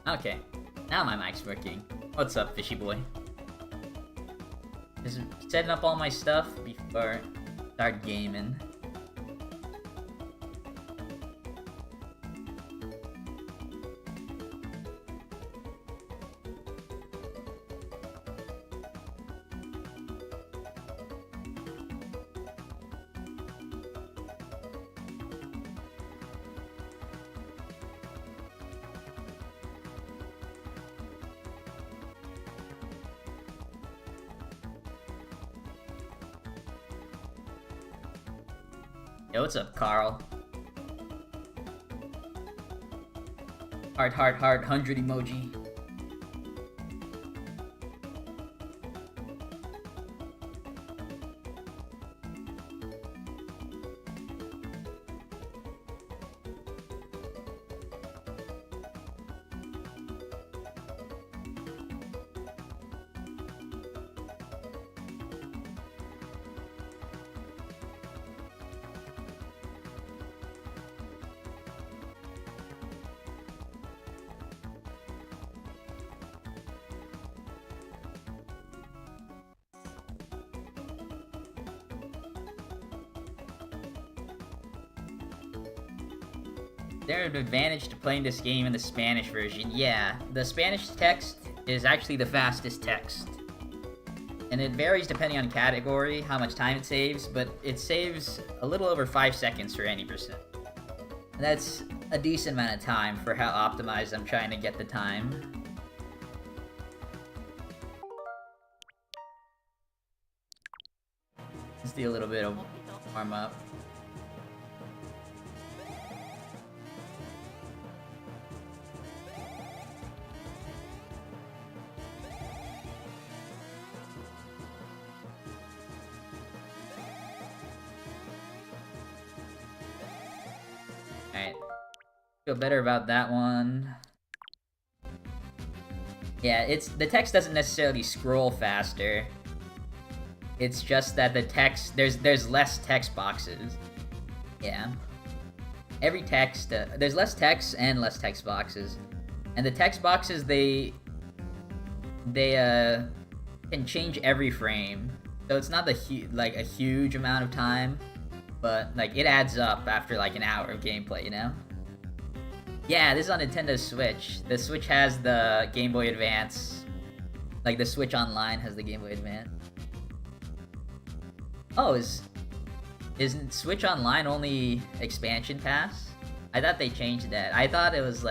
Okay, now my mic's working. What's up, fishy boy? Just setting up all my stuff before I start gaming. Yo, what's up, Carl? Heart, 100 emoji. There's an advantage to playing this game in the Spanish version. Yeah, the Spanish text is actually the fastest text. And it varies depending on category, how much time it saves, but it saves a little over 5 seconds for any percent. And that's a decent amount of time for how optimized I'm trying to get the time. Let's do a little bit of warm up. Alright. Feel better about that one. Yeah, the text doesn't necessarily scroll faster. It's just that the text, there's less text boxes. Yeah. Every text, there's less text and less text boxes. And the text boxes, they can change every frame. So it's not like a huge amount of time, but like it adds up after like an hour of gameplay, you know? Yeah, this is on Nintendo Switch. The Switch has the Game Boy Advance. Like the Switch Online has the Game Boy Advance. Oh, isn't Switch Online only expansion pass? I thought they changed that. I thought it was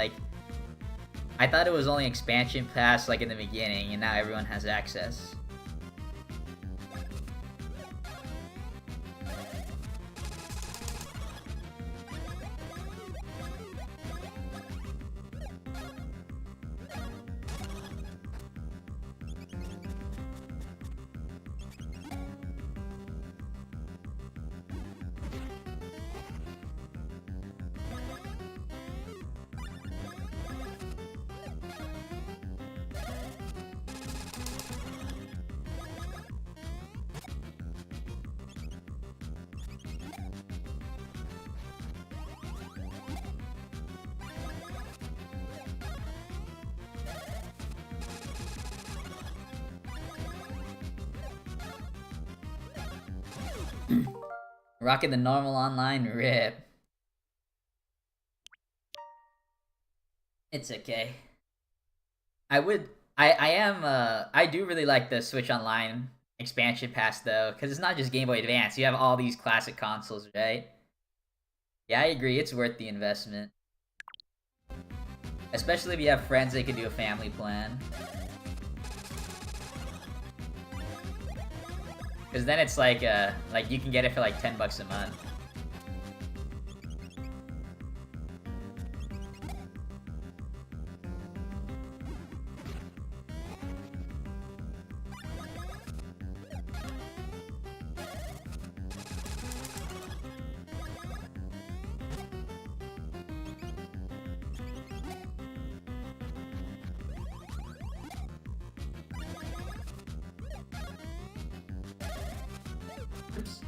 only expansion pass like in the beginning, and now everyone has access. Rocking the normal online rip. It's okay. I do really like the Switch Online expansion pass though, because it's not just Game Boy Advance. You have all these classic consoles, right? Yeah, I agree. It's worth the investment. Especially if you have friends that can do a family plan. Because then it's like you can get it for like $10 a month. Oops.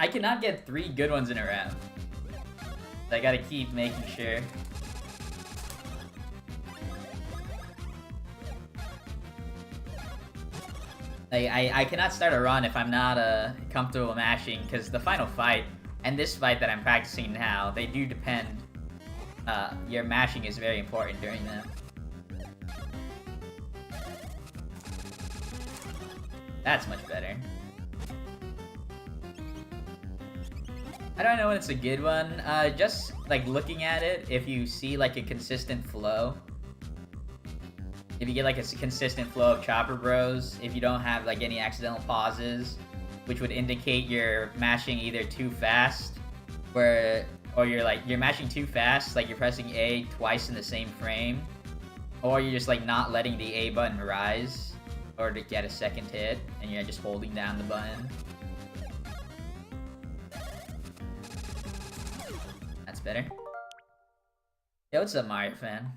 I cannot get 3 good ones in a row. So I gotta keep making sure. Like, I cannot start a run if I'm not comfortable mashing, because the final fight and this fight that I'm practicing now, they do depend. Your mashing is very important during them. That's much better. I don't know when it's a good one. Just like looking at it, if you see like a consistent flow. If you get like a consistent flow of chopper bros, if you don't have like any accidental pauses, which would indicate you're mashing either too fast, or you're mashing too fast, like you're pressing A twice in the same frame, or you're just like not letting the A button rise in order to get a second hit, and you're just holding down the button. That's better. Yo, what's up, Mario fan?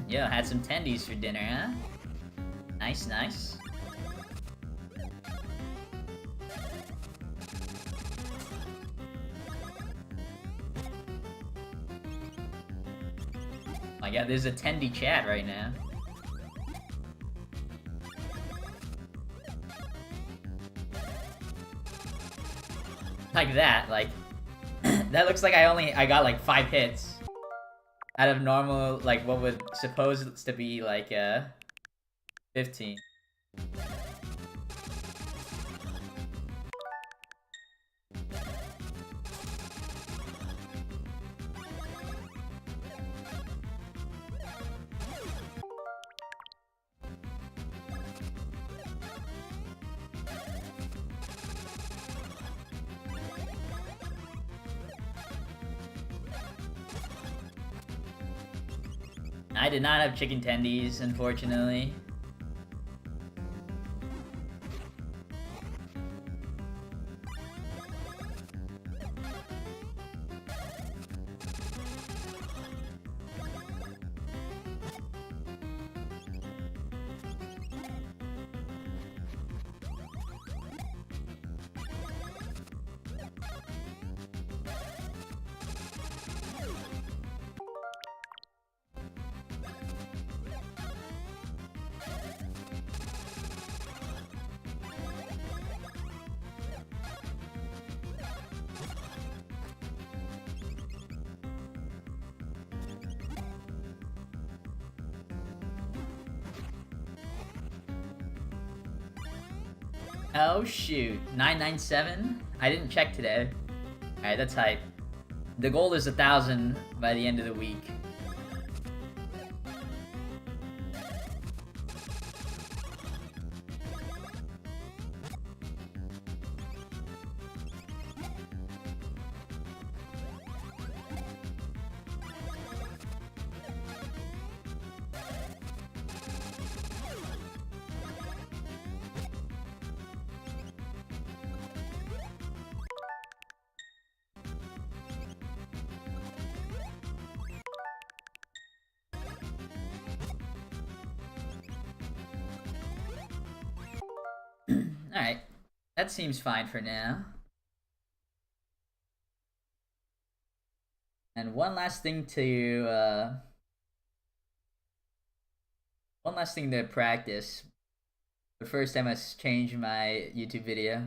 Yo, had some tendies for dinner, huh? Nice, nice. Oh my god, there's a tendy chat right now. Like that, like... that looks like I got like 5 hits. Out of normal, like, what would supposed to be, like, 15. I did not have chicken tendies, unfortunately. Oh shoot, 997? I didn't check today. Alright, that's hype. The goal is 1,000 by the end of the week. Alright, that seems fine for now. And one last thing to practice. But first I must change my YouTube video.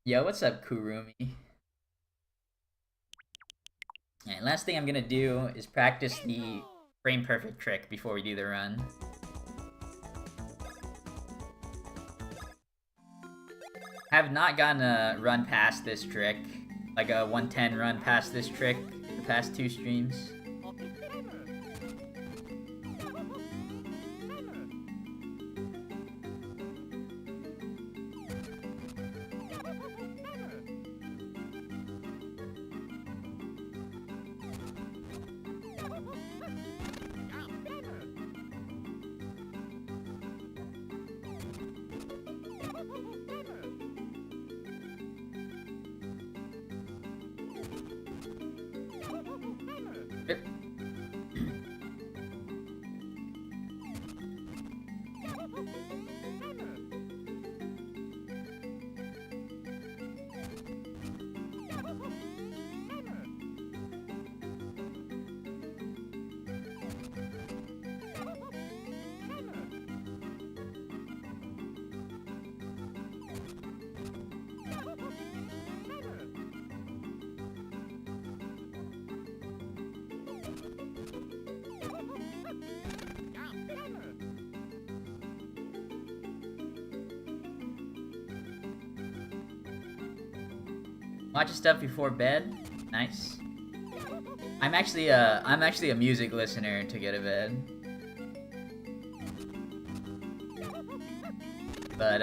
Yo, what's up, Kurumi? Alright, last thing I'm gonna do is practice the frame perfect trick before we do the run. Have not gotten a run past this trick, like a 110 run past this trick the past 2 streams. Watching stuff before bed? Nice. I'm actually a music listener to go to bed. But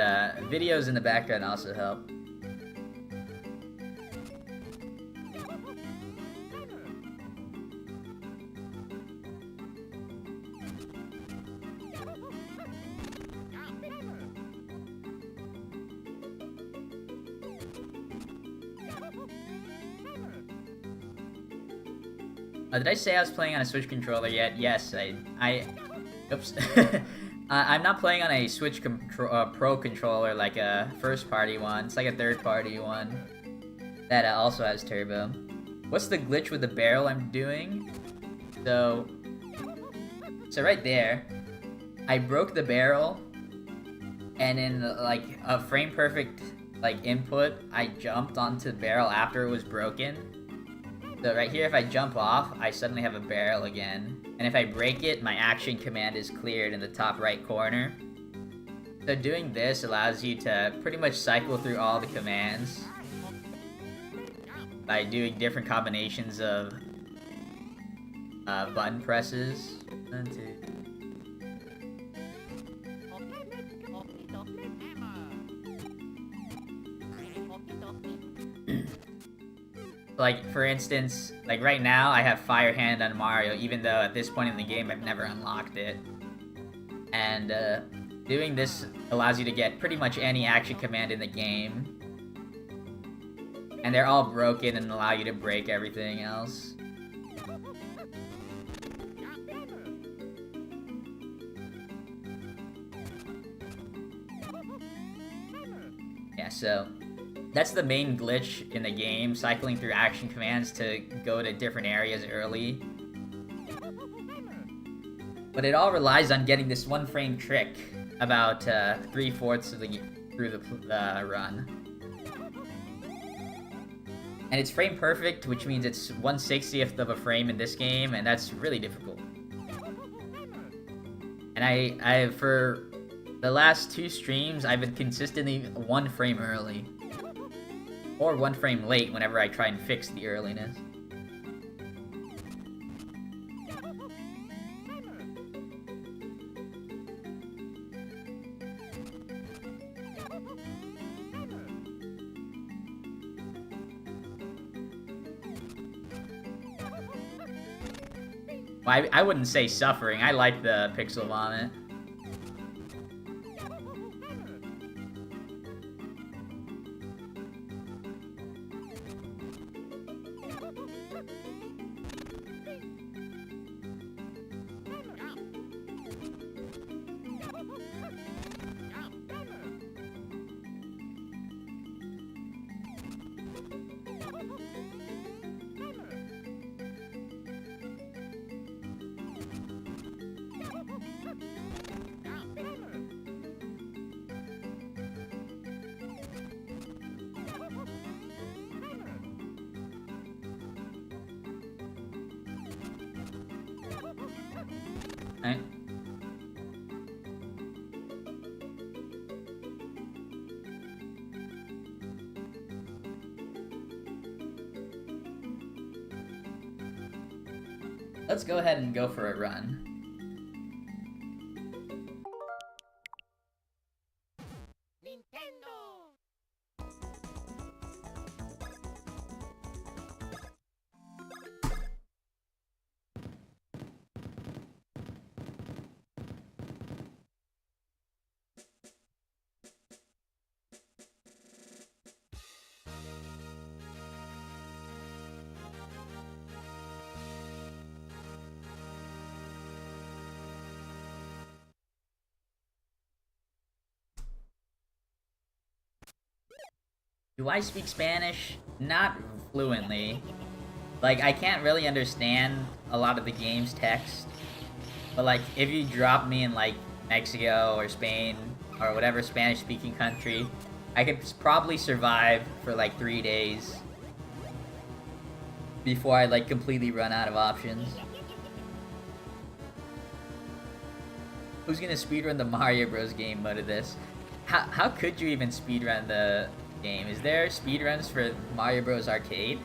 videos in the background also help. Did I say I was playing on a Switch controller yet? Yes, oops. I'm not playing on a Switch Pro controller like a first-party one. It's like a third-party one that also has turbo. What's the glitch with the barrel I'm doing? So right there, I broke the barrel, and in like a frame-perfect like input, I jumped onto the barrel after it was broken. So right here, if I jump off, I suddenly have a barrel again. And if I break it, my action command is cleared in the top right corner. So doing this allows you to pretty much cycle through all the commands by doing different combinations of button presses. 1, 2. Like, for instance, like right now, I have Fire Hand on Mario, even though at this point in the game, I've never unlocked it. And, doing this allows you to get pretty much any action command in the game. And they're all broken and allow you to break everything else. Yeah, so that's the main glitch in the game, cycling through action commands to go to different areas early. But it all relies on getting this one frame trick about 3/4 of through the run. And it's frame perfect, which means it's 1/60th of a frame in this game, and that's really difficult. And I for the last 2 streams, I've been consistently 1 frame early. Or 1 frame late whenever I try and fix the earliness. Well, I wouldn't say suffering. I like the pixel vomit. Right? Let's go ahead and go for a run. Do I speak Spanish? Not fluently. Like, I can't really understand a lot of the game's text. But, like, if you drop me in, like, Mexico or Spain or whatever Spanish-speaking country, I could probably survive for, like, 3 days before I, like, completely run out of options. Who's gonna speedrun the Mario Bros. Game mode of this? How could you even speedrun the game? Is there speedruns for Mario Bros. Arcade?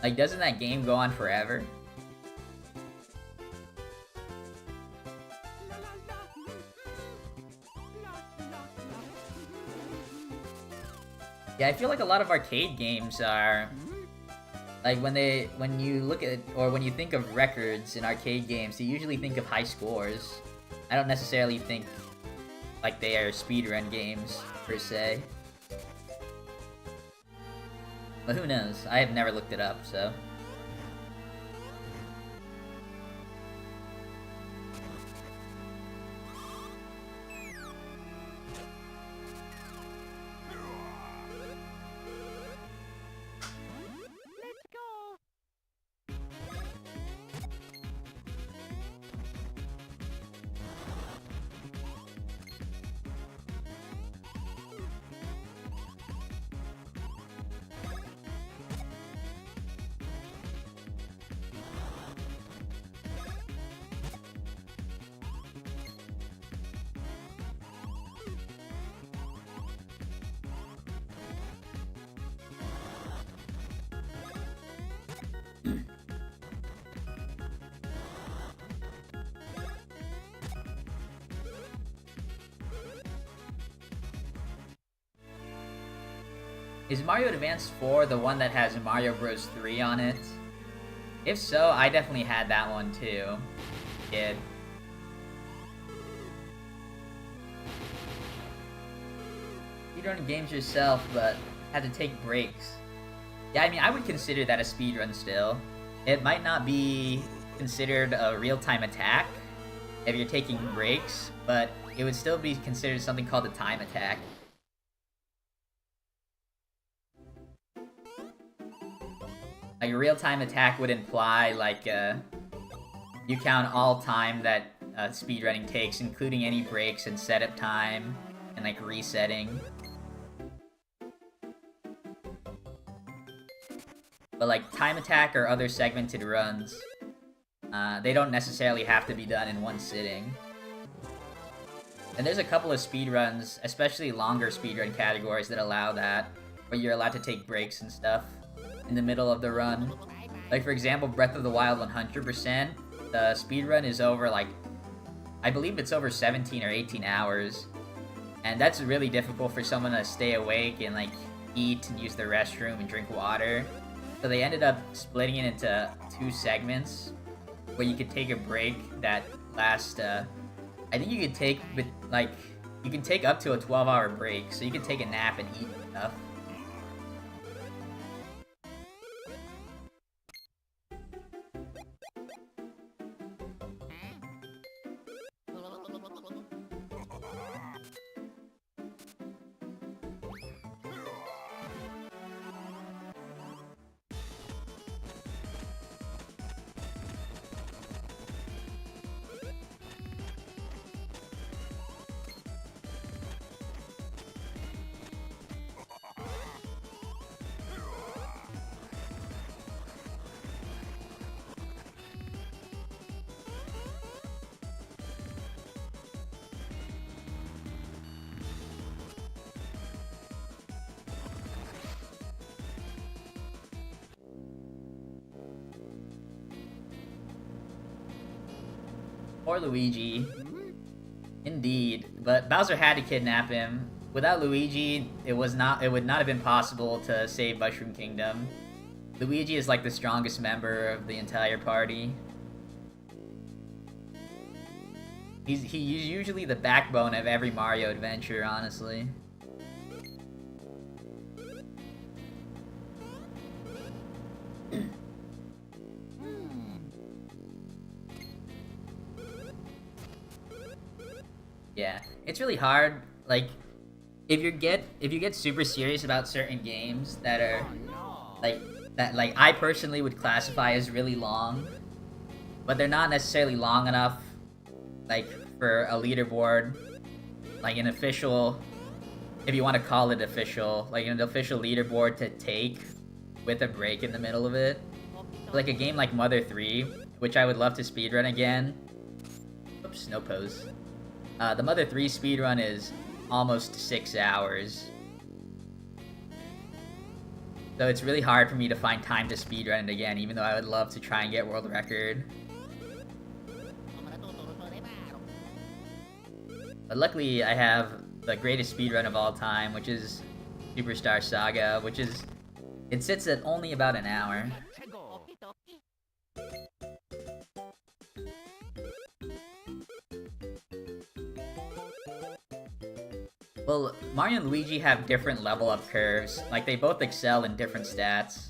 Like, doesn't that game go on forever? Yeah, I feel like a lot of arcade games are... Like, when you look at, or when you think of records in arcade games, you usually think of high scores. I don't necessarily think, like, they are speedrun games, per se. But who knows? I have never looked it up, so... Is Mario Advance 4 the one that has Mario Bros. 3 on it? If so, I definitely had that one too. Kid. You run games yourself, but had to take breaks. Yeah, I mean, I would consider that a speedrun still. It might not be considered a real-time attack if you're taking breaks, but it would still be considered something called a time attack. Like, a real-time attack would imply, like, you count all time that speedrunning takes, including any breaks and setup time, and, like, resetting. But, like, time attack or other segmented runs, they don't necessarily have to be done in one sitting. And there's a couple of speedruns, especially longer speedrun categories, that allow that, where you're allowed to take breaks and stuff in the middle of the run. Like, for example, Breath of the Wild 100%, the speedrun is over, like, I believe it's over 17 or 18 hours. And that's really difficult for someone to stay awake and, like, eat and use the restroom and drink water. So they ended up splitting it into 2 segments, where you could take a break that lasts, I think you could take, like, you can take up to a 12-hour break, so you can take a nap and eat stuff. Or Luigi. Indeed, but Bowser had to kidnap him. Without Luigi, it would not have been possible to save Mushroom Kingdom. Luigi is like the strongest member of the entire party. He's usually the backbone of every Mario adventure, honestly. it's really hard. Like, if you get super serious about certain games that are like I personally would classify as really long, but they're not necessarily long enough like for a leaderboard, like an official, if you want to call it official, like an official leaderboard to take with a break in the middle of it. Like a game like Mother 3, which I would love to speedrun again. Oops, no pose. The Mother 3 speedrun is almost 6 hours. So it's really hard for me to find time to speedrun it again, even though I would love to try and get world record. But luckily, I have the greatest speedrun of all time, which is Superstar Saga, which is... it sits at only about an hour. Well, Mario and Luigi have different level up curves. Like, they both excel in different stats.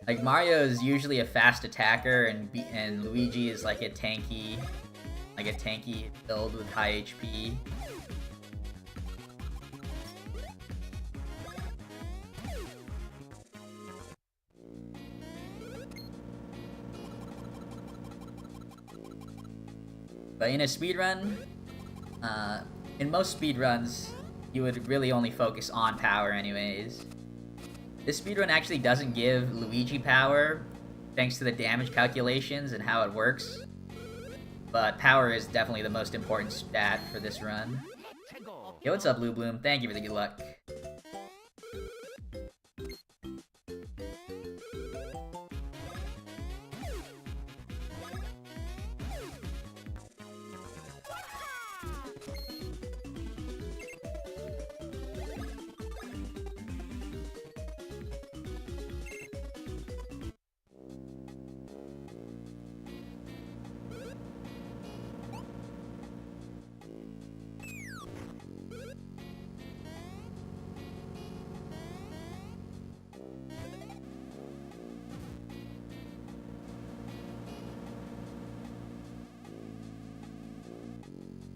Like, Mario is usually a fast attacker, and Luigi is like a tanky build with high HP. But in a speedrun, in most speedruns, you would really only focus on power anyways. This speedrun actually doesn't give Luigi power, thanks to the damage calculations and how it works. But power is definitely the most important stat for this run. Yo, what's up, Blue Bloom? Thank you for the good luck.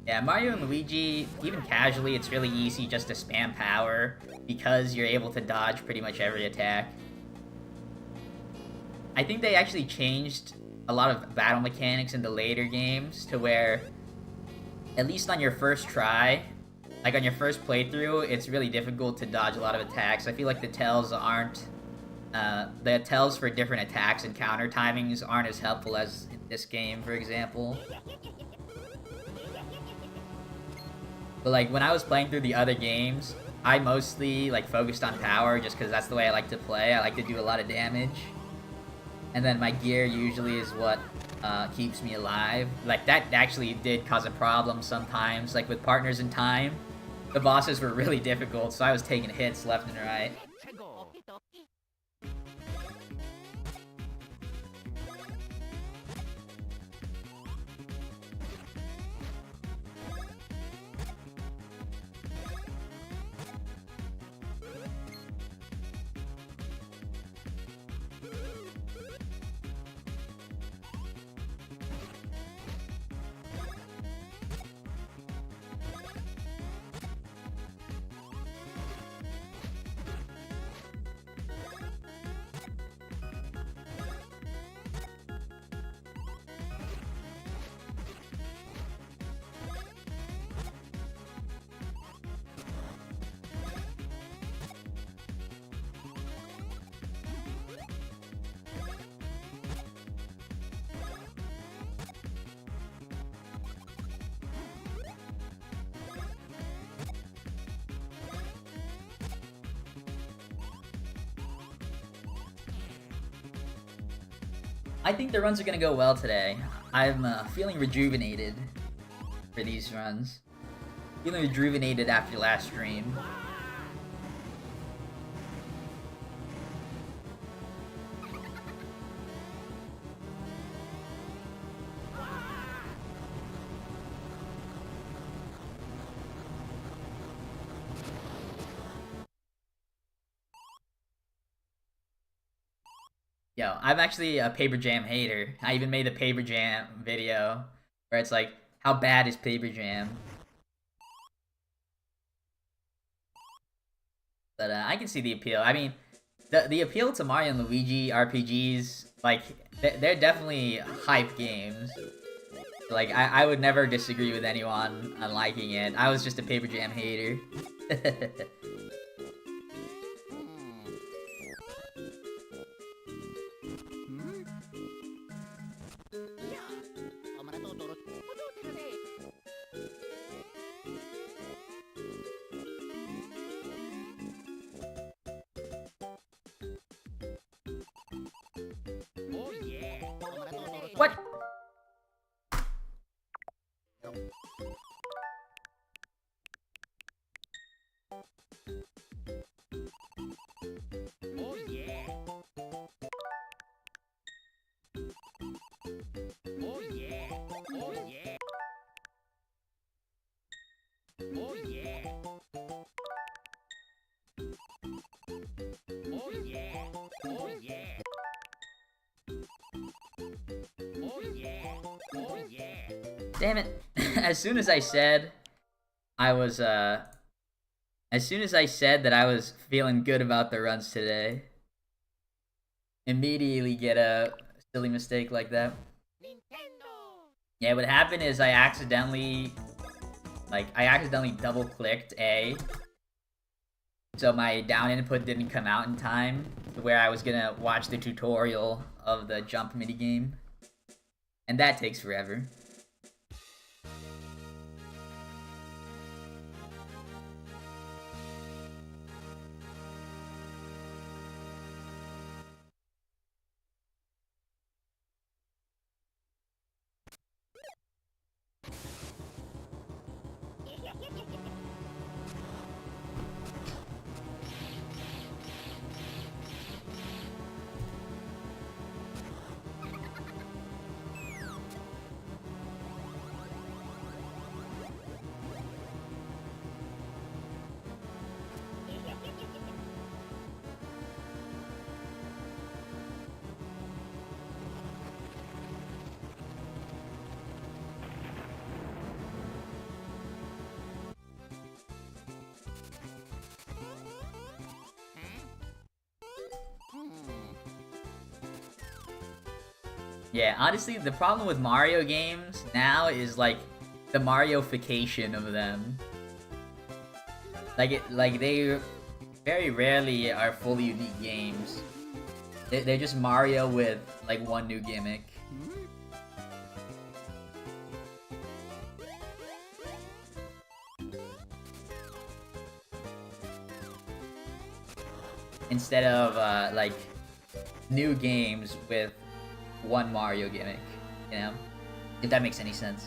Yeah, Mario and Luigi, even casually, it's really easy just to spam power because you're able to dodge pretty much every attack. I think they actually changed a lot of battle mechanics in the later games to where, at least on your first try, like on your first playthrough, it's really difficult to dodge a lot of attacks. I feel like the tells aren't... the tells for different attacks and counter timings aren't as helpful as in this game, for example. But like, when I was playing through the other games, I mostly like focused on power just because that's the way I like to play. I like to do a lot of damage. And then my gear usually is what keeps me alive. Like, that actually did cause a problem sometimes. Like, with Partners in Time, the bosses were really difficult, so I was taking hits left and right. I think the runs are gonna go well today. I'm feeling rejuvenated for these runs. Feeling rejuvenated after last stream. Yo, I'm actually a Paper Jam hater. I even made a Paper Jam video where it's like, How bad is Paper Jam? But I can see the appeal. I mean, the appeal to Mario and Luigi RPGs, like, they're definitely hype games. Like, I would never disagree with anyone on liking it. I was just a Paper Jam hater. What? Damn it. As soon as I said I was, as soon as I said that I was feeling good about the runs today, immediately get a silly mistake like that. Yeah, what happened is I accidentally double clicked A. So my down input didn't come out in time to where I was gonna watch the tutorial of the jump minigame. And that takes forever. Yeah, honestly, the problem with Mario games now is, like, the Mario-fication of them. Like they very rarely are fully unique games. They're just Mario with, like, one new gimmick. Instead of, like, new games with one Mario gimmick, you know? If that makes any sense.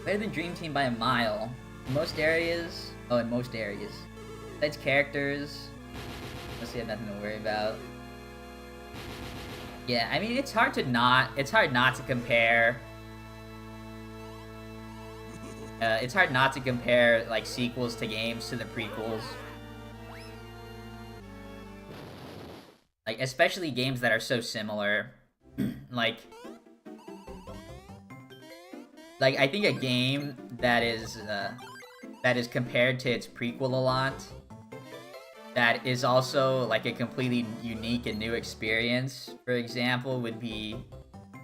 Better than Dream Team by a mile. In most areas... Oh, in most areas. Besides characters... Mostly have nothing to worry about. Yeah, I mean, it's hard not to compare... it's hard not to compare, like, sequels to games to the prequels. Like, especially games that are so similar. Like, I think a game that is compared to its prequel a lot, that is also, like, a completely unique and new experience, for example, would be...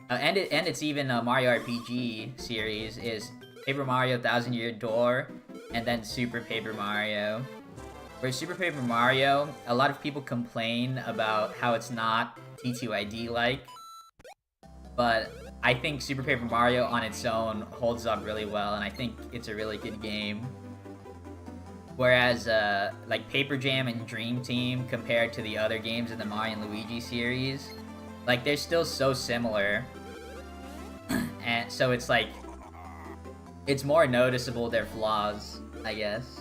and it's even a Mario RPG series, is Paper Mario Thousand Year Door, and then Super Paper Mario. For Super Paper Mario, a lot of people complain about how it's not T2ID-like, but I think Super Paper Mario on its own holds up really well, and I think it's a really good game. Whereas, like, Paper Jam and Dream Team, compared to the other games in the Mario and Luigi series, like, they're still so similar. And so it's like, it's more noticeable their flaws, I guess.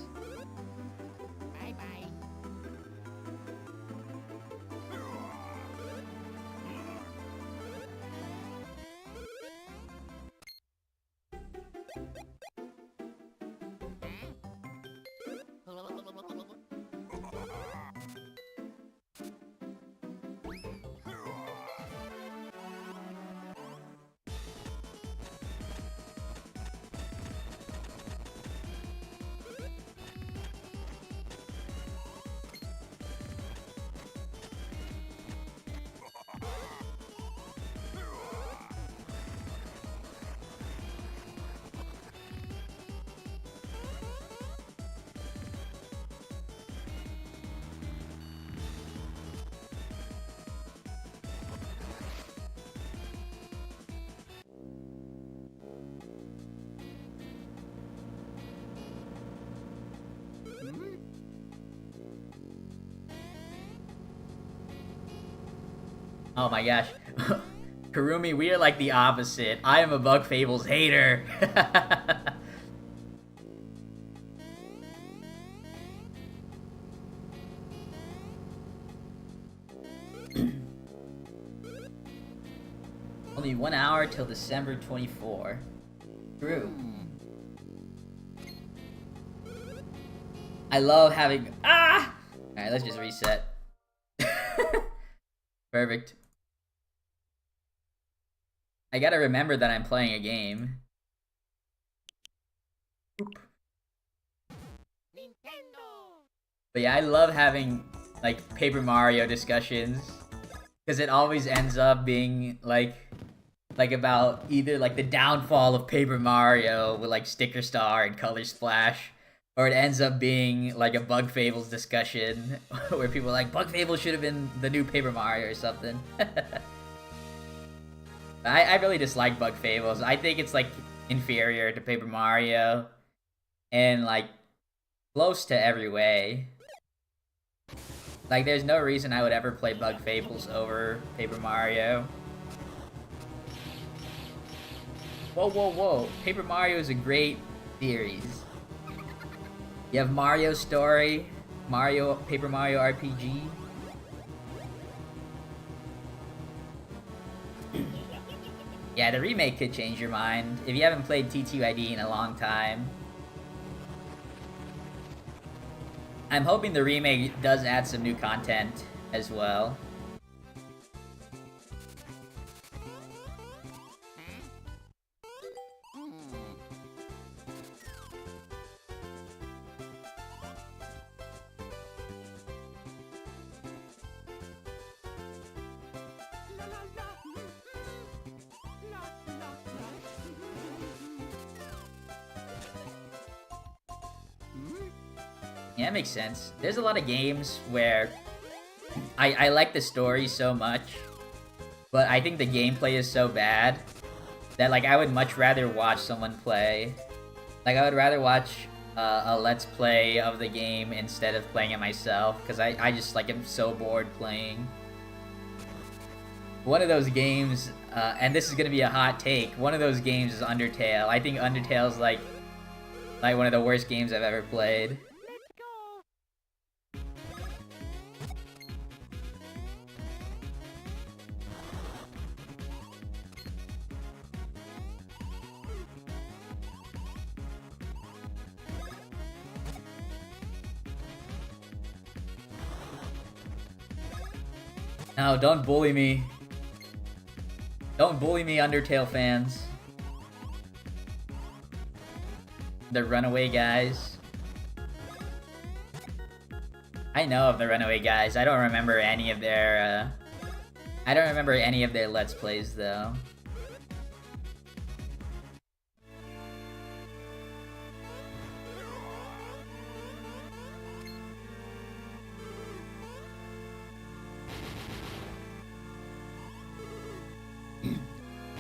Oh my gosh. Karumi, we are like the opposite. I am a Bug Fables hater. Only 1 hour till December 24. True. I love having... Ah! Alright, let's just reset. Perfect. I gotta remember that I'm playing a game. Oop. Nintendo. But yeah, I love having, like, Paper Mario discussions. Because it always ends up being, like about either, like, the downfall of Paper Mario with, like, Sticker Star and Color Splash. Or it ends up being, like, a Bug Fables discussion, where people are like, Bug Fables should have been the new Paper Mario or something. I really dislike Bug Fables. I think it's, like, inferior to Paper Mario. And, like, close to every way. Like, there's no reason I would ever play Bug Fables over Paper Mario. Whoa, whoa, whoa. Paper Mario is a great series. You have Mario Story, Paper Mario RPG. Yeah, the remake could change your mind if you haven't played T2ID in a long time. I'm hoping the remake does add some new content as well. Yeah, that makes sense. There's a lot of games where I like the story so much, but I think the gameplay is so bad that, like, I would much rather watch someone play. Like, I would rather watch a Let's Play of the game instead of playing it myself, because I just, like, am so bored playing. One of those games, and this is gonna be a hot take, one of those games is Undertale. I think Undertale's, like one of the worst games I've ever played. No, don't bully me. Don't bully me, Undertale fans. The Runaway Guys. I know of the Runaway Guys. I don't remember any of their, Let's Plays, though.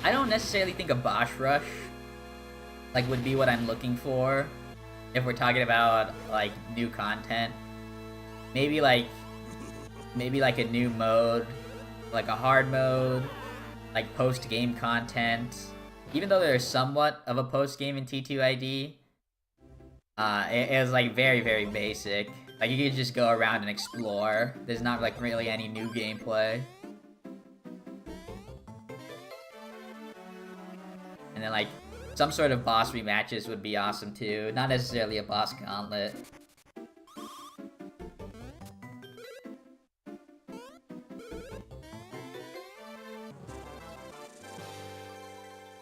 I don't necessarily think a boss rush like would be what I'm looking for if we're talking about like new content. Maybe like a new mode, like a hard mode, like post-game content. Even though there's somewhat of a post-game in T2ID, it was like very, very basic. Like you could just go around and explore. There's not like really any new gameplay. And then like some sort of boss rematches would be awesome too. Not necessarily a boss gauntlet.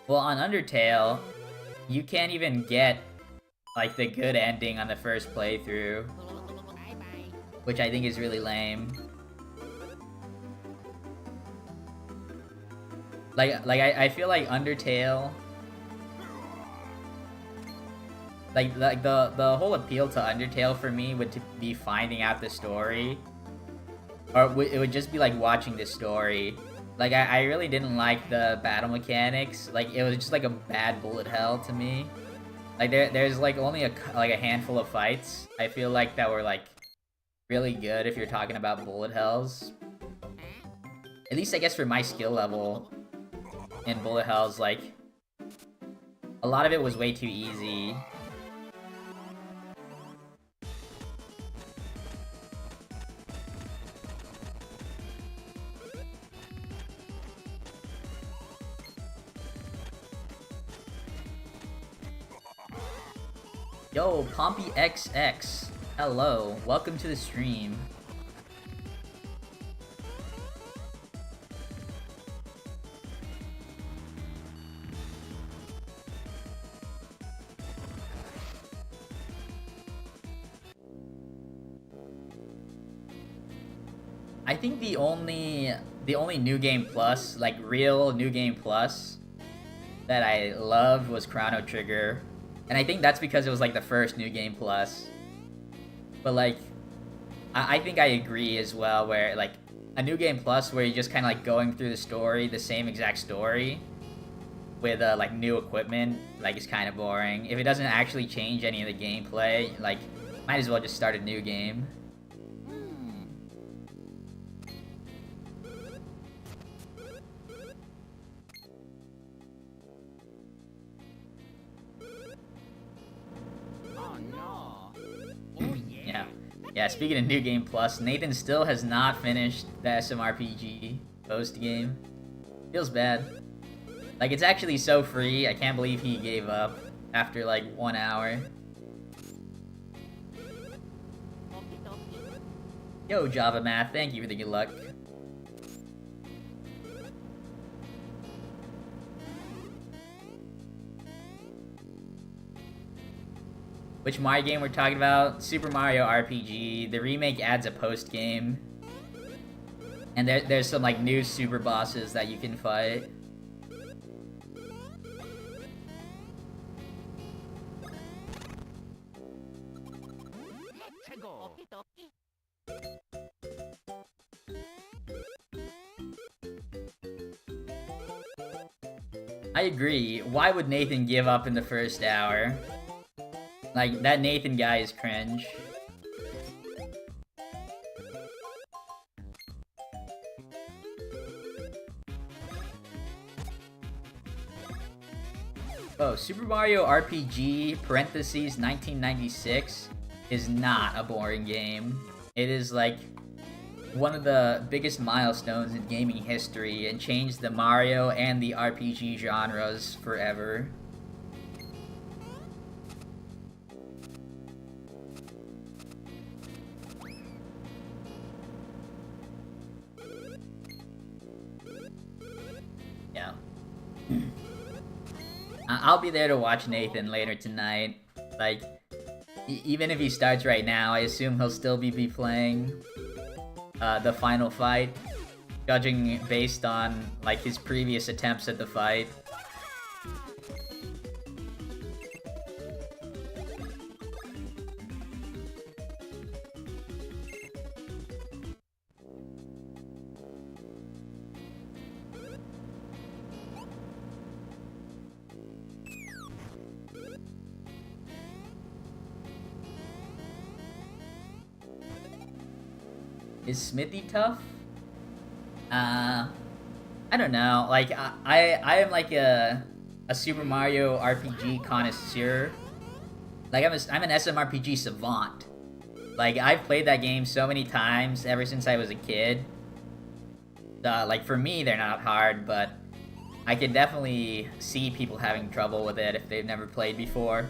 Well, on Undertale, you can't even get like the good ending on the first playthrough, which I think is really lame. I feel like Undertale, like the whole appeal to Undertale for me would be finding out the story, or it would just be like watching the story. Like I really didn't like the battle mechanics. Like it was just like a bad bullet hell to me. Like there's like only a handful of fights I feel like that were like really good if you're talking about bullet hells. At least I guess for my skill level in bullet hells, like a lot of it was way too easy. Yo, Pompey XX. Hello, welcome to the stream. I think the only New Game Plus, like real New Game Plus, that I loved was Chrono Trigger. And I think that's because it was like the first New Game Plus. But like, I think I agree as well where like a New Game Plus where you're just kind of like going through the story, the same exact story, with like new equipment, like is kind of boring. If it doesn't actually change any of the gameplay, like might as well just start a new game. Yeah, speaking of New Game Plus, Nathan still has not finished the SMRPG post-game. Feels bad. Like, it's actually so free, I can't believe he gave up after, like, 1 hour. Yo, Java Math, thank you for the good luck. Which Mario game we're talking about? Super Mario RPG. The remake adds a post game, and there's some like new super bosses that you can fight. I agree. Why would Nathan give up in the first hour? Like, that Nathan guy is cringe. Oh, Super Mario RPG, parentheses, 1996, is not a boring game. It is, like, one of the biggest milestones in gaming history and changed the Mario and the RPG genres forever. I'll be there to watch Nathan later tonight. Like, even if he starts right now, I assume he'll still be playing the final fight, judging based on like his previous attempts at the fight. Is Smithy tough? I don't know. Like I am like a Super Mario RPG connoisseur. Like I'm an SMRPG savant. Like I've played that game so many times ever since I was a kid. Like for me, they're not hard, but I can definitely see people having trouble with it if they've never played before,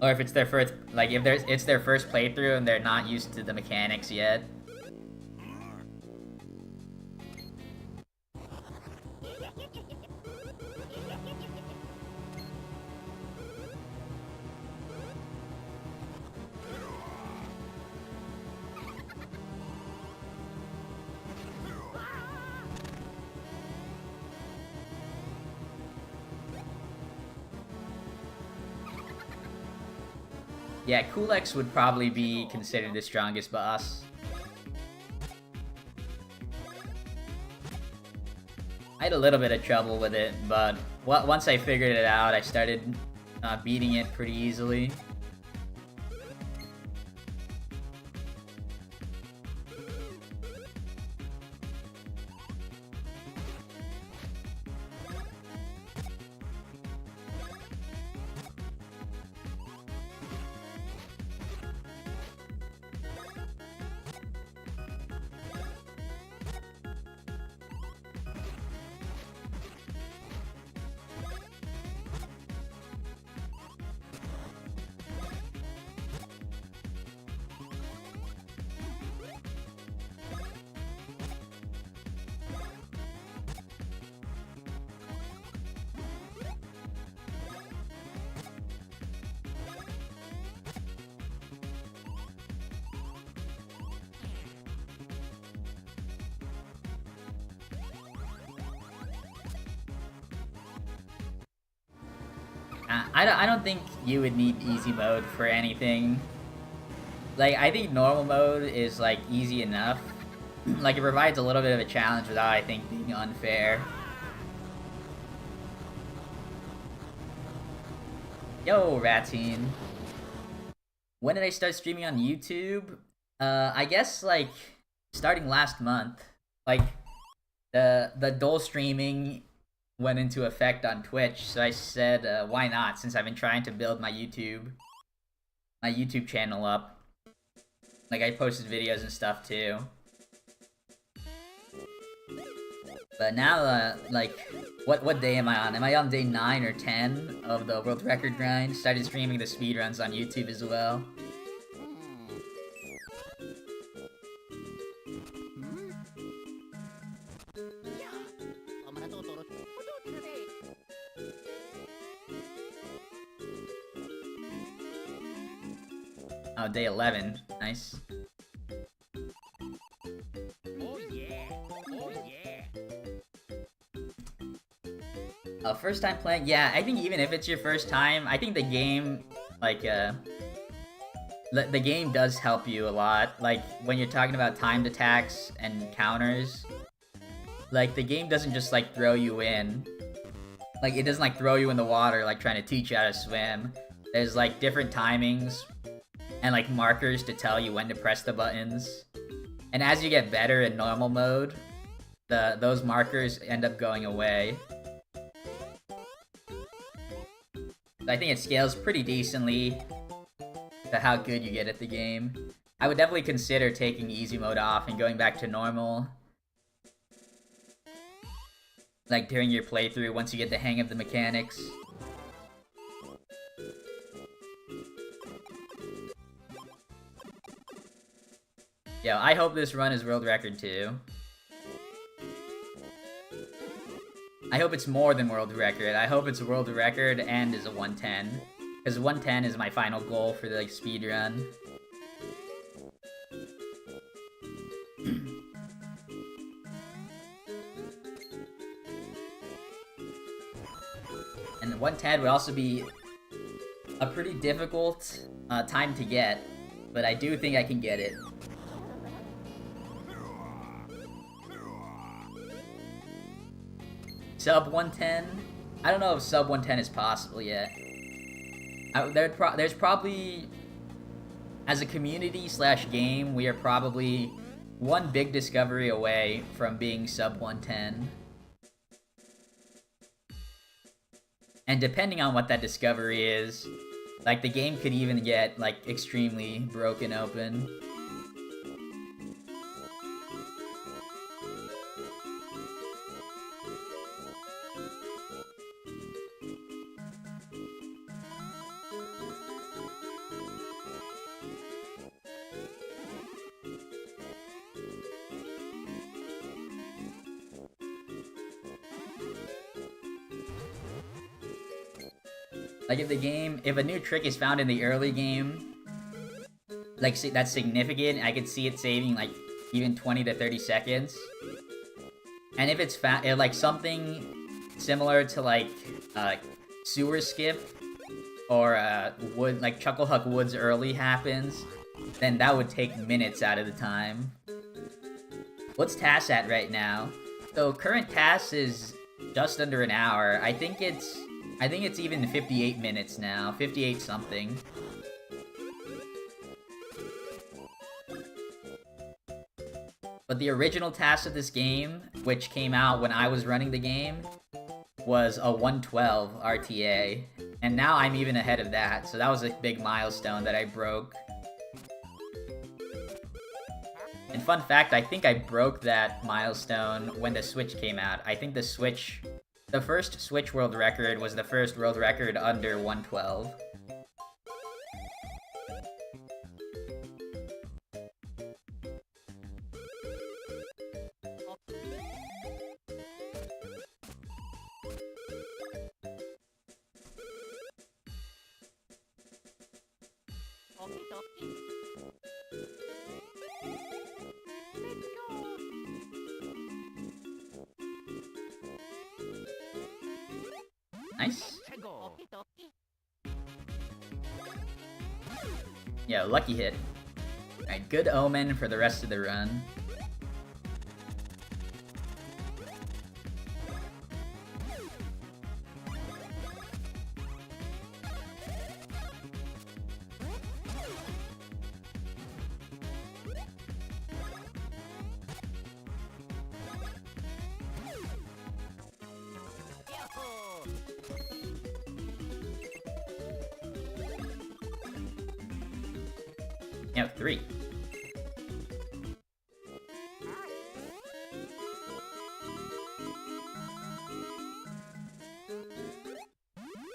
or if it's their first, like if it's their first playthrough and they're not used to the mechanics yet. Yeah, Kulex would probably be considered the strongest boss. I had a little bit of trouble with it, but once I figured it out, I started beating it pretty easily. I don't think you would need easy mode for anything. Like, I think normal mode is, like, easy enough. Like, it provides a little bit of a challenge without, I think, being unfair. Yo, Ratine. When did I start streaming on YouTube? I guess, like, starting last month. Like, the dual streaming went into effect on Twitch, so I said, why not, since I've been trying to build my YouTube channel up. Like, I posted videos and stuff, too. But now, like, what day am I on? Am I on day 9 or 10 of the world record grind? Started streaming the speedruns on YouTube as well. Oh, day 11. Nice. Oh yeah. Oh yeah. First time playing? Yeah, I think even if it's your first time, I think the game, like, the game does help you a lot. Like, when you're talking about timed attacks and counters, like, the game doesn't just, like, throw you in. Like, it doesn't, like, throw you in the water, like, trying to teach you how to swim. There's, like, different timings and, like, markers to tell you when to press the buttons. And as you get better in normal mode, those markers end up going away. So I think it scales pretty decently to how good you get at the game. I would definitely consider taking easy mode off and going back to normal. Like, during your playthrough, once you get the hang of the mechanics. Yo, I hope this run is world record too. I hope it's more than world record. I hope it's a world record and is a 110. Because 110 is my final goal for the, like, speed run. And 110 would also be a pretty difficult time to get, but I do think I can get it. Sub 110? I don't know if sub 110 is possible yet. There's probably, as a community / game, we are probably one big discovery away from being sub 110. And depending on what that discovery is, like, the game could even get, like, extremely broken open. Like, if a new trick is found in the early game, like, that's significant, I could see it saving, like, even 20 to 30 seconds. And if it's found, like, something similar to, like, Sewer Skip, or, like, Chucklehuck Woods early happens, then that would take minutes out of the time. What's TAS at right now? So, current TAS is just under an hour. I think it's even 58 minutes now, 58 something. But the original task of this game, which came out when I was running the game, was a 112 RTA. And now I'm even ahead of that, so that was a big milestone that I broke. And fun fact, I think I broke that milestone when the Switch came out. I think the first Switch world record was the first world record under 112. Nice. Yeah, lucky hit. Alright, good omen for the rest of the run. Yeah, 3.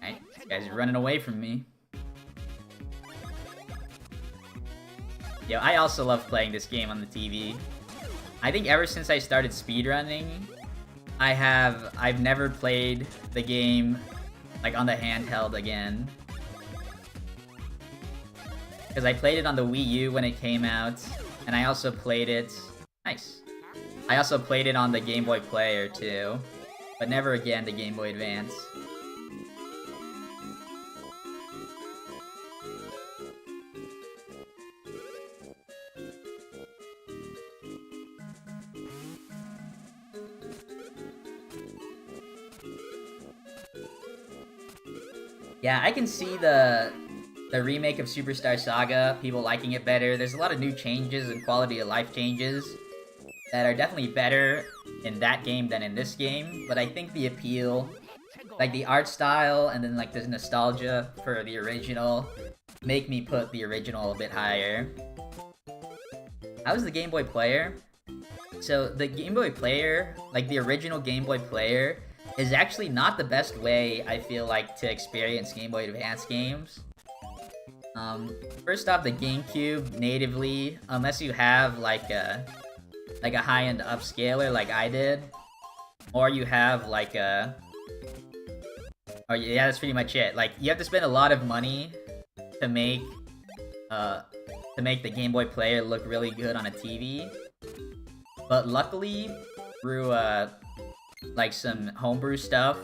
Alright, this guy's running away from me. Yo, I also love playing this game on the TV. I think ever since I started speedrunning, I've never played the game, like, on the handheld again. Because I played it on the Wii U when it came out, and I also played it... Nice. I also played it on the Game Boy Player, too. But never again the Game Boy Advance. Yeah, I can see the remake of Superstar Saga, people liking it better. There's a lot of new changes and quality of life changes that are definitely better in that game than in this game, but I think the appeal, like the art style and then like the nostalgia for the original, make me put the original a bit higher. How was the Game Boy Player? So the Game Boy Player, like the original Game Boy Player, is actually not the best way, I feel like, to experience Game Boy Advance games. First off, the GameCube natively, unless you have like a high-end upscaler like I did, or you have like a, oh yeah, that's pretty much it. Like, you have to spend a lot of money to make the Game Boy Player look really good on a TV. But luckily, through like some homebrew stuff,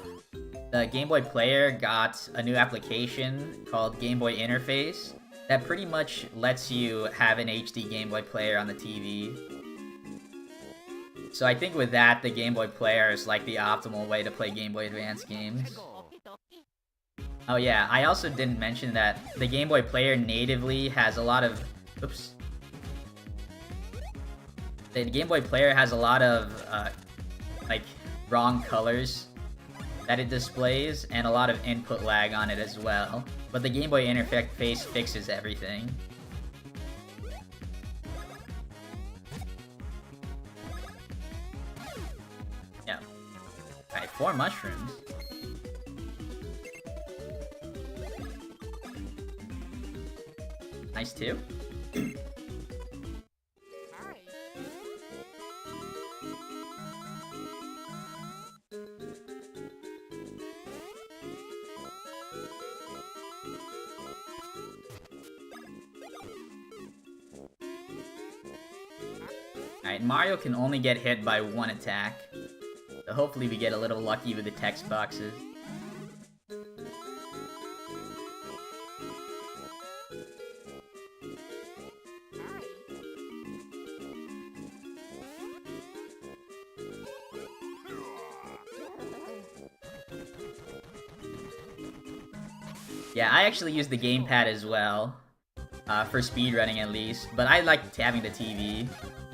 the Game Boy Player got a new application called Game Boy Interface that pretty much lets you have an HD Game Boy Player on the TV. So I think with that, the Game Boy Player is like the optimal way to play Game Boy Advance games. Oh yeah, I also didn't mention that the Game Boy Player natively has a lot of... Oops. the Game Boy Player has a lot of like wrong colors that it displays and a lot of input lag on it as well. But the Game Boy interface fixes everything. Yeah. Alright, 4 mushrooms. Nice too. Alright, Mario can only get hit by 1 attack. So hopefully we get a little lucky with the text boxes. Yeah, I actually use the gamepad as well. For speedrunning at least, but I like having the TV.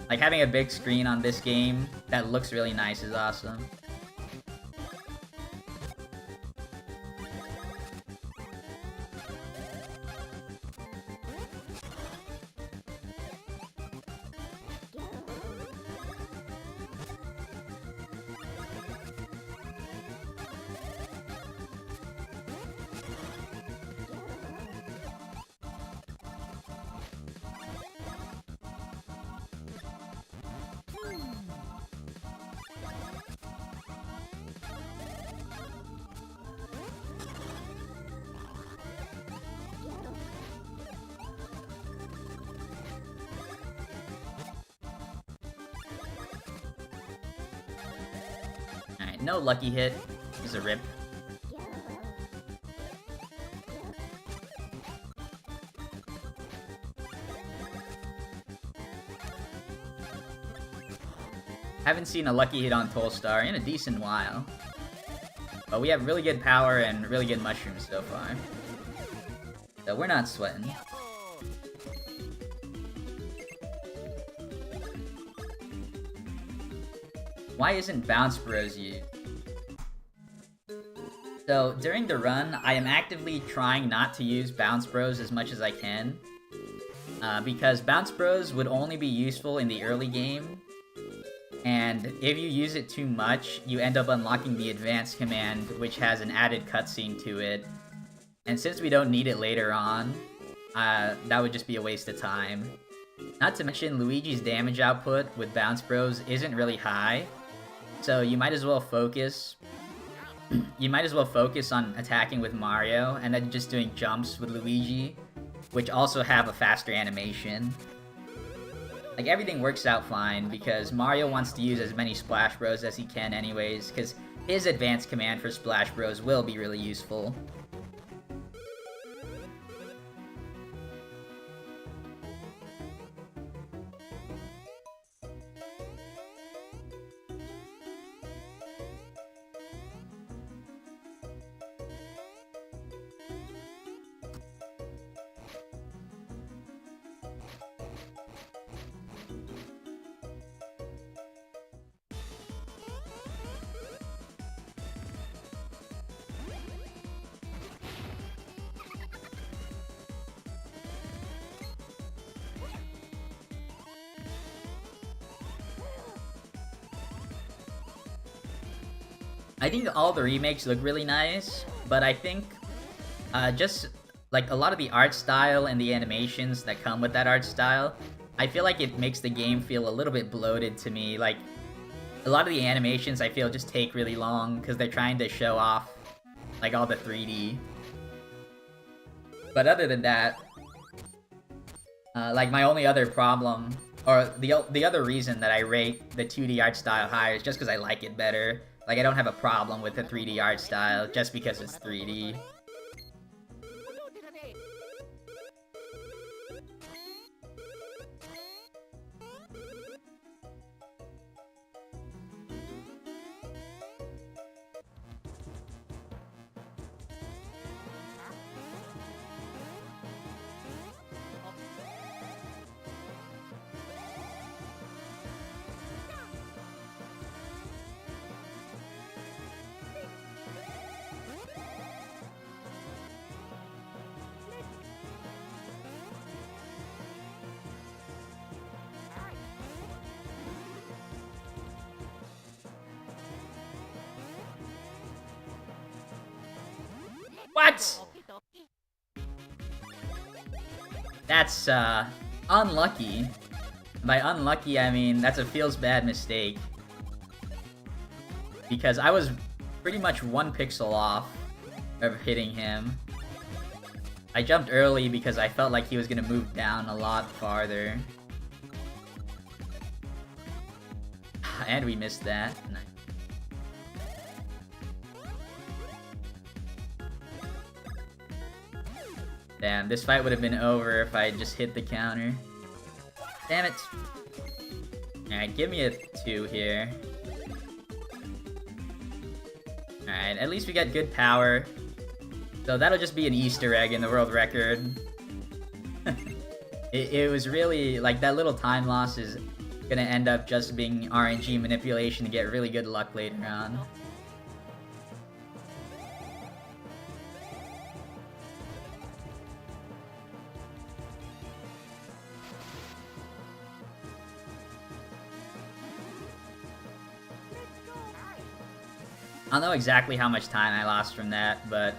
Like, having a big screen on this game that looks really nice is awesome. Alright, no lucky hit. This is a rip. Haven't seen a lucky hit on Tolstar in a decent while. But we have really good power and really good mushrooms so far. So we're not sweating. Why isn't Bounce Bros used? So, during the run, I am actively trying not to use Bounce Bros as much as I can. Because Bounce Bros would only be useful in the early game. And if you use it too much, you end up unlocking the advanced command, which has an added cutscene to it. And since we don't need it later on, that would just be a waste of time. Not to mention, Luigi's damage output with Bounce Bros isn't really high. So you might as well focus... you might as well focus on attacking with Mario, and then just doing jumps with Luigi, which also have a faster animation. Like, everything works out fine, because Mario wants to use as many Splash Bros as he can anyways, because his advanced command for Splash Bros will be really useful. I think all the remakes look really nice, but I think just like a lot of the art style and the animations that come with that art style, I feel like it makes the game feel a little bit bloated to me. Like, a lot of the animations I feel just take really long because they're trying to show off like all the 3D. But other than that, like my only other problem, or the other reason that I rate the 2D art style higher is just because I like it better. Like, I don't have a problem with the 3D art style just because it's 3D. What? That's, unlucky. By unlucky, I mean that's a feels bad mistake. Because I was pretty much 1 pixel off of hitting him. I jumped early because I felt like he was gonna move down a lot farther. And we missed that. Nice. Damn, this fight would have been over if I had just hit the counter. Damn it. Alright, give me a 2 here. Alright, at least we got good power. So that'll just be an Easter egg in the world record. it was really, like, that little time loss is gonna end up just being RNG manipulation to get really good luck later on. I'll know exactly how much time I lost from that, but...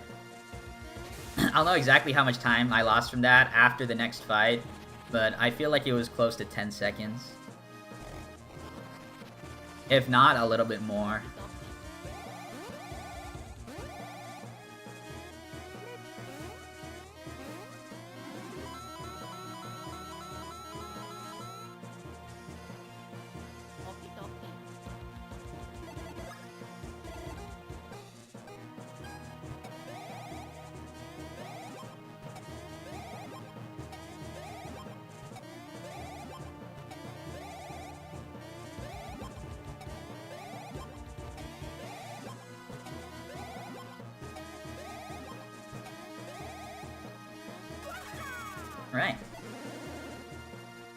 I'll know exactly how much time I lost from that after the next fight, but I feel like it was close to 10 seconds. If not, a little bit more. Right.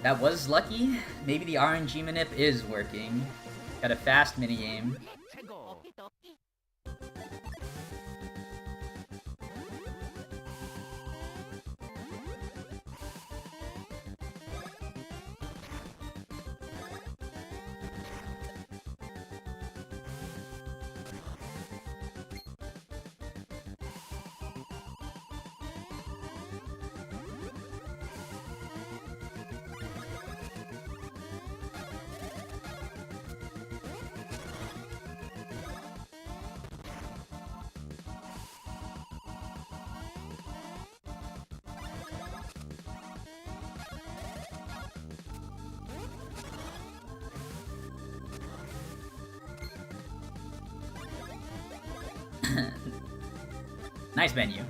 That was lucky. Maybe the RNG manip is working. Got a fast minigame. Nice menu.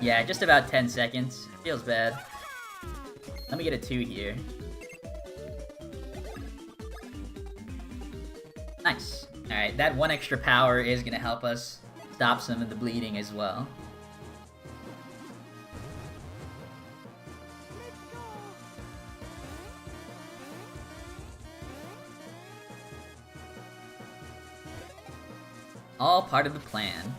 Yeah, just about 10 seconds. Feels bad. Let me get a 2 here. Nice. Alright, that 1 extra power is gonna help us stop some of the bleeding as well. All part of the plan.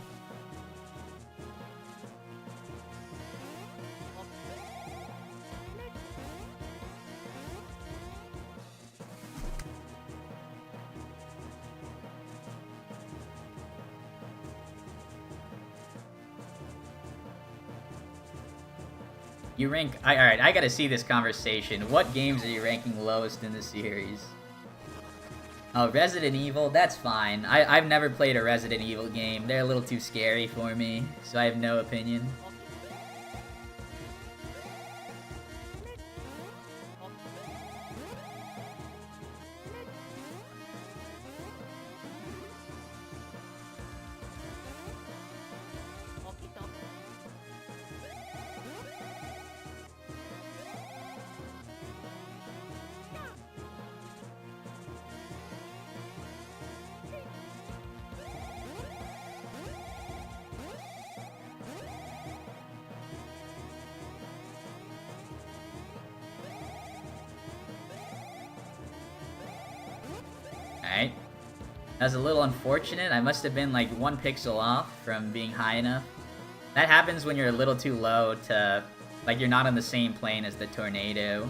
You rank... Alright, I gotta see this conversation. What games are you ranking lowest in the series? Oh, Resident Evil? That's fine. I've never played a Resident Evil game. They're a little too scary for me, so I have no opinion. Alright. That was a little unfortunate. I must have been like 1 pixel off from being high enough. That happens when you're a little too low to... Like, you're not on the same plane as the tornado.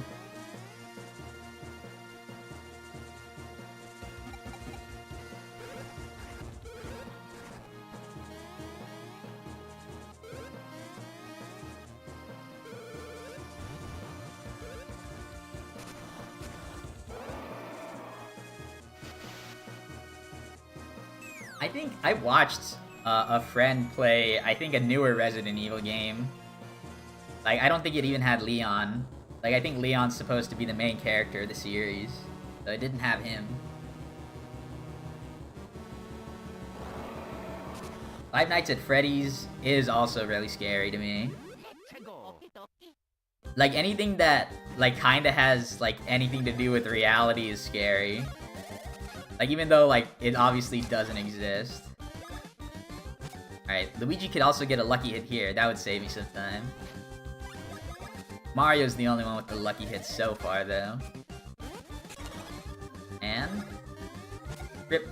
I think I watched a friend play, I think, a newer Resident Evil game. Like, I don't think it even had Leon. Like, I think Leon's supposed to be the main character of the series, so it didn't have him. Five Nights at Freddy's is also really scary to me. Like, anything that, like, kinda has, like, anything to do with reality is scary. Like, even though, like, it obviously doesn't exist. Alright, Luigi could also get a lucky hit here. That would save me some time. Mario's the only one with the lucky hits so far, though. And... Rip.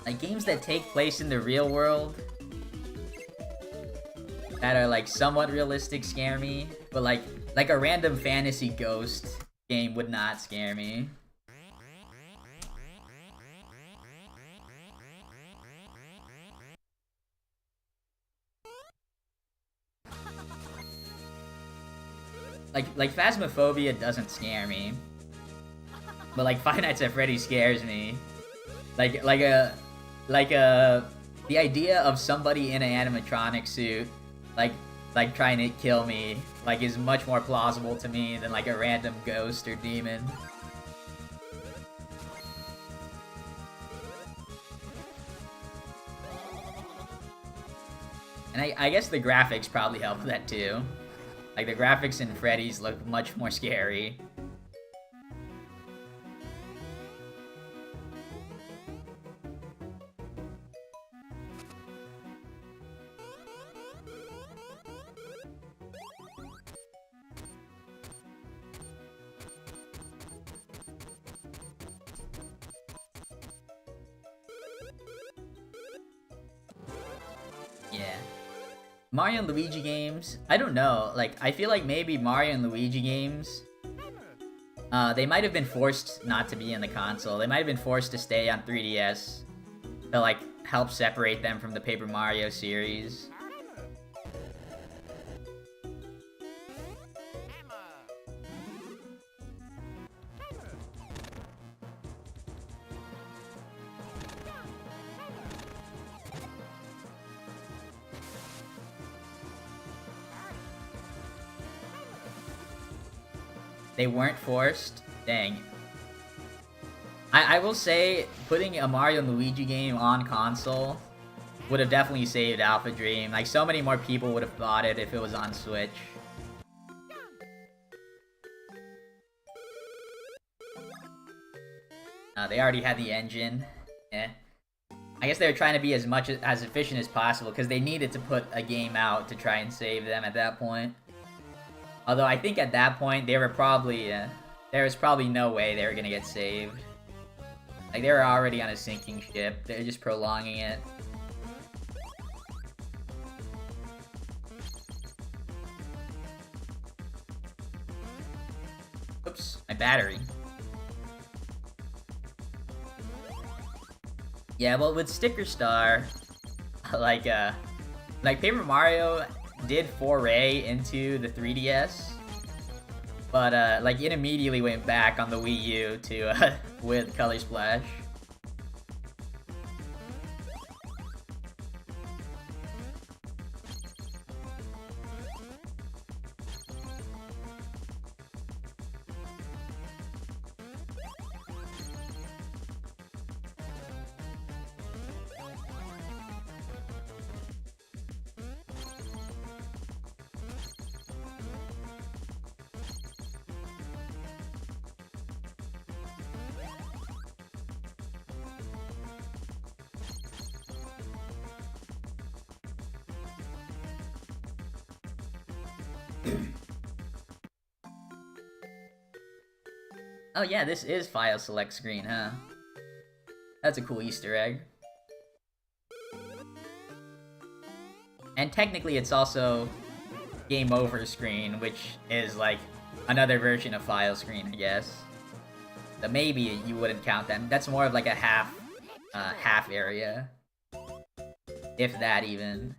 Like, games that take place in the real world that are, like, somewhat realistic scare me, but, like a random fantasy ghost game would not scare me. Like Phasmophobia doesn't scare me, but, like, Five Nights at Freddy's scares me. The idea of somebody in an animatronic suit, like trying to kill me, like, is much more plausible to me than, like, a random ghost or demon. And I guess the graphics probably help with that too. Like, the graphics in Freddy's look much more scary. Yeah. Mario and Luigi games, I don't know. Like, I feel like maybe Mario and Luigi games, they might have been forced not to be in the console. They might have been forced to stay on 3DS to, like, help separate them from the Paper Mario series. They weren't forced? Dang. I will say, putting a Mario and Luigi game on console would have definitely saved Alpha Dream. Like, so many more people would have bought it if it was on Switch. They already had the engine. Eh. I guess they were trying to be as efficient as possible, because they needed to put a game out to try and save them at that point. Although I think at that point they were probably, there was probably no way they were gonna get saved. Like, they were already on a sinking ship, they're just prolonging it. Oops, my battery. Yeah, well, with Sticker Star, like Paper Mario did foray into the 3DS, but like, it immediately went back on the Wii U to with Color Splash. Oh yeah, this is file select screen, huh? That's a cool Easter egg. And technically it's also game over screen, which is like another version of file screen, I guess. So maybe you wouldn't count them. That's more of like a half area. If that even.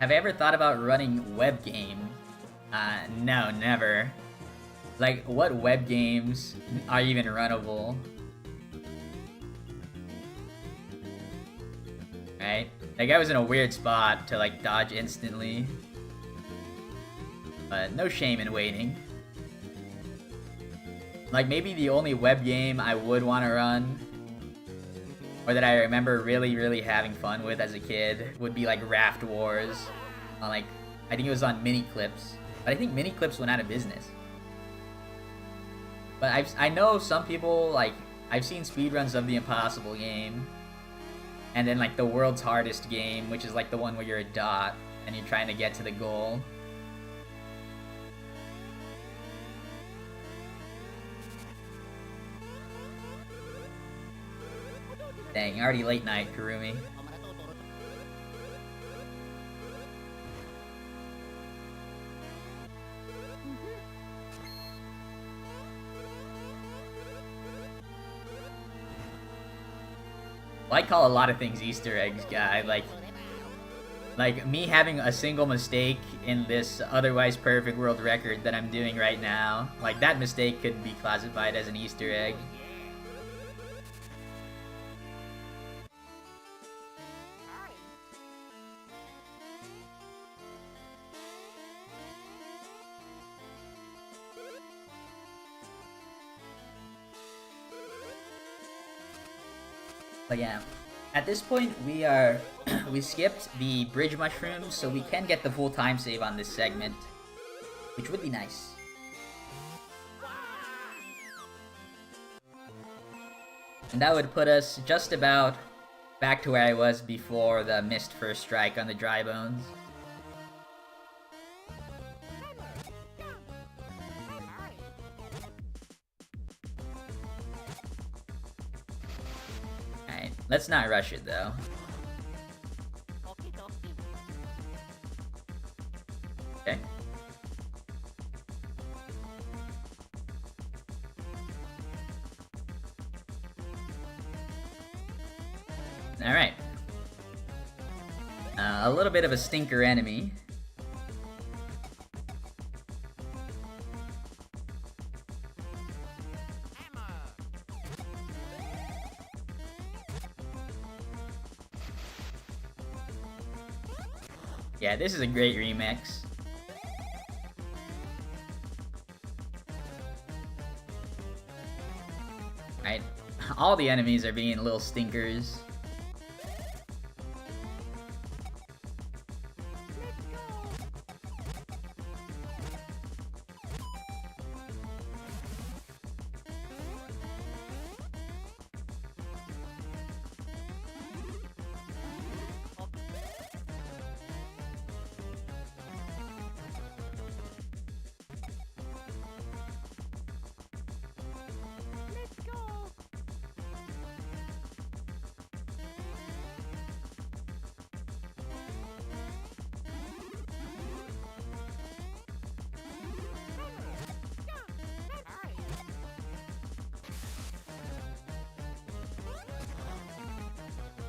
Have I ever thought about running web games? No, never. Like, what web games are even runnable? Right? Like, I was in a weird spot to, like, dodge instantly. But no shame in waiting. Like, maybe the only web game I would want to run, or that I remember really, really having fun with as a kid, would be, like, Raft Wars. On, like, I think it was on Mini Clips. But I think Mini Clips went out of business. But I know some people, like, I've seen speedruns of the Impossible game. And then, like, the world's hardest game, which is, like, the one where you're a dot and you're trying to get to the goal. Dang, already late night, Kurumi. Well, I call a lot of things Easter eggs, guy. Like me having a single mistake in this otherwise perfect world record that I'm doing right now. Like, that mistake could be classified as an Easter egg. But yeah, at this point we skipped the bridge mushrooms, so we can get the full time save on this segment, which would be nice. And that would put us just about back to where I was before the missed first strike on the dry bones. Let's not rush it, though. Okay. Alright. A little bit of a stinker enemy. Yeah, this is a great remix. Right? All the enemies are being little stinkers.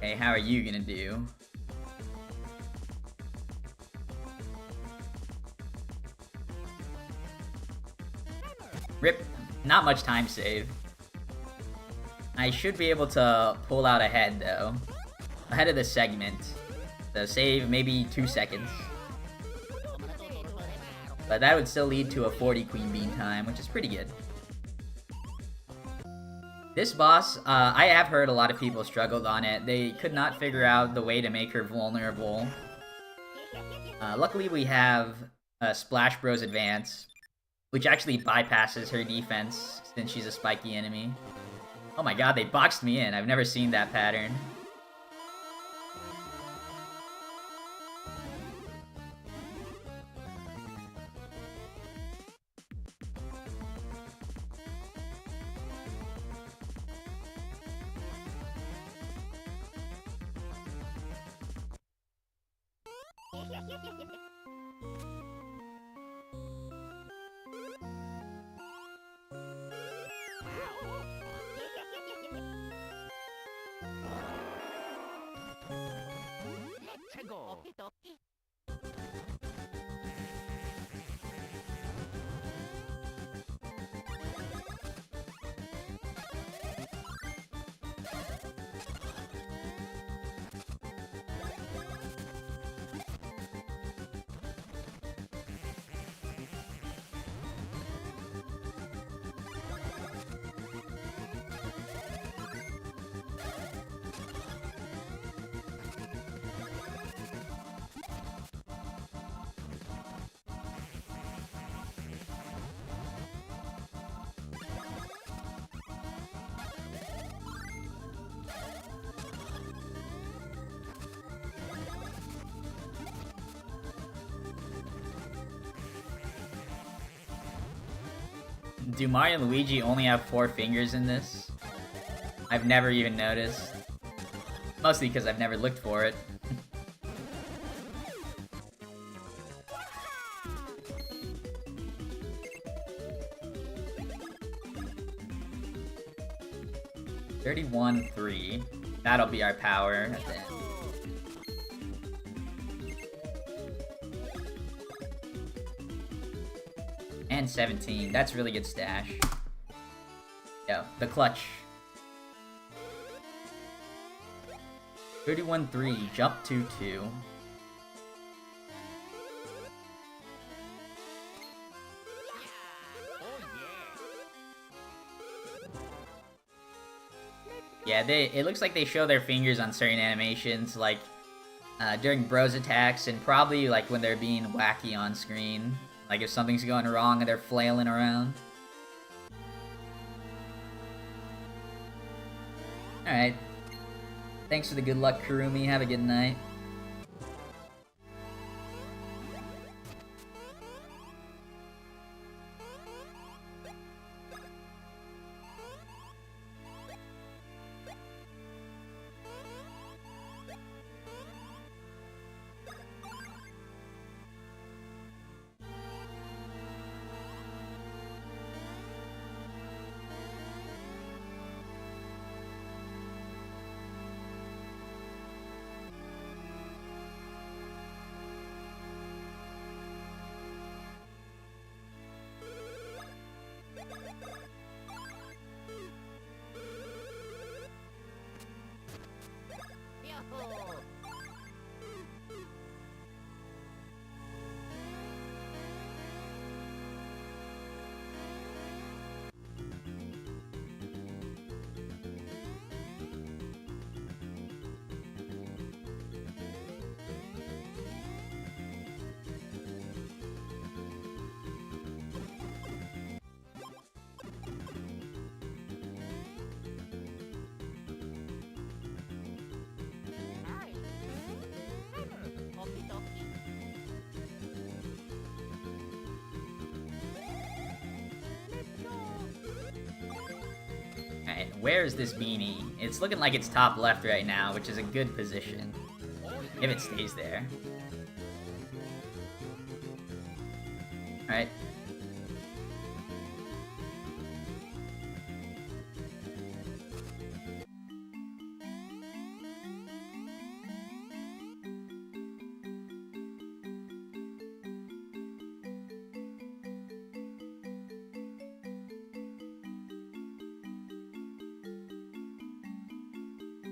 Okay, how are you gonna do? Rip. Not much time save. I should be able to pull out ahead, though. Ahead of the segment. The save, maybe 2 seconds. But that would still lead to a 40 Queen Bean time, which is pretty good. This boss, I have heard a lot of people struggled on it. They could not figure out the way to make her vulnerable. Luckily, we have Splash Bros Advance, which actually bypasses her defense since she's a spiky enemy. Oh my god, they boxed me in. I've never seen that pattern. Do Mario and Luigi only have 4 fingers in this? I've never even noticed. Mostly because I've never looked for it. $31.3. That'll be our power at the end. And 17. That's really good stash. Yo, the clutch. 31.3. Jump 2-2. Yeah, it looks like they show their fingers on certain animations, like during Bros attacks, and probably like when they're being wacky on screen. Like if something's going wrong and they're flailing around. Alright. Thanks for the good luck, Kurumi. Have a good night. Alright, where is this beanie? It's looking like it's top left right now, which is a good position. If it stays there. Alright.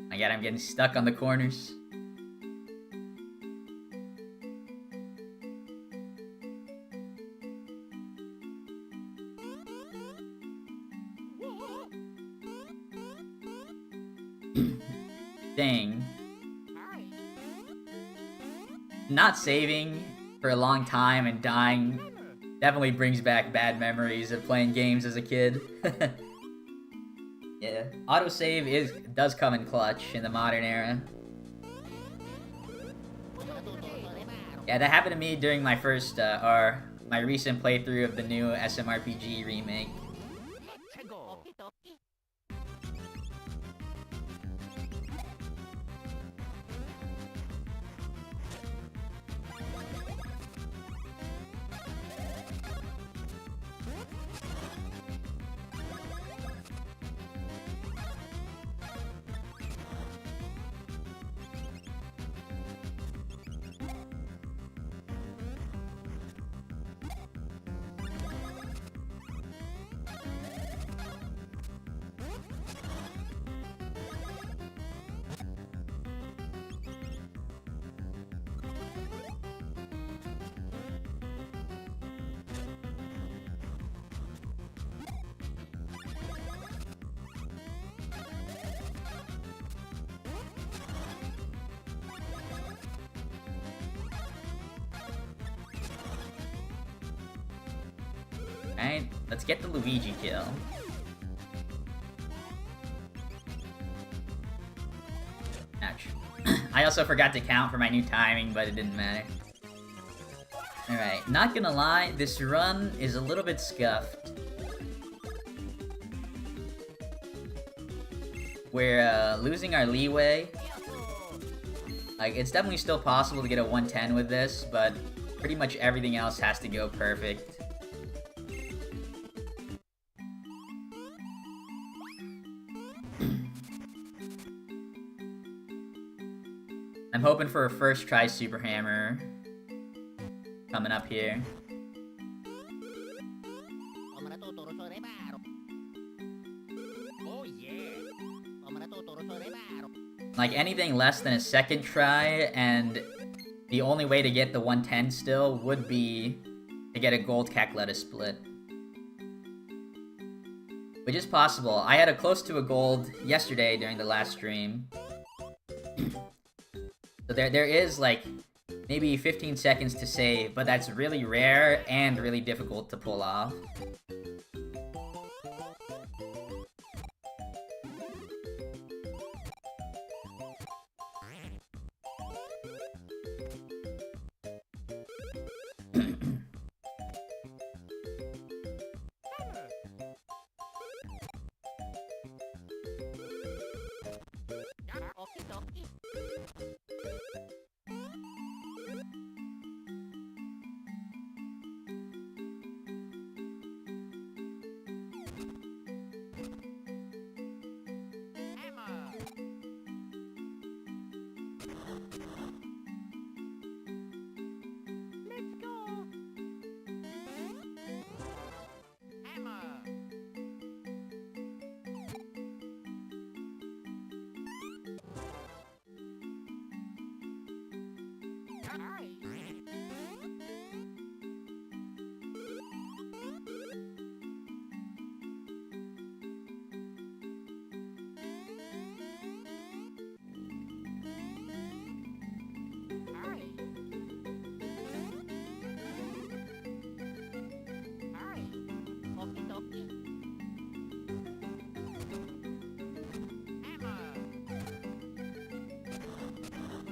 My god, I'm getting stuck on the corners. Dang. Not saving for a long time and dying definitely brings back bad memories of playing games as a kid. Yeah, autosave does come in clutch in the modern era. Yeah, that happened to me during my first, or my recent playthrough of the new SMRPG remake. Alright, let's get the Luigi kill. Ouch. I also forgot to count for my new timing, but it didn't matter. Alright, not gonna lie, this run is a little bit scuffed. We're losing our leeway. Like, it's definitely still possible to get a 110 with this, but pretty much everything else has to go perfect. I'm hoping for a first try Super Hammer coming up here. Like, anything less than a second try, and the only way to get the 110 still would be to get a gold Cackletta split. Which is possible. I had a close to a gold yesterday during the last stream. So there is, like, maybe 15 seconds to save, but that's really rare and really difficult to pull off.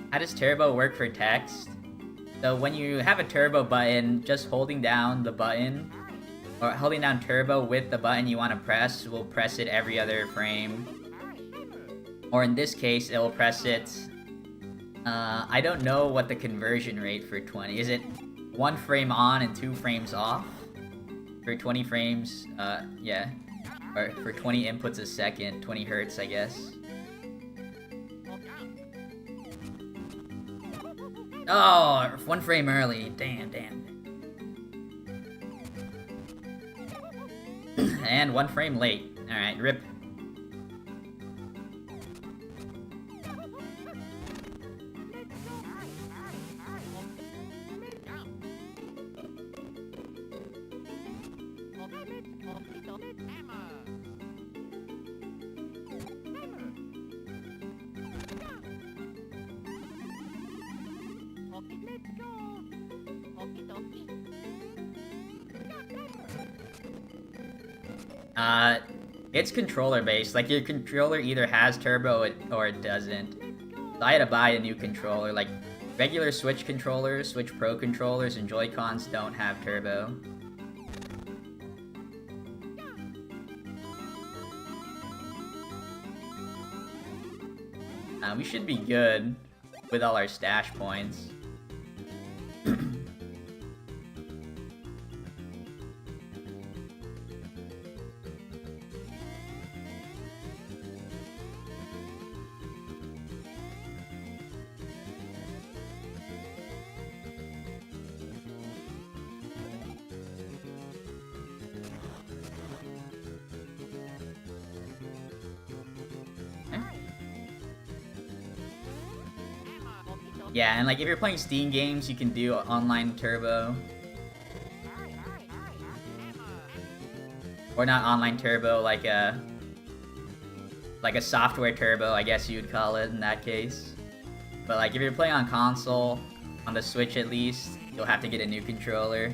How does turbo work for text? So when you have a turbo button, just holding down the button, or holding down turbo with the button you want to press, will press it every other frame. Or in this case, it will press it... I don't know what the conversion rate for 20... Is it 1 frame on and 2 frames off? For 20 frames, yeah. Or for 20 inputs a second, 20 hertz, I guess. Oh, 1 frame early. Damn. And 1 frame late. Alright, rip. Uh, it's controller based. Like your controller either has turbo or it doesn't. So I had to buy a new controller. Like regular Switch controllers, Switch Pro controllers, and Joy-Cons don't have turbo. We should be good with all our stash points. Yeah, and like if you're playing Steam games, you can do online turbo. Or not online turbo, like a software turbo, I guess you would call it in that case. But like if you're playing on console, on the Switch at least, you'll have to get a new controller.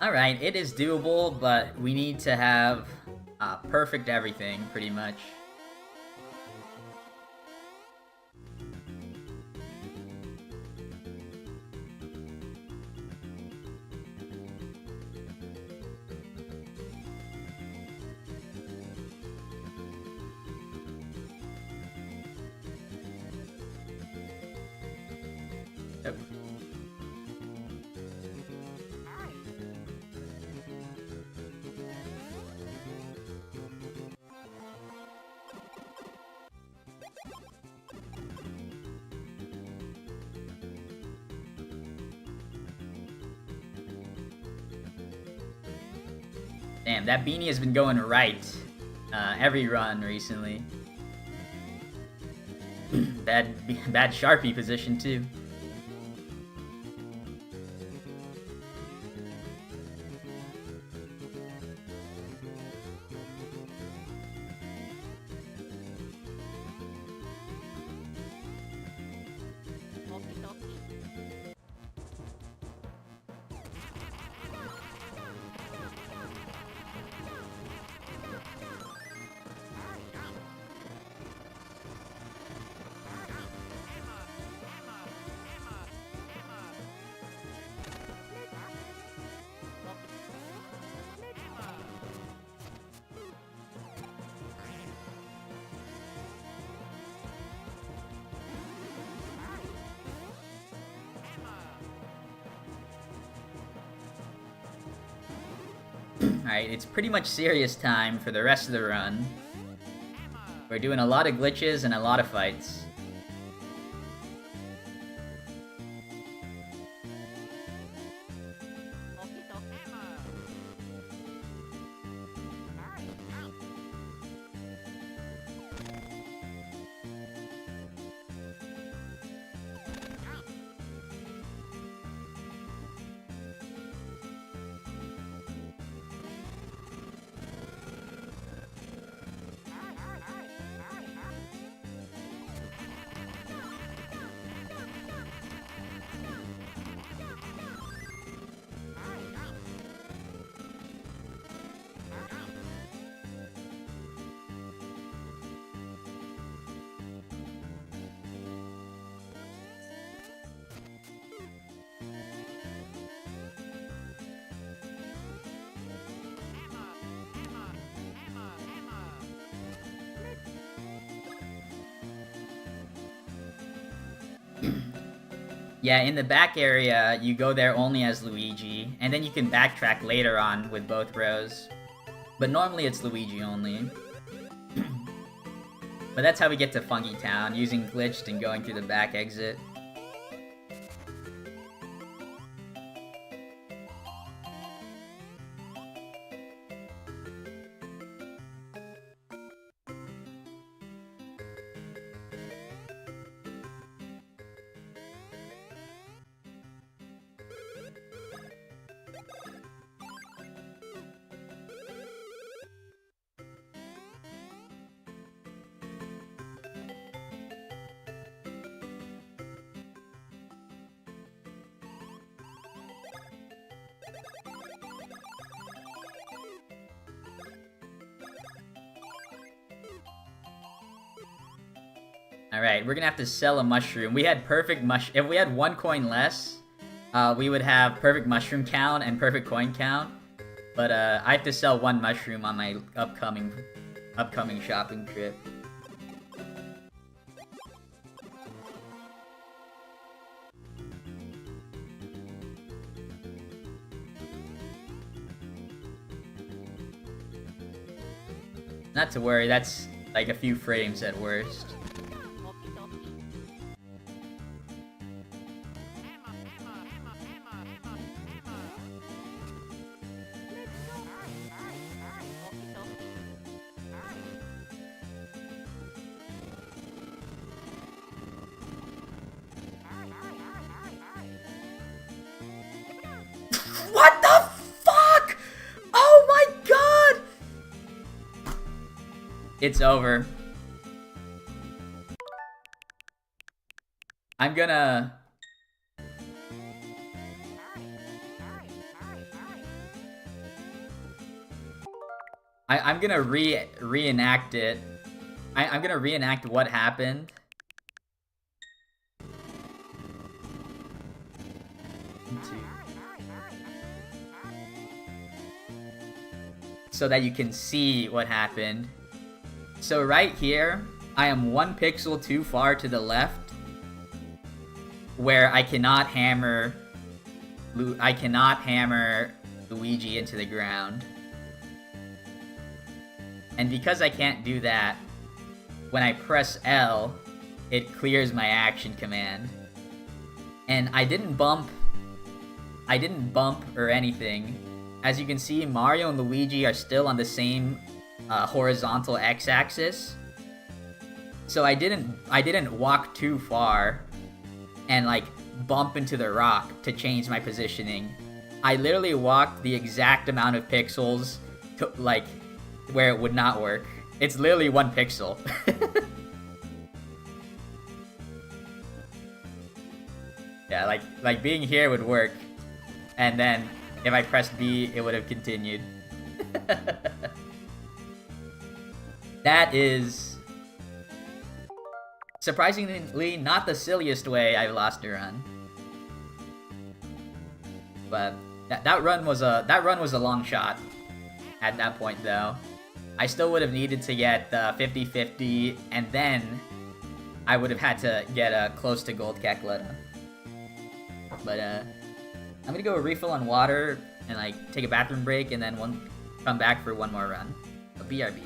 Alright, it is doable, but we need to have perfect everything, pretty much. Yep. Damn, that beanie has been going right every run recently. bad Sharpie position too. Alright, it's pretty much serious time for the rest of the run. We're doing a lot of glitches and a lot of fights. Yeah, in the back area, you go there only as Luigi, and then you can backtrack later on with both rows. But normally it's Luigi only. But that's how we get to Funky Town, using glitched and going through the back exit. Alright, we're gonna have to sell a mushroom. We had perfect If we had 1 coin less, we would have perfect mushroom count and perfect coin count. But I have to sell 1 mushroom on my upcoming shopping trip. Not to worry, that's like a few frames at worst. What the fuck? Oh my god! It's over. I'm gonna... I'm gonna reenact it. I'm gonna reenact what happened. So that you can see what happened. So right here, I am 1 pixel too far to the left, where I cannot hammer Luigi into the ground. And because I can't do that, when I press L, it clears my action command. And I didn't bump or anything. As you can see, Mario and Luigi are still on the same horizontal x-axis. So I didn't walk too far and like bump into the rock to change my positioning. I literally walked the exact amount of pixels to like where it would not work. It's literally 1 pixel. Yeah, like being here would work. And then if I pressed B, it would have continued. That is surprisingly not the silliest way I've lost a run. But that run was a long shot at that point though. I still would have needed to get 50-50, and then I would have had to get close to Gold Cackletta. But I'm gonna go refill on water and like take a bathroom break, and then come back for 1 more run. A BRB.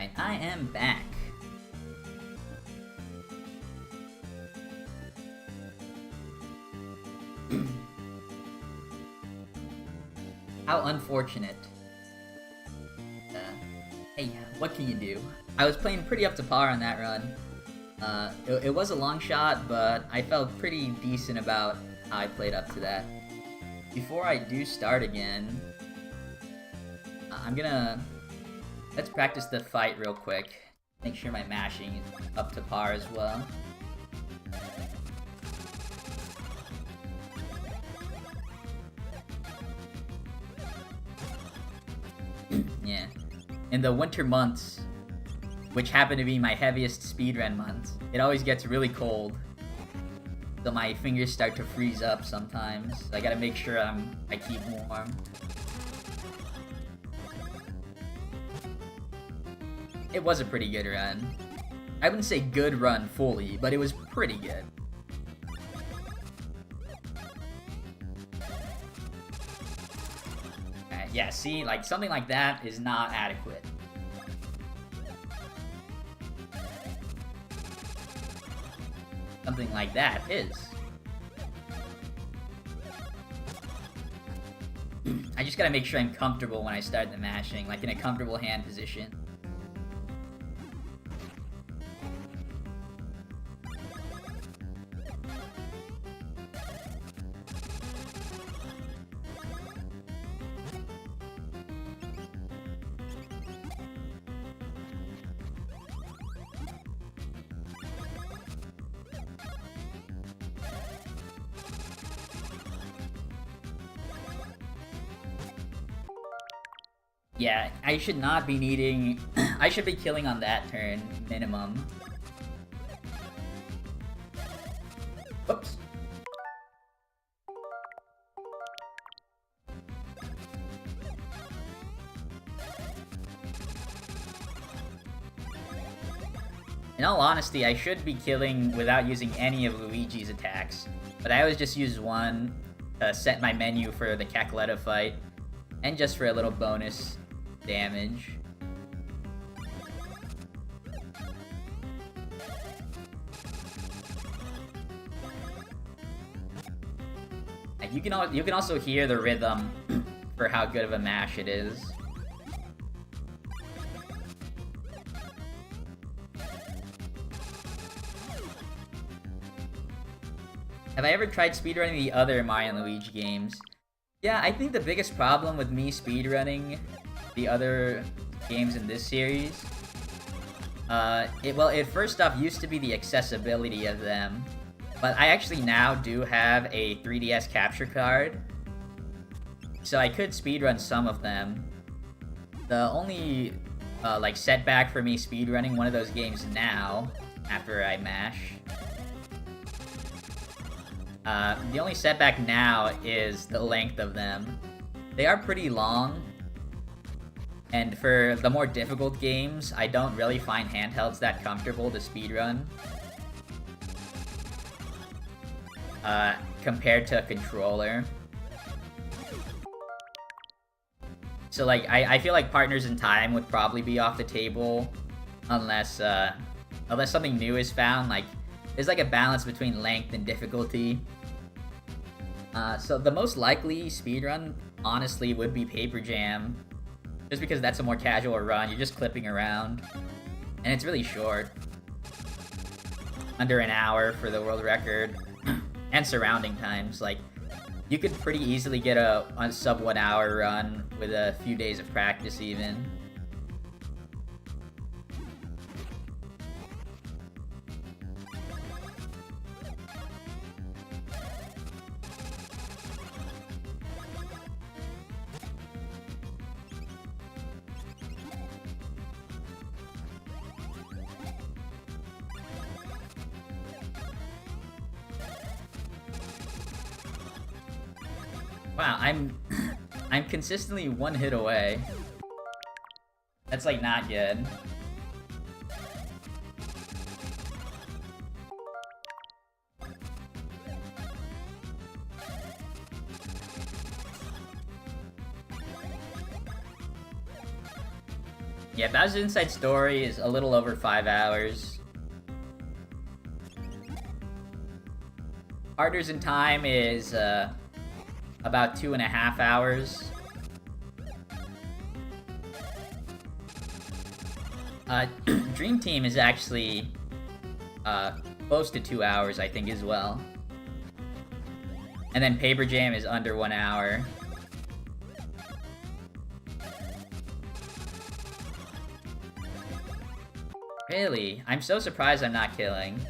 Alright, I am back. How unfortunate. Hey, what can you do? I was playing pretty up to par on that run. It was a long shot, but I felt pretty decent about how I played up to that. Before I do start again, let's practice the fight real quick. Make sure my mashing is up to par as well. Yeah. In the winter months, which happen to be my heaviest speedrun months, it always gets really cold. So my fingers start to freeze up sometimes. So I gotta make sure I keep warm. It was a pretty good run. I wouldn't say good run fully, but it was pretty good. Yeah, see, like, something like that is not adequate. Something like that is. I just gotta make sure I'm comfortable when I start the mashing, like in a comfortable hand position. Yeah, I should not be needing... I should be killing on that turn, minimum. Oops. In all honesty, I should be killing without using any of Luigi's attacks, but I always just use one to set my menu for the Cackletta fight, and just for a little bonus damage. You can also hear the rhythm for how good of a mash it is. Have I ever tried speedrunning the other Mario and Luigi games? Yeah, I think the biggest problem with me speedrunning the other games in this series, it first off used to be the accessibility of them, but I actually now do have a 3DS capture card, so I could speedrun some of them. The only, like, setback for me speedrunning one of those games now, after I mash, the only setback now is the length of them. They are pretty long, and for the more difficult games, I don't really find handhelds that comfortable to speedrun. Compared to a controller. So, like, I feel like Partners in Time would probably be off the table unless something new is found. Like, there's like a balance between length and difficulty. So the most likely speedrun, honestly, would be Paper Jam. Just because that's a more casual run, you're just clipping around. And it's really short. Under an hour for the world record. And surrounding times, like, you could pretty easily get a sub 1 hour run with a few days of practice even. Wow, I'm consistently one hit away. That's, like, not good. Yeah, Bowser's Inside Story is a little over 5 hours. Partners in Time is about 2.5 hours. Dream Team is actually close to 2 hours, I think, as well. And then Paper Jam is under 1 hour. Really? I'm so surprised I'm not killing.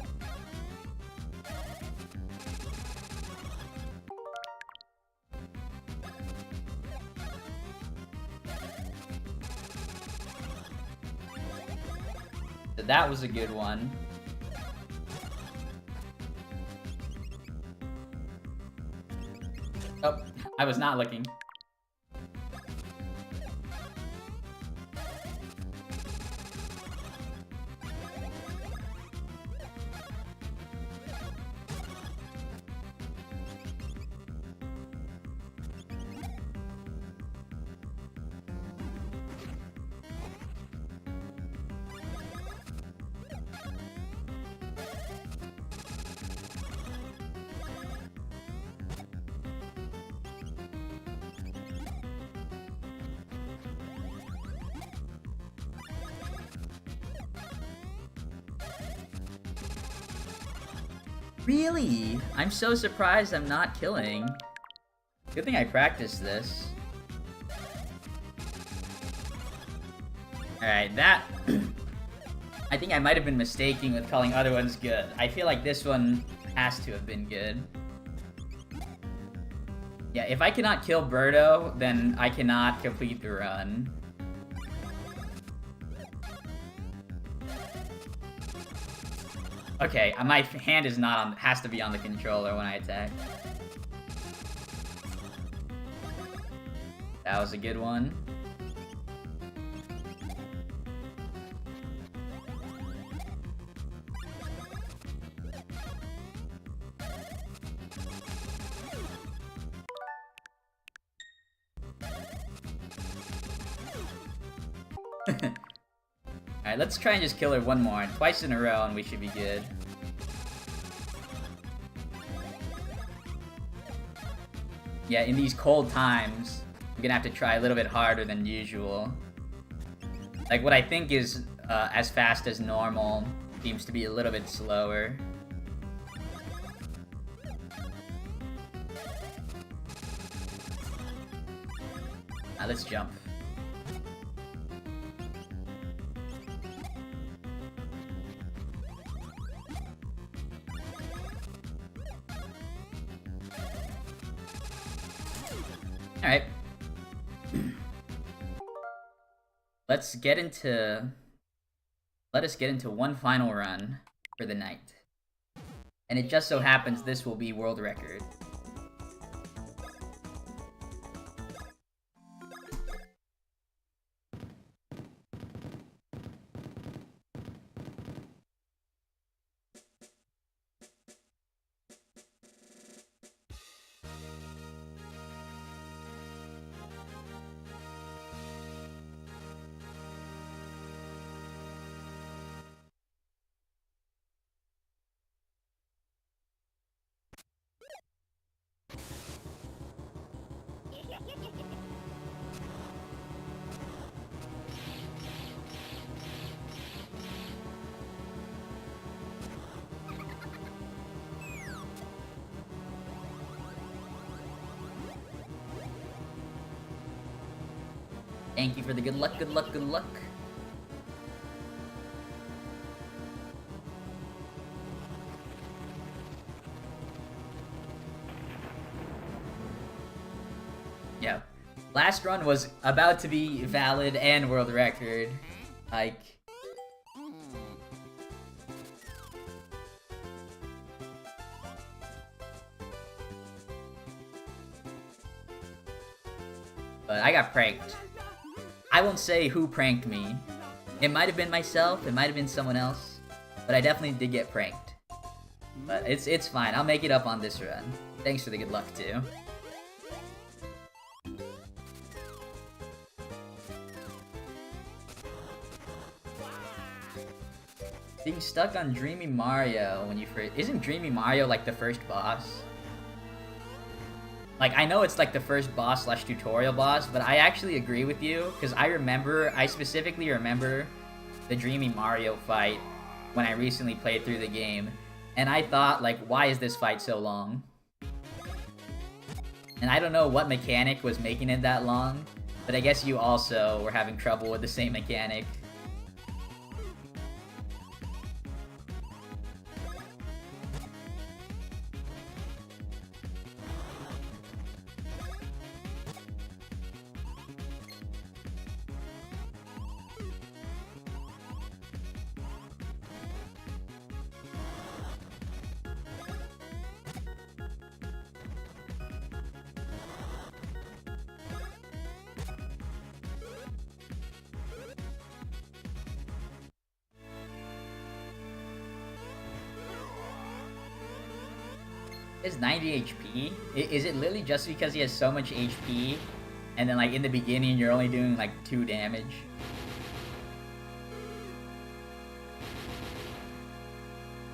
So that was a good one. Oh, I was not looking. Really? I'm so surprised I'm not killing. Good thing I practiced this. Alright, that... I think I might have been mistaken with calling other ones good. I feel like this one has to have been good. Yeah, if I cannot kill Birdo, then I cannot complete the run. Okay, my hand is not on, has to be on the controller when I attack. That was a good one. Alright, let's try and just kill her one more. Twice in a row and we should be good. Yeah, in these cold times, I'm gonna have to try a little bit harder than usual. Like, what I think is as fast as normal seems to be a little bit slower. Let's jump. Alright. Let us get into one final run for the night. And it just so happens this will be world record. Thank you for the good luck, good luck, good luck. Yeah. Last run was about to be valid and world record. Like... But I got pranked. I won't say who pranked me. It might have been myself, it might have been someone else, but I definitely did get pranked. But it's fine, I'll make it up on this run. Thanks for the good luck, too. Being stuck on Dreamy Mario when you first... Isn't Dreamy Mario like the first boss? Like, I know it's like the first boss slash tutorial boss, but I actually agree with you, because I specifically remember the Dreamy Mario fight when I recently played through the game, and I thought, like, why is this fight so long? And I don't know what mechanic was making it that long, but I guess you also were having trouble with the same mechanic. Is 90 HP? Is it literally just because he has so much HP, and then like in the beginning you're only doing like 2 damage?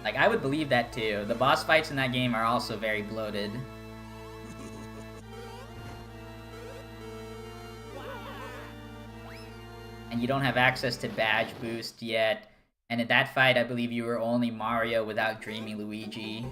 Like, I would believe that too. The boss fights in that game are also very bloated. And you don't have access to badge boost yet. And in that fight, I believe you were only Mario without Dreamy Luigi.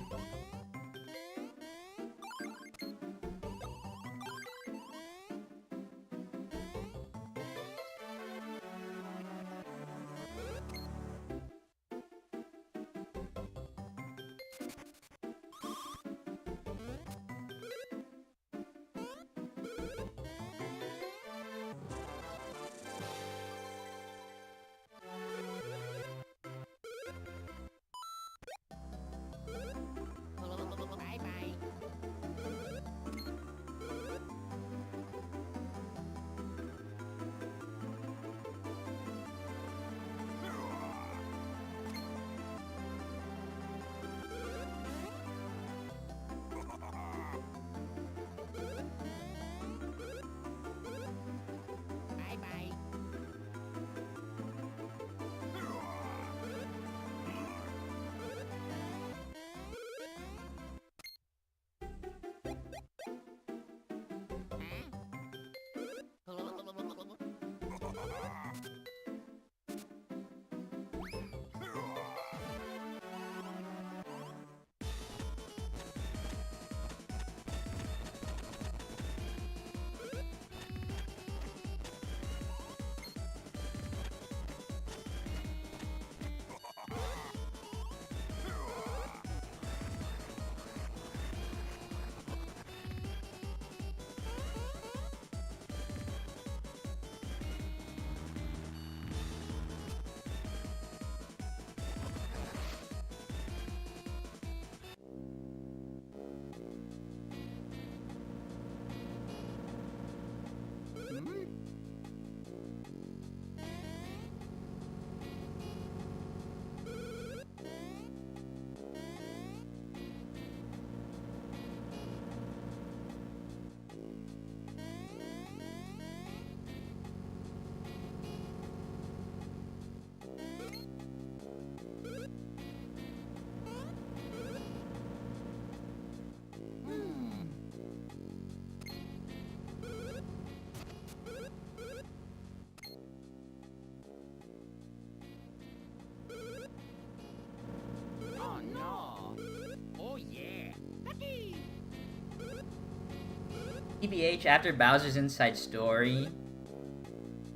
TBH, after Bowser's Inside Story,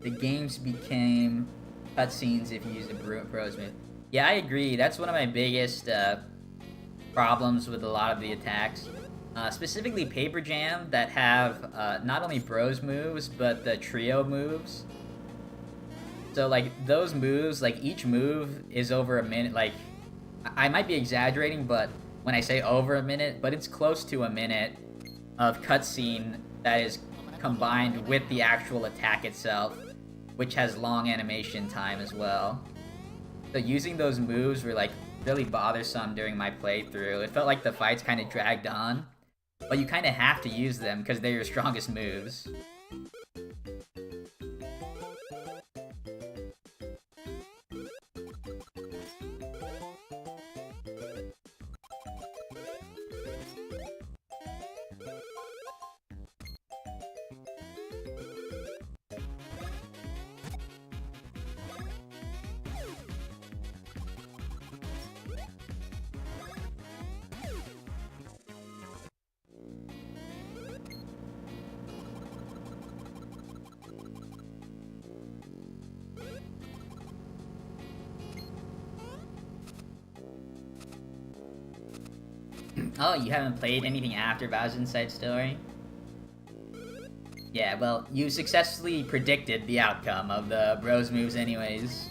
the games became cutscenes if you use a Bros move. Yeah, I agree. That's one of my biggest problems with a lot of the attacks. Specifically Paper Jam, that have not only Bros moves, but the trio moves. So, like, those moves, like, each move is over a minute. Like, I might be exaggerating, but when I say over a minute, but it's close to a minute of cutscene that is combined with the actual attack itself, which has long animation time as well. So using those moves were like really bothersome during my playthrough. It felt like the fights kind of dragged on, but you kind of have to use them because they're your strongest moves. Oh, you haven't played anything after Bowser's Inside Story? Yeah, well, you successfully predicted the outcome of the Bros moves anyways.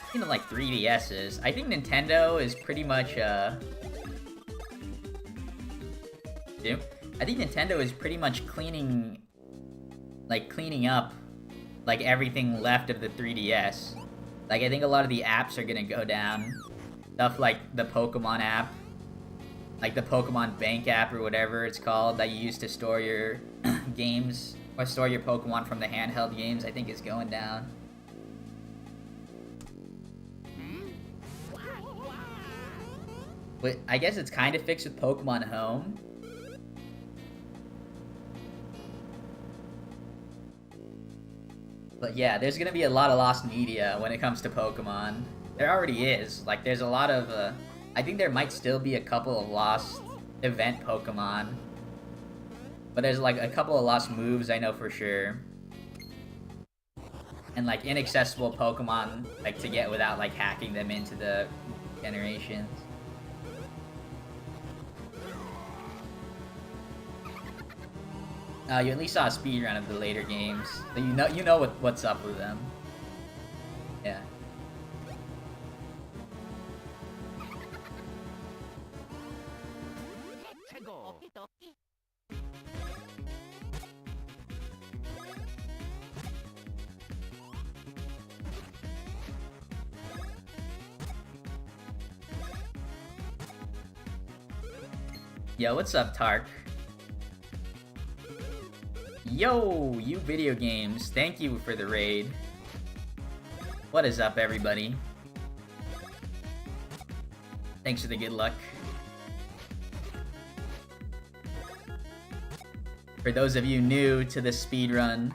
Speaking of like 3DSs, I think Nintendo is pretty much I think Nintendo is pretty much cleaning up like everything left of the 3DS. Like I think a lot of the apps are gonna go down. Stuff like the Pokemon app, like the Pokemon Bank app or whatever it's called that you use to store your games or store your Pokemon from the handheld games, I think is going down. But I guess it's kind of fixed with Pokemon Home. But yeah, there's gonna be a lot of lost media when it comes to Pokemon. There already is. Like, there's a lot of, I think there might still be a couple of lost event Pokemon. But there's, like, a couple of lost moves I know for sure. And, like, inaccessible Pokemon, like, to get without, like, hacking them into the generations. You at least saw a speedrun of the later games, so you know what's up with them. Yeah. Yo, what's up, Tark? Yo, you video games, thank you for the raid. What is up, everybody? Thanks for the good luck. For those of you new to the speedrun,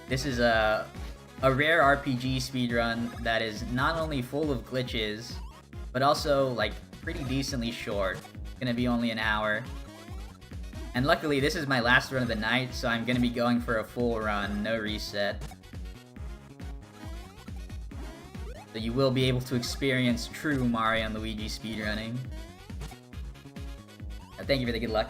this is a rare RPG speedrun that is not only full of glitches, but also, like, pretty decently short. It's gonna be only an hour. And luckily, this is my last run of the night, so I'm gonna be going for a full run, no reset. So you will be able to experience true Mario and Luigi speedrunning. Thank you for the good luck.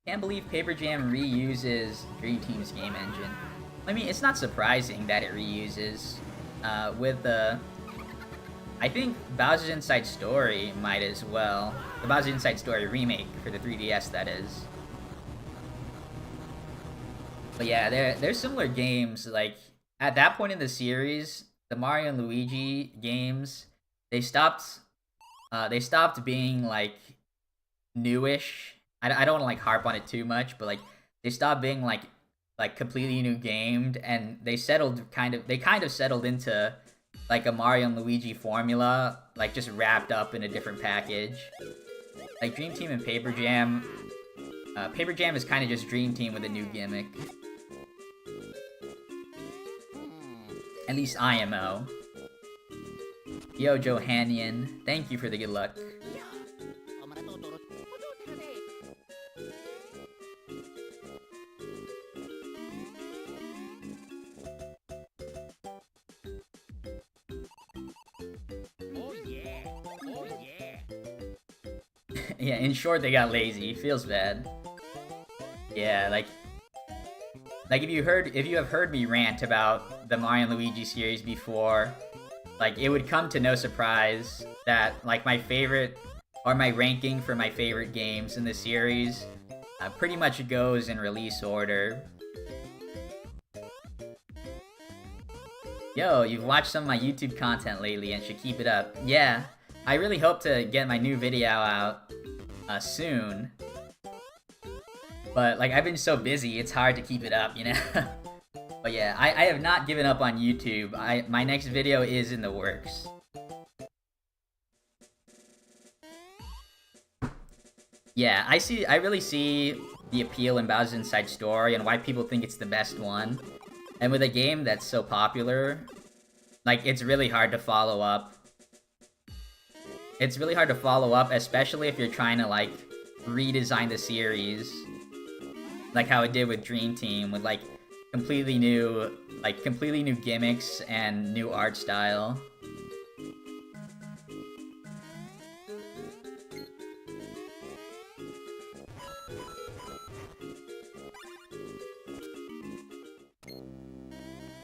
Can't believe Paper Jam reuses Dream Team's game engine. I mean, it's not surprising that it reuses. I think Bowser's Inside Story might as well. The Bowser's Inside Story remake for the 3DS, that is. But yeah, they're similar games. Like, at that point in the series, the Mario and Luigi games, they stopped being, like, newish. I don't want to, like, harp on it too much, but, like, they stopped being, like completely new gamed, and they kind of settled into like a Mario and Luigi formula, like just wrapped up in a different package. Like Dream Team and Paper Jam. Paper Jam is kind of just Dream Team with a new gimmick. At least IMO. Yo, Johannian, thank you for the good luck. Yeah, in short, they got lazy. Feels bad. Yeah, like if you have heard me rant about the Mario and Luigi series before, like it would come to no surprise that like my favorite or my ranking for my favorite games in the series pretty much goes in release order. Yo, you've watched some of my YouTube content lately and should keep it up. Yeah, I really hope to get my new video out soon. But, like, I've been so busy, it's hard to keep it up, you know? But yeah, I have not given up on YouTube. My next video is in the works. Yeah, I really see the appeal in Bowser's Inside Story and why people think it's the best one. And with a game that's so popular, like, it's really hard to follow up. It's really hard to follow up, especially if you're trying to, like, redesign the series. Like how it did with Dream Team, with, like, completely new gimmicks and new art style.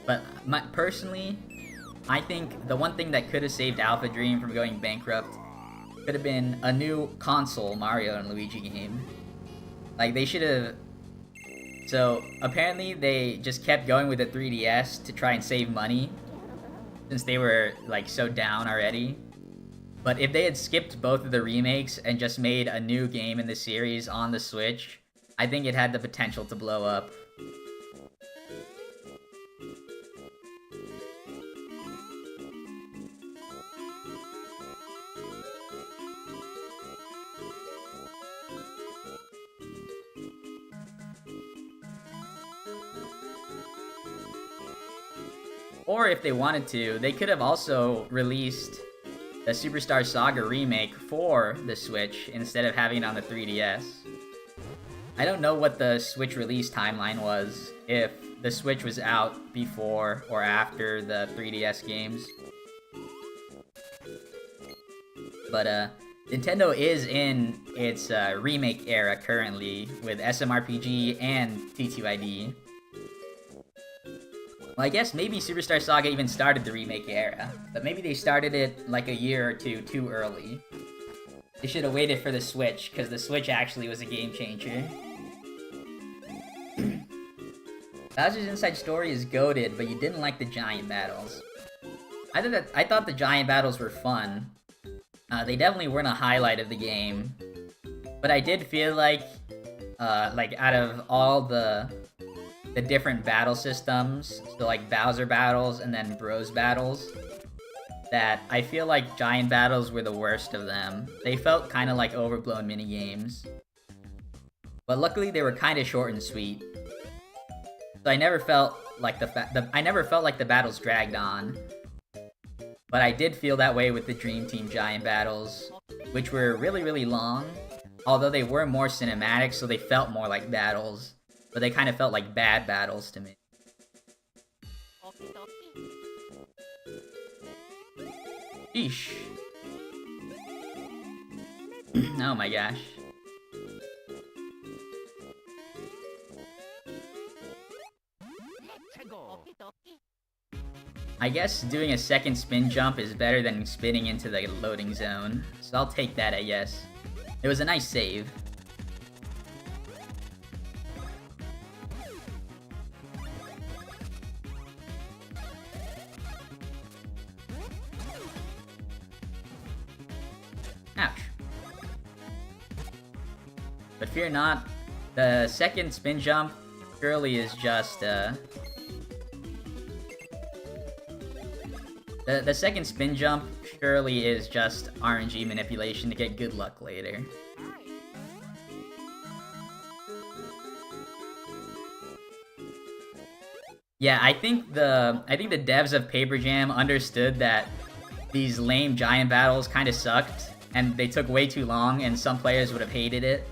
But personally, I think the one thing that could have saved Alpha Dream from going bankrupt could have been a new console Mario and Luigi game. Like, they should have... So, apparently they just kept going with the 3DS to try and save money, since they were, like, so down already. But if they had skipped both of the remakes and just made a new game in the series on the Switch, I think it had the potential to blow up. Or if they wanted to, they could have also released the Superstar Saga remake for the Switch instead of having it on the 3DS. I don't know what the Switch release timeline was, if the Switch was out before or after the 3DS games. But Nintendo is in its remake era currently with SMRPG and T2ID. Well, I guess maybe Superstar Saga even started the remake era, but maybe they started it like a year or two too early. They should have waited for the Switch, because the Switch actually was a game changer. Bowser's Inside Story is goated, but you didn't like the giant battles. I thought the giant battles were fun. They definitely weren't a highlight of the game, but I did feel like out of all the different battle systems, so like Bowser battles and then Bros battles, that I feel like giant battles were the worst of them. They felt kind of like overblown minigames. But luckily they were kind of short and sweet. So I never felt like the battles dragged on. But I did feel that way with the Dream Team giant battles, which were really, really long, although they were more cinematic, so they felt more like battles. But they kind of felt like bad battles to me. Sheesh. Oh my gosh. I guess doing a second spin jump is better than spinning into the loading zone, so I'll take that, I guess. It was a nice save. Ouch. But fear not, the second spin jump surely is just, the second spin jump surely is just RNG manipulation to get good luck later. Yeah, I think the devs of Paper Jam understood that these lame giant battles kind of sucked, and they took way too long, and some players would have hated it.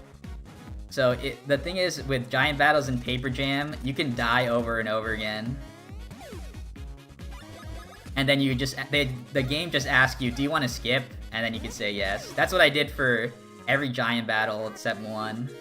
So the thing is, with giant battles in Paper Jam, you can die over and over again. And then the game just asks you, do you want to skip? And then you can say yes. That's what I did for every giant battle except one.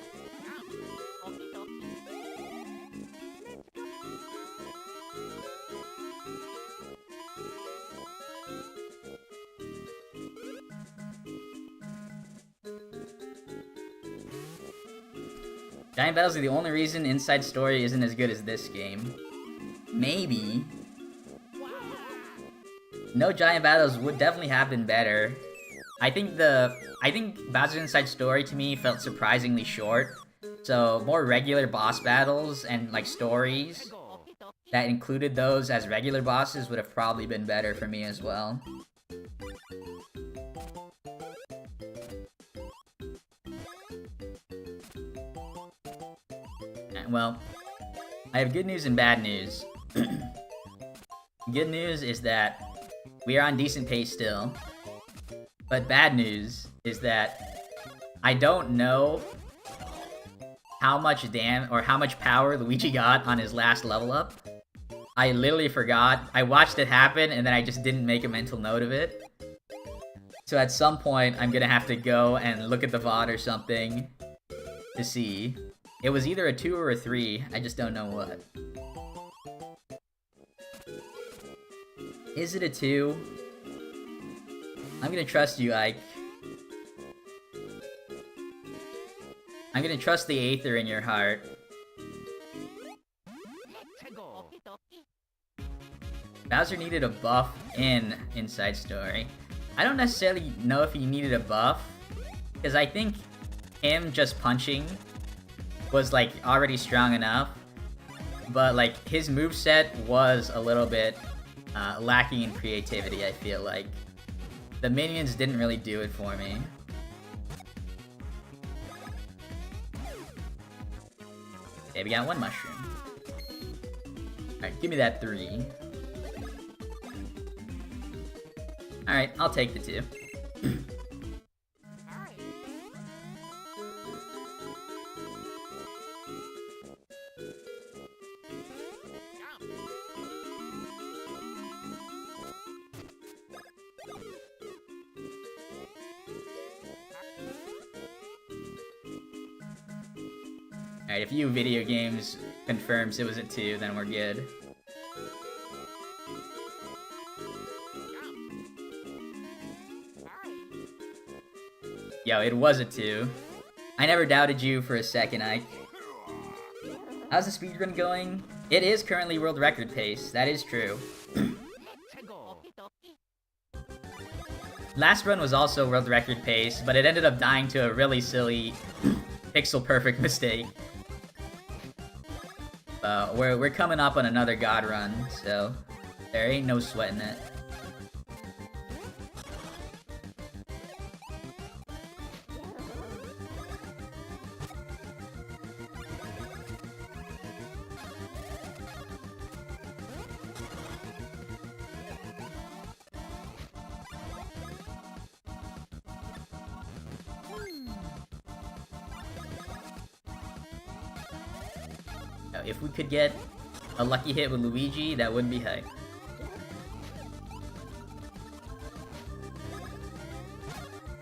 Giant battles are the only reason Inside Story isn't as good as this game. Maybe. No giant battles would definitely have been better. I think Bowser's Inside Story to me felt surprisingly short. So more regular boss battles and like stories that included those as regular bosses would have probably been better for me as well. Well, I have good news and bad news. Good news is that we are on decent pace still. But bad news is that I don't know how much how much power Luigi got on his last level up. I literally forgot. I watched it happen and then I just didn't make a mental note of it. So at some point, I'm gonna have to go and look at the VOD or something to see. It was either a 2 or a 3, I just don't know what. Is it a 2? I'm gonna trust you, Ike. I'm gonna trust the Aether in your heart. Bowser needed a buff in Inside Story. I don't necessarily know if he needed a buff, because I think him just punching was like already strong enough, but like his moveset was a little bit lacking in creativity, I feel like. The minions didn't really do it for me. Okay, we got 1 mushroom. Alright, give me that 3. Alright, I'll take the 2. Alright, if you video games confirms it was a 2, then we're good. Yo, it was a 2. I never doubted you for a second, Ike. How's the speedrun going? It is currently world record pace, that is true. Last run was also world record pace, but it ended up dying to a really silly pixel perfect mistake. We're coming up on another god run, so there ain't no sweating it. If we could get a lucky hit with Luigi, that would be hype.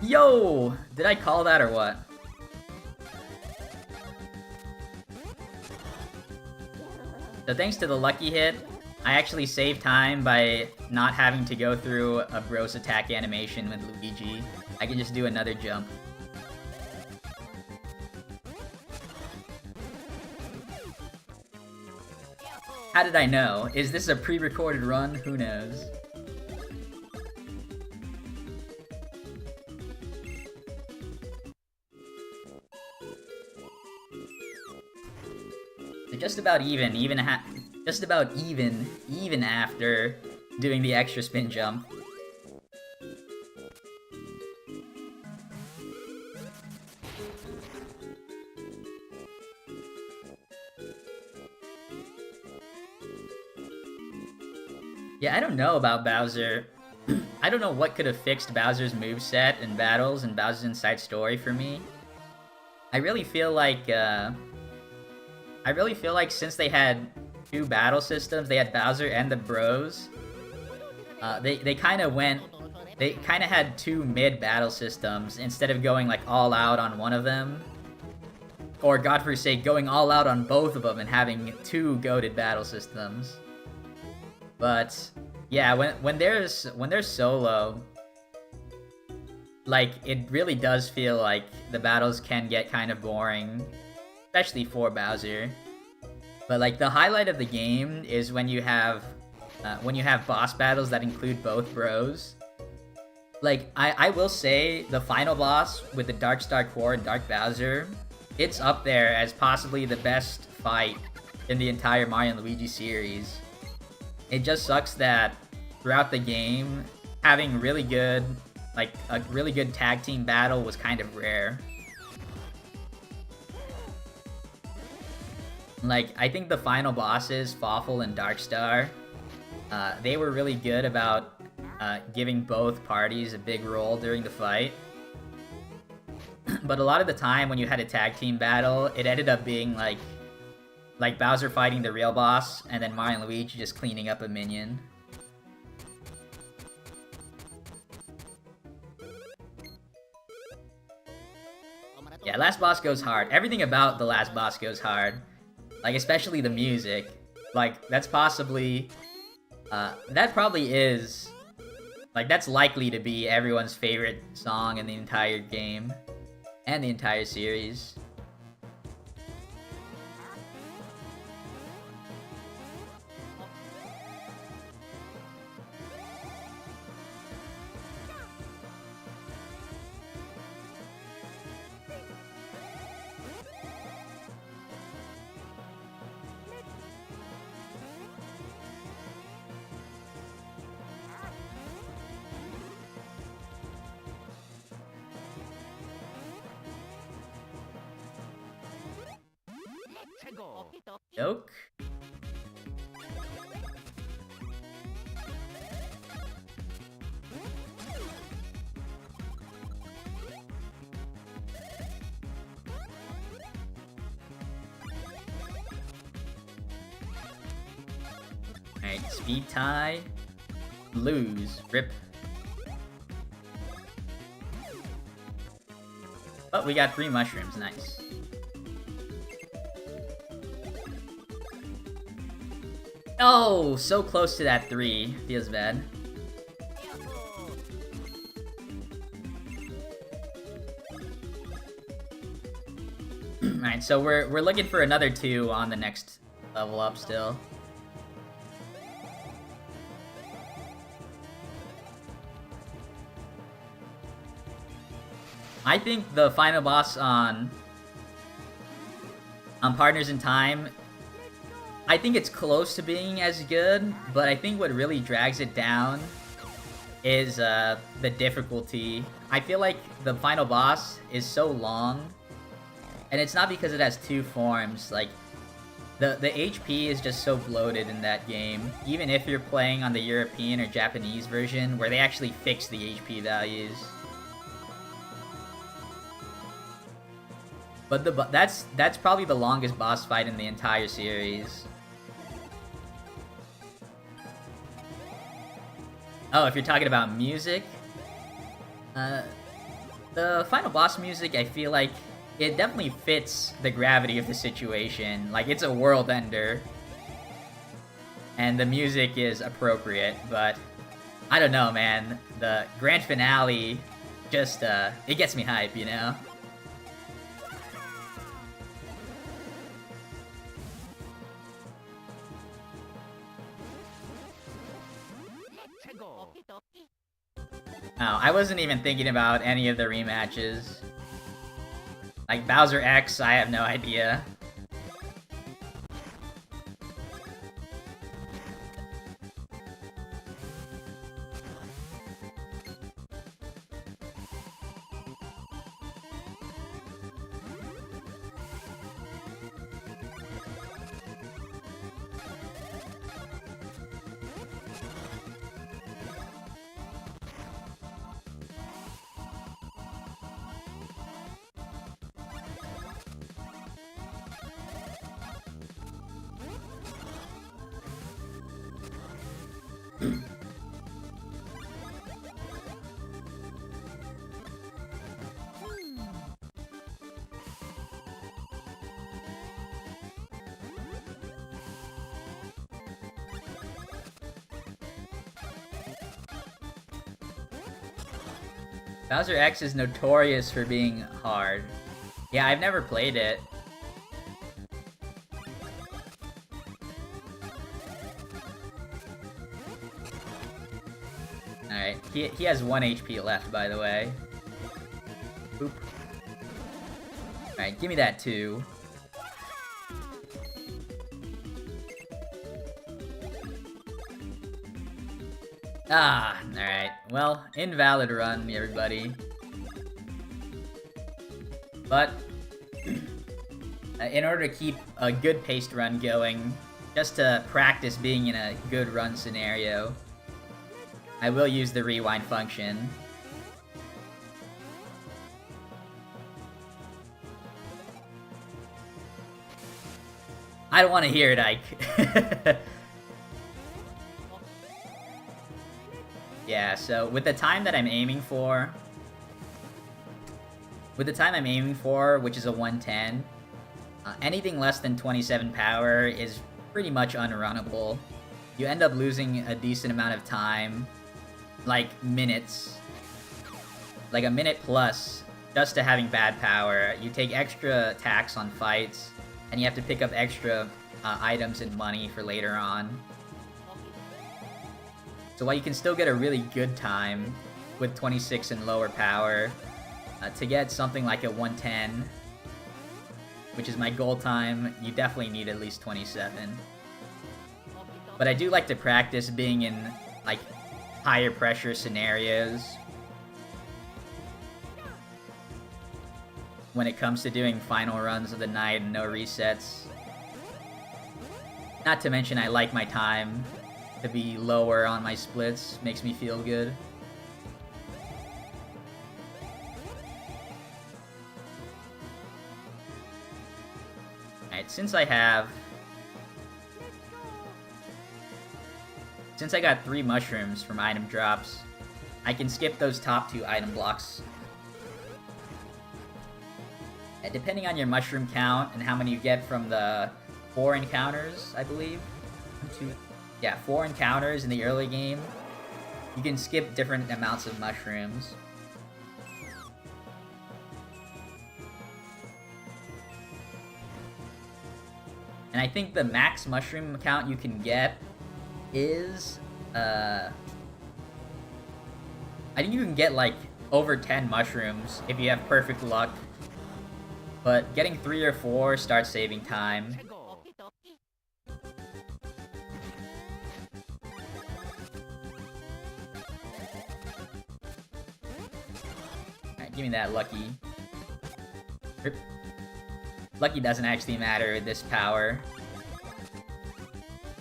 Yo! Did I call that or what? So thanks to the lucky hit, I actually saved time by not having to go through a Bros attack animation with Luigi. I can just do another jump. How did I know? Is this a pre-recorded run? Who knows? So just about even after doing the extra spin jump. Yeah, I don't know about Bowser. I don't know what could have fixed Bowser's moveset in battles and Bowser's Inside Story for me. I really feel like since they had 2 battle systems, they had Bowser and the Bros. They kind of had 2 mid battle systems instead of going like all out on one of them, or God forsake, going all out on both of them and having 2 goated battle systems. But yeah, when there's solo, like it really does feel like the battles can get kind of boring, especially for Bowser. But like the highlight of the game is when you have boss battles that include both Bros. Like I will say the final boss with the Dark Star Core and Dark Bowser, it's up there as possibly the best fight in the entire Mario and Luigi series. It just sucks that throughout the game, having a really good tag team battle was kind of rare. Like, I think the final bosses, Fawful and Darkstar, they were really good about giving both parties a big role during the fight. But a lot of the time when you had a tag team battle, it ended up being like Bowser fighting the real boss, and then Mario and Luigi just cleaning up a minion. Yeah, last boss goes hard. Everything about the last boss goes hard. Like, especially the music. Like, that's possibly... that probably is... Like, that's likely to be everyone's favorite song in the entire game. And the entire series. Yoke. Alright, speed tie. Lose. Rip. Oh, we got 3 mushrooms. Nice. Oh, so close to that 3. Feels bad. Alright, so we're looking for another 2 on the next level up still. I think the final boss on Partners in Time, I think it's close to being as good, but I think what really drags it down is the difficulty. I feel like the final boss is so long, and it's not because it has 2 forms. Like, the HP is just so bloated in that game, even if you're playing on the European or Japanese version, where they actually fix the HP values. But that's probably the longest boss fight in the entire series. Oh, if you're talking about music, the final boss music, I feel like it definitely fits the gravity of the situation. Like, it's a world ender, and the music is appropriate, but I don't know, man. The grand finale just, it gets me hype, you know? Oh, I wasn't even thinking about any of the rematches. Like, Bowser X, I have no idea. Bowser X is notorious for being hard. Yeah, I've never played it. Alright, he has 1 HP left, by the way. Boop. Alright, give me that 2. Ah, alright. Well, invalid run, everybody. But in order to keep a good paced run going, just to practice being in a good run scenario, I will use the rewind function. I don't want to hear it, Ike. Yeah, so with the time that I'm aiming for... With the time I'm aiming for, which is a 110, anything less than 27 power is pretty much unrunnable. You end up losing a decent amount of time, like minutes. Like a minute plus, just to having bad power. You take extra attacks on fights, and you have to pick up extra items and money for later on. So while you can still get a really good time with 26 and lower power, to get something like a 110, which is my goal time, you definitely need at least 27. But I do like to practice being in, like, higher pressure scenarios when it comes to doing final runs of the night and no resets. Not to mention I like my time to be lower on my splits, makes me feel good. Alright, since I got 3 mushrooms from item drops, I can skip those top 2 item blocks. And depending on your mushroom count and how many you get from the 4 encounters, I believe. 4 encounters in the early game, you can skip different amounts of mushrooms. And I think the max mushroom count you can get is, I think you can get like over 10 mushrooms if you have perfect luck. But getting 3 or 4 starts saving time. Alright, give me that lucky. Lucky doesn't actually matter with this power.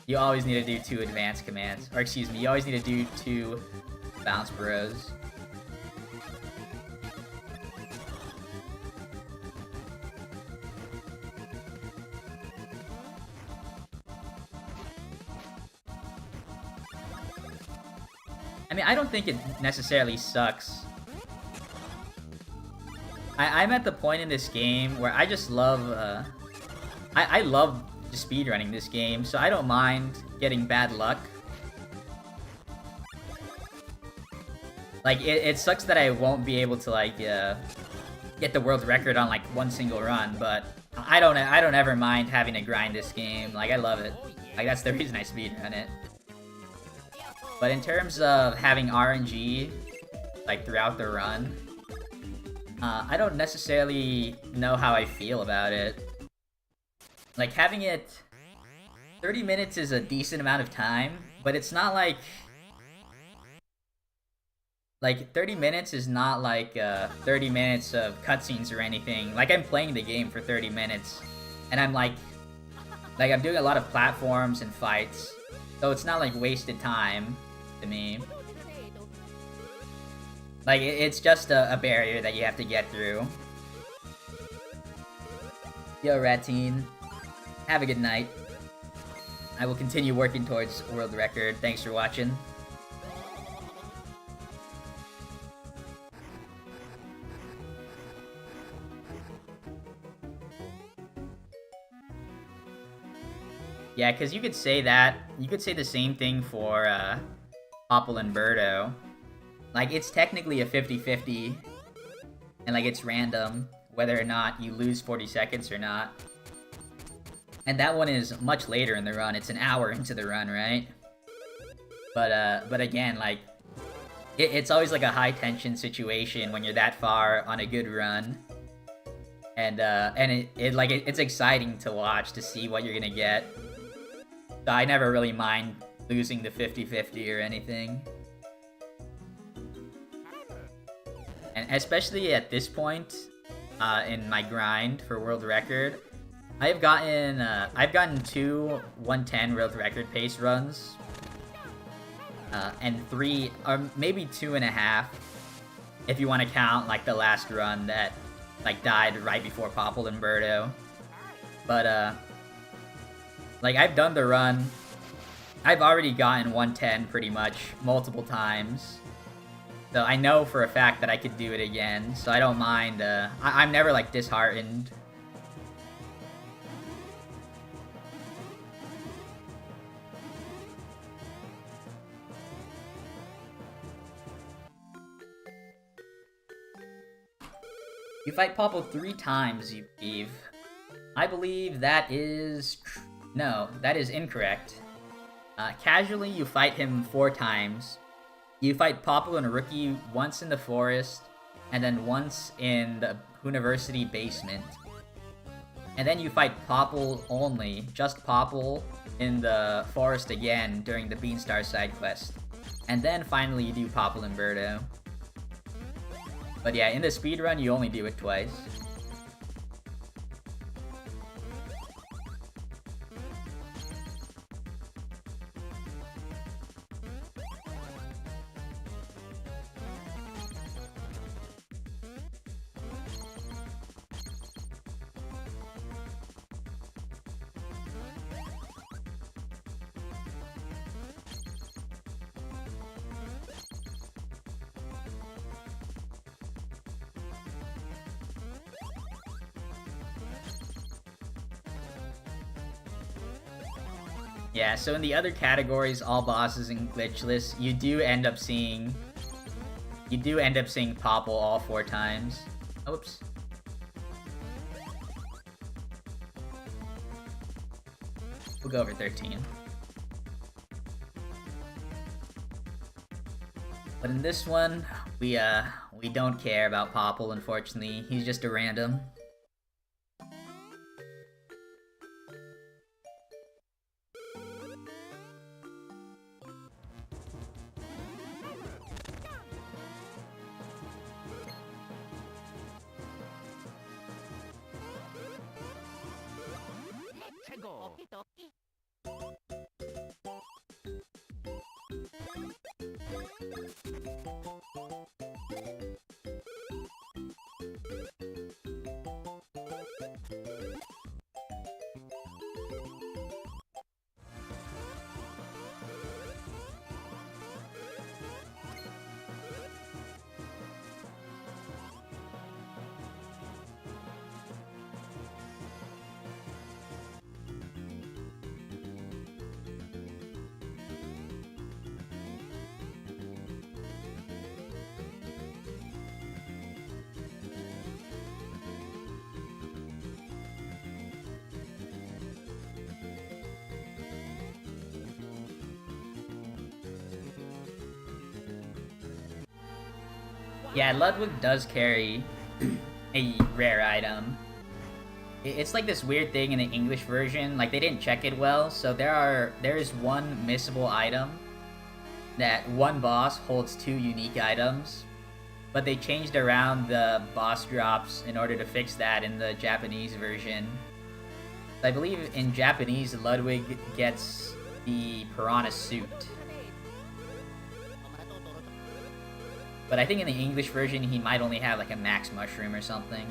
You always need to do 2 advanced commands. Or excuse me, you always need to do 2 bounce bros. I mean, I don't think it necessarily sucks. I'm at the point in this game where I just love, I love speedrunning this game, so I don't mind getting bad luck. Like, it sucks that I won't be able to, like, get the world record on, like, one single run, but I don't ever mind having to grind this game. Like, I love it. Like, that's the reason I speedrun it. But in terms of having RNG, like, throughout the run, I don't necessarily know how I feel about it. Like, having it... 30 minutes is a decent amount of time, but it's not like... Like, 30 minutes is not like 30 minutes of cutscenes or anything. Like, I'm playing the game for 30 minutes, and I'm like... Like, I'm doing a lot of platforms and fights, so it's not like wasted time to me. Like, it's just a barrier that you have to get through. Yo, Ratine. Have a good night. I will continue working towards world record. Thanks for watching. Yeah, because you could say that. You could say the same thing for Popple and Birdo. Like, it's technically a 50-50, and, like, it's random whether or not you lose 40 seconds or not. And that one is much later in the run. It's an hour into the run, right? But again, like, it's always, like, a high-tension situation when you're that far on a good run. And it's exciting to watch, to see what you're gonna get. So I never really mind losing the 50-50 or anything. And especially at this point in my grind for world record, I've gotten 2 110 world record pace runs, and 3, or maybe 2.5, if you want to count like the last run that like died right before Popple and Birdo. But like I've done the run. I've already gotten 110 pretty much multiple times. So I know for a fact that I could do it again, so I don't mind. I'm never like disheartened. You fight Popple 3 times, you believe. I believe that is... No, that is incorrect. Casually, you fight him 4 times. You fight Popple and Rookie once in the forest, and then once in the university basement. And then you fight Popple only, just Popple, in the forest again during the Beanstar side quest. And then finally you do Popple and Birdo. But yeah, in the speedrun, you only do it twice. Yeah, so in the other categories, all bosses and glitchless, you do end up seeing Popple all 4 times. Oops. We'll go over 13. But in this one, we don't care about Popple, unfortunately. He's just a random. Yeah, Ludwig does carry a rare item. It's like this weird thing in the English version, like they didn't check it well, so there is one missable item that one boss holds 2 unique items, but they changed around the boss drops in order to fix that in the Japanese version. I believe in Japanese, Ludwig gets the Piranha suit. But I think in the English version, he might only have like a max mushroom or something.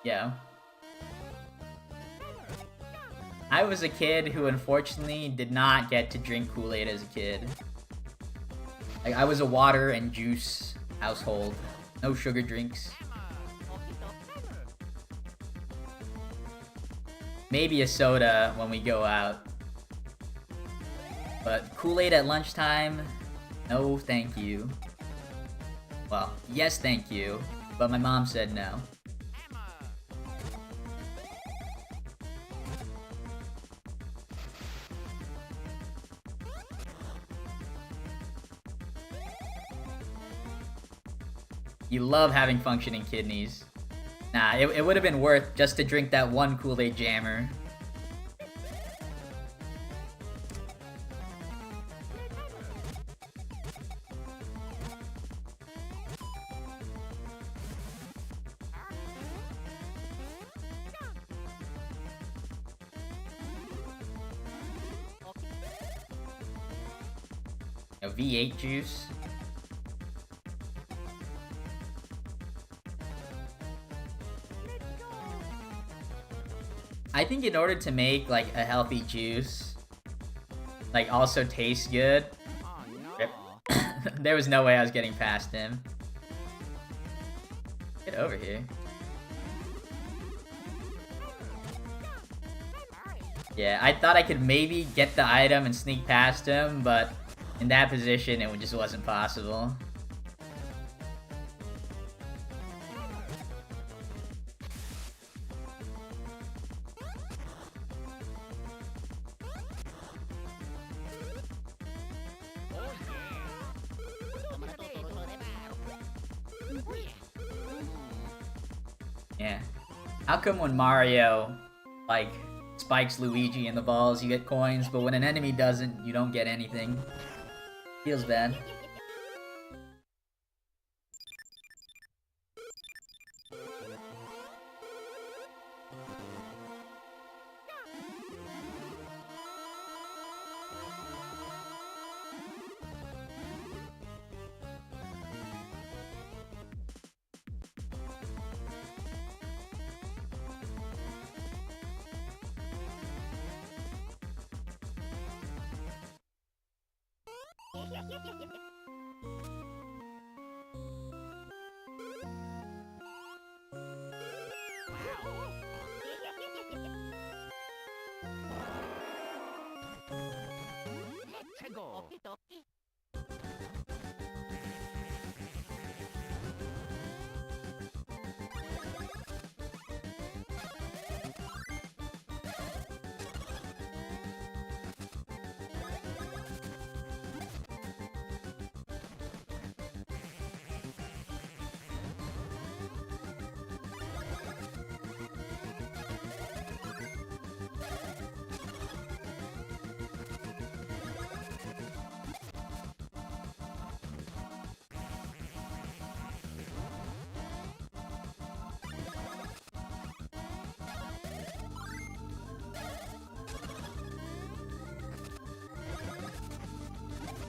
Yeah. I was a kid who unfortunately did not get to drink Kool-Aid as a kid. Like, I was a water and juice household. No sugar drinks. Maybe a soda when we go out. But Kool-Aid at lunchtime? No, thank you. Well, yes, thank you. But my mom said no. You love having functioning kidneys. Nah, it would have been worth just to drink that one Kool-Aid jammer. A V8 juice. I think in order to make, like, a healthy juice, like, also taste good, there was no way I was getting past him. Get over here. Yeah, I thought I could maybe get the item and sneak past him, but in that position, it just wasn't possible. Yeah. How come when Mario, like, spikes Luigi in the balls, you get coins, but when an enemy doesn't, you don't get anything? Feels bad.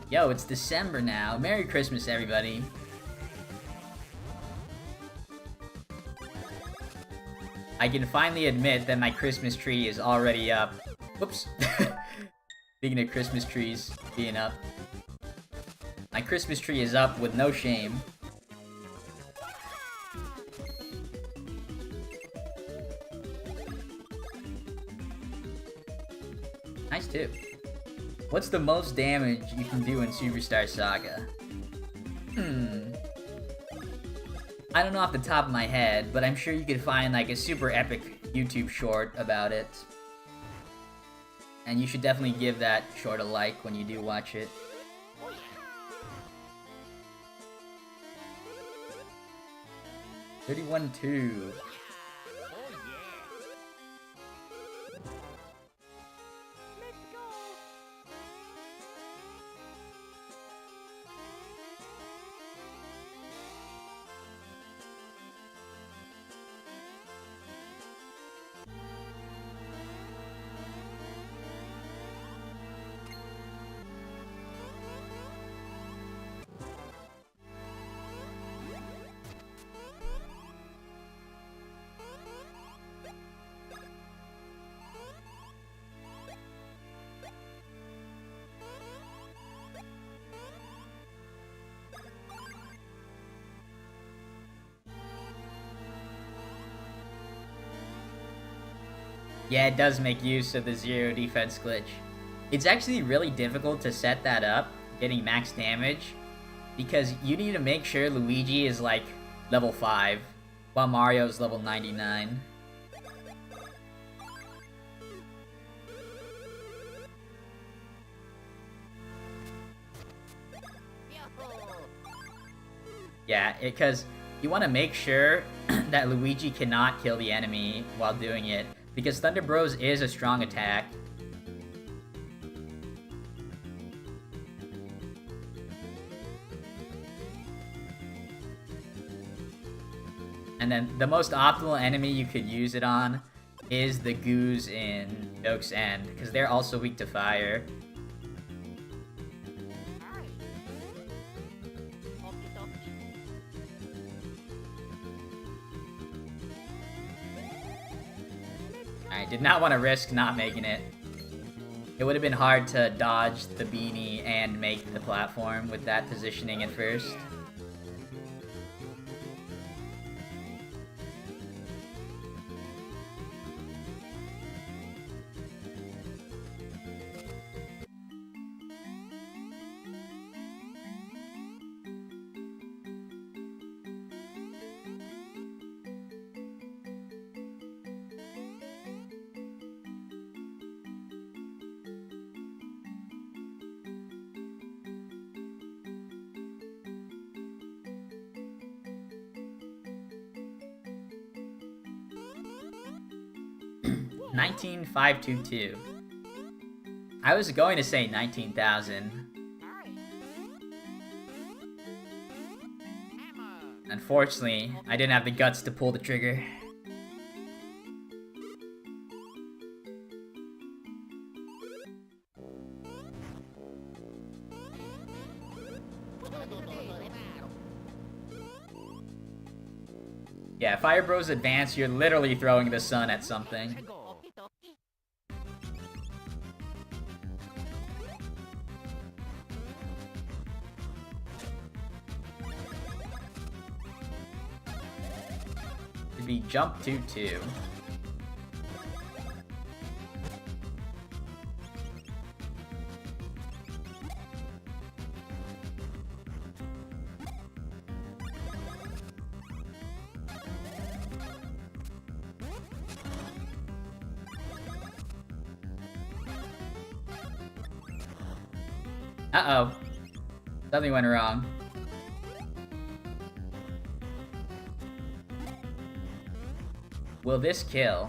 Yo, it's December now. Merry Christmas, everybody. I can finally admit that my Christmas tree is already up. Whoops. Speaking of Christmas trees being up. My Christmas tree is up with no shame. Nice too. What's the most damage you can do in Superstar Saga? I don't know off the top of my head, but I'm sure you could find like a super epic YouTube short about it. And you should definitely give that short a like when you do watch it. $31-2. Yeah, it does make use of the zero defense glitch. It's actually really difficult to set that up, getting max damage, because you need to make sure Luigi is like level 5, while Mario is level 99. Yeah, because you want to make sure that Luigi cannot kill the enemy while doing it, because Thunder Bros is a strong attack. And then the most optimal enemy you could use it on is the Goos in Joke's End, because they're also weak to fire. I did not want to risk not making it. It would have been hard to dodge the beanie and make the platform with that positioning at first. $19,522. I was going to say 19,000. Unfortunately, I didn't have the guts to pull the trigger. Yeah, Fire Bros Advance, you're literally throwing the sun at something. It'd be jump 2-2. Uh-oh. Something went wrong. Will this kill?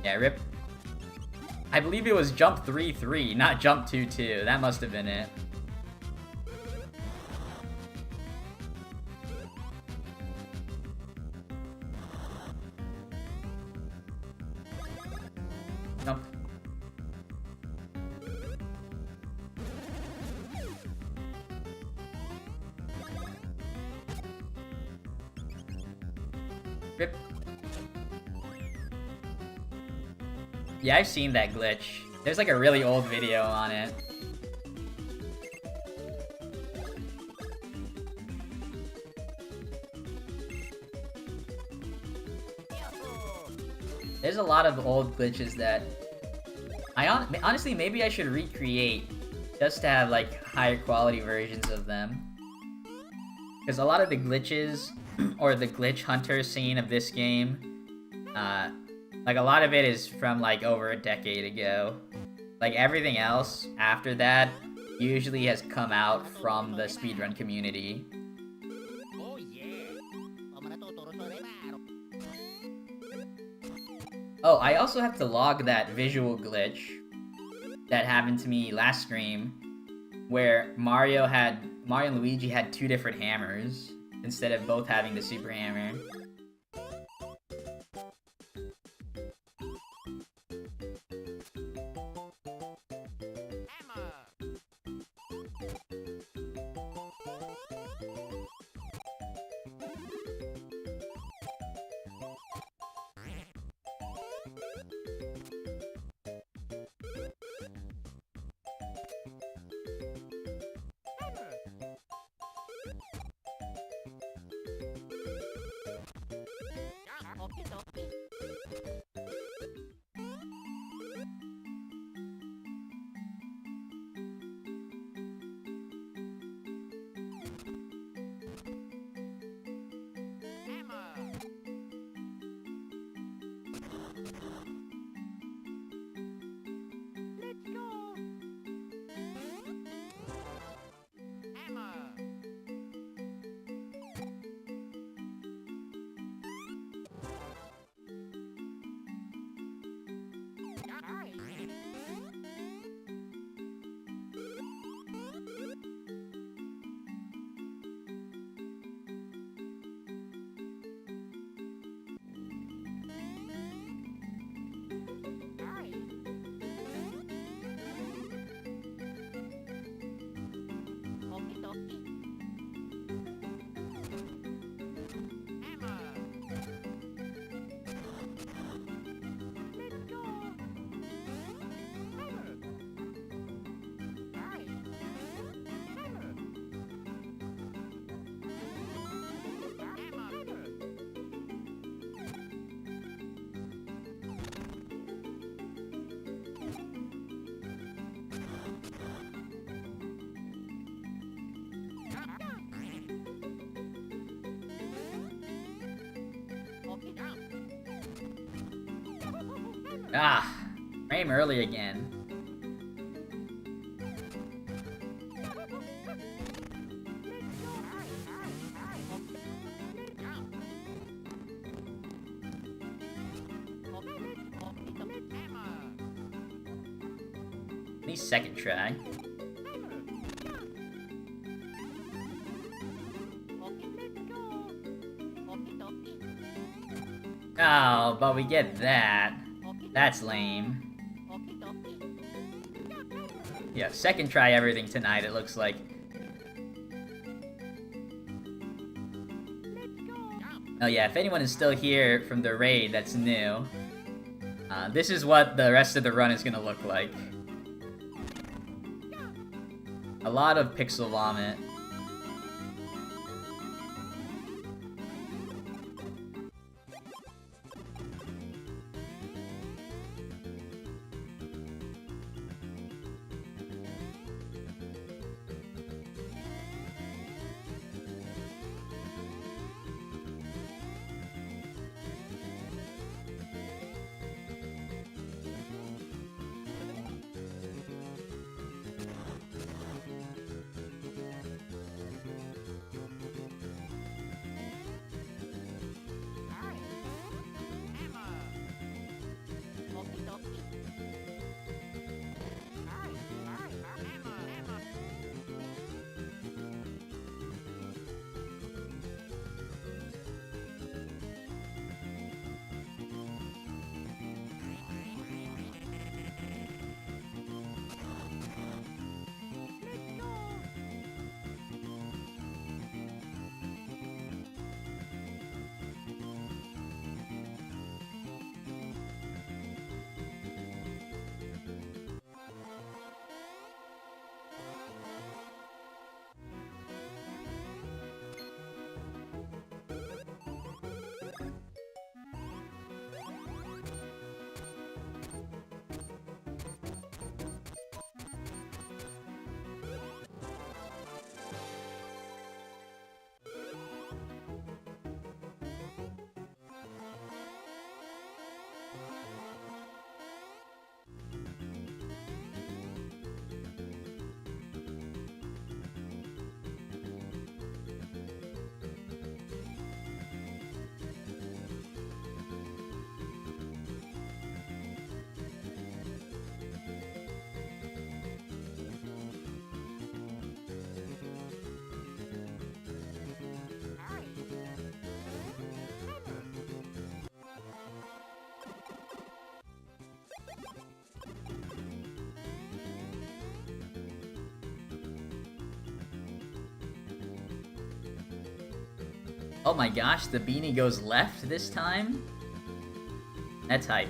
Yeah, rip. I believe it was jump 3-3, not jump 2-2. That must have been it. Jump. Rip. Yeah, I've seen that glitch. There's like a really old video on it. There's a lot of old glitches that honestly, maybe I should recreate just to have like higher quality versions of them. Because a lot of the glitches or the glitch hunter scene of this game, like a lot of it is from like over a decade ago. Like everything else after that usually has come out from the speedrun community. Oh, I also have to log that visual glitch that happened to me last stream, where Mario and Luigi had two different hammers, instead of both having the super hammer. Ah, frame early again. At least second try. Oh, but we get that. That's lame. Yeah, second try everything tonight, it looks like. Oh yeah, if anyone is still here from the raid that's new, this is what the rest of the run is gonna look like. A lot of pixel vomit. Oh my gosh, the beanie goes left this time? That's hype.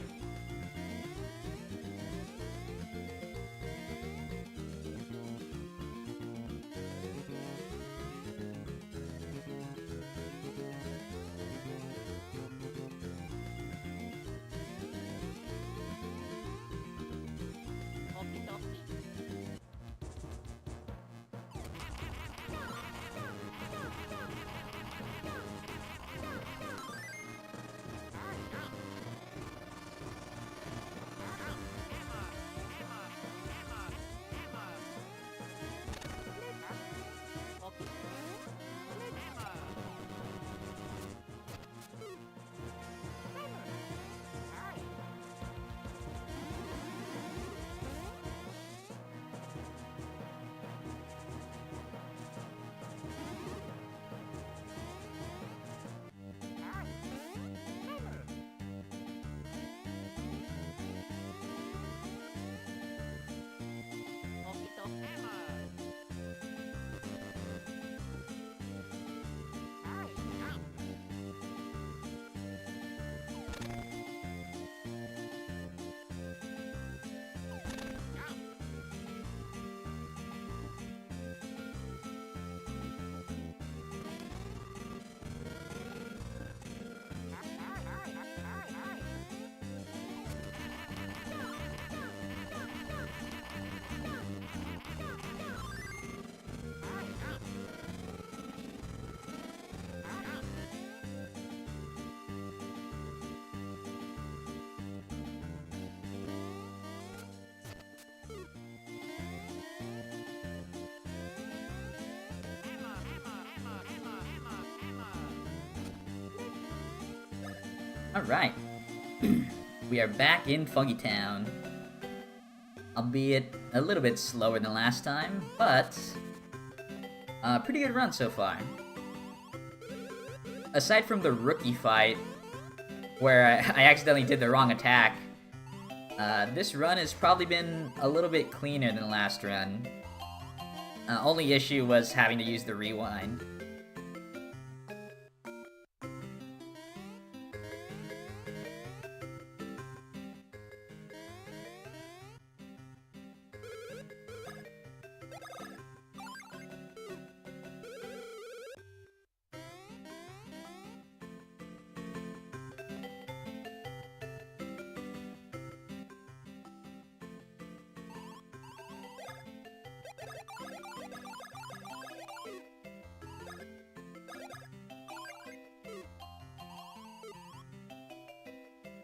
Alright. We are back in Funky Town. Albeit a little bit slower than last time, but pretty good run so far. Aside from the rookie fight, where I accidentally did the wrong attack, this run has probably been a little bit cleaner than the last run. Only issue was having to use the rewind.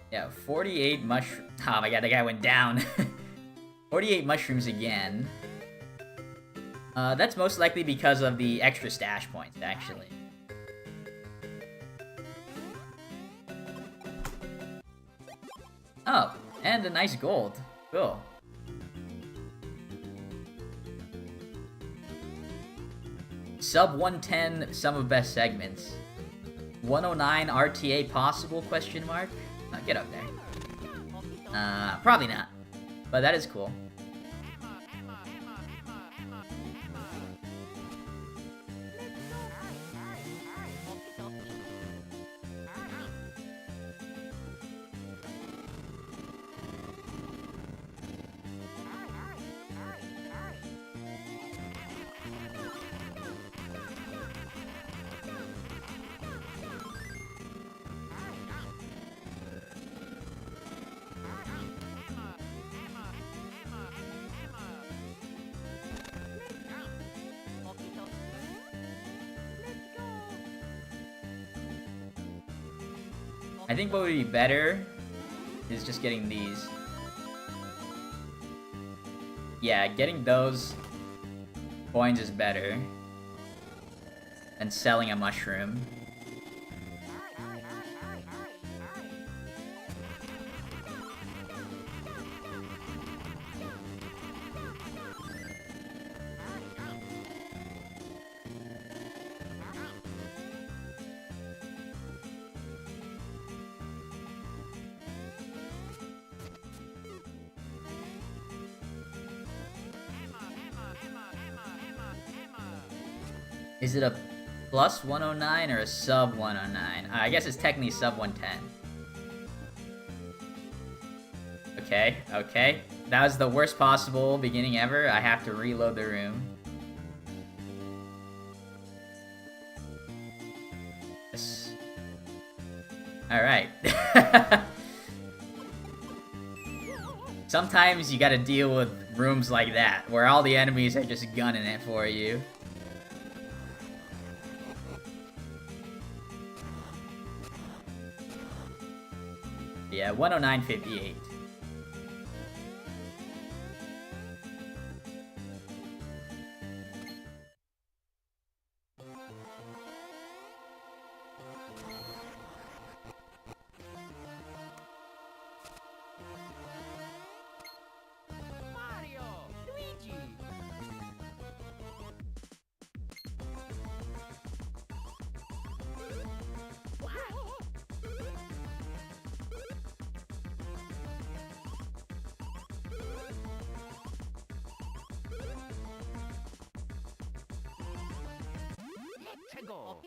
Yeah, 48 mushroom. Oh my god, the guy went down. 48 mushrooms again. That's most likely because of the extra stash points, actually. Oh, and a nice gold. Cool. Sub 110 sum of best segments. 109 RTA possible, question mark? Get up there. Probably not. But that is cool. I think what would be better is just getting these. Yeah, getting those coins is better than selling a mushroom. Is it a plus 109 or a sub 109? I guess it's technically sub 110. Okay, okay. That was the worst possible beginning ever. I have to reload the room. Yes. Alright. Sometimes you gotta deal with rooms like that, where all the enemies are just gunning it for you. Yeah, 109.58. Mario! Luigi! Let's go!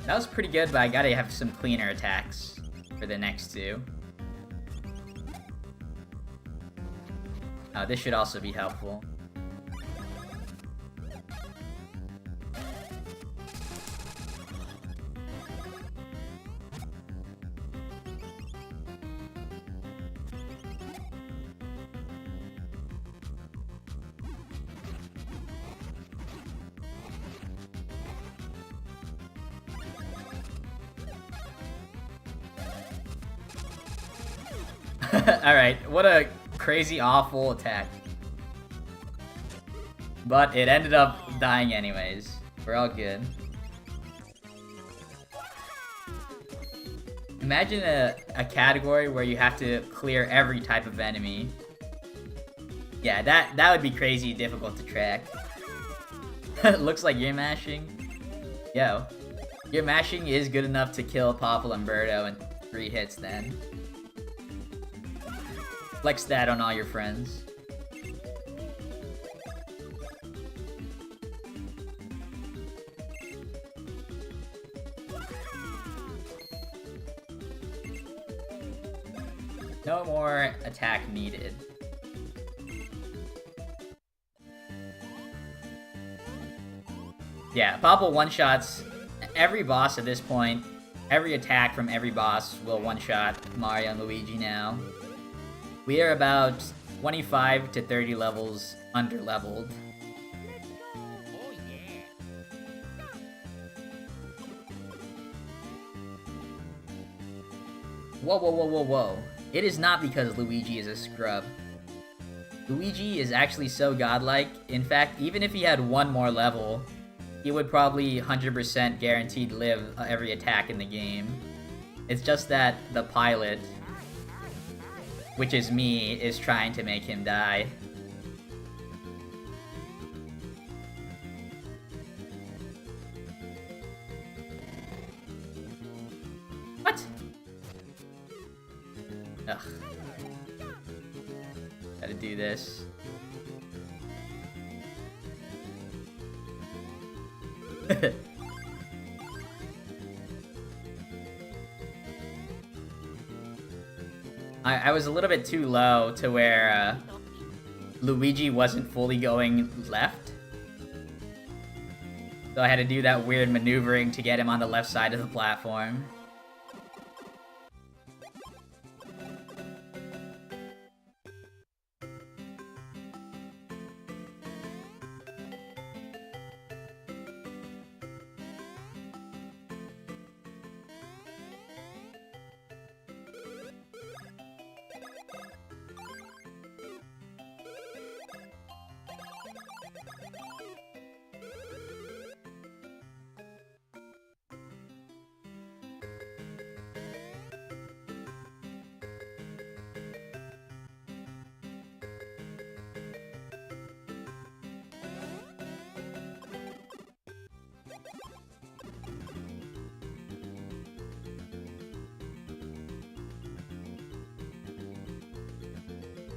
That was pretty good, but I gotta have some cleaner attacks for the next two. This should also be helpful. Alright, what a crazy awful attack. But it ended up dying anyways. We're all good. Imagine a category where you have to clear every type of enemy. Yeah, that would be crazy difficult to track. Looks like you're mashing. Yo. Your mashing is good enough to kill Popple and Birdo in 3 hits then. Flex that on all your friends. No more attack needed. Yeah, Popple one-shots every boss at this point. Every attack from every boss will one-shot Mario and Luigi now. We are about 25 to 30 levels under-leveled. Oh yeah. Whoa, whoa, whoa, whoa, whoa. It is not because Luigi is a scrub. Luigi is actually so godlike. In fact, even if he had one more level, he would probably 100% guaranteed live every attack in the game. It's just that the pilot, which is me, is trying to make him die. What? Ugh. Gotta do this. I was a little bit too low to where Luigi wasn't fully going left. So I had to do that weird maneuvering to get him on the left side of the platform.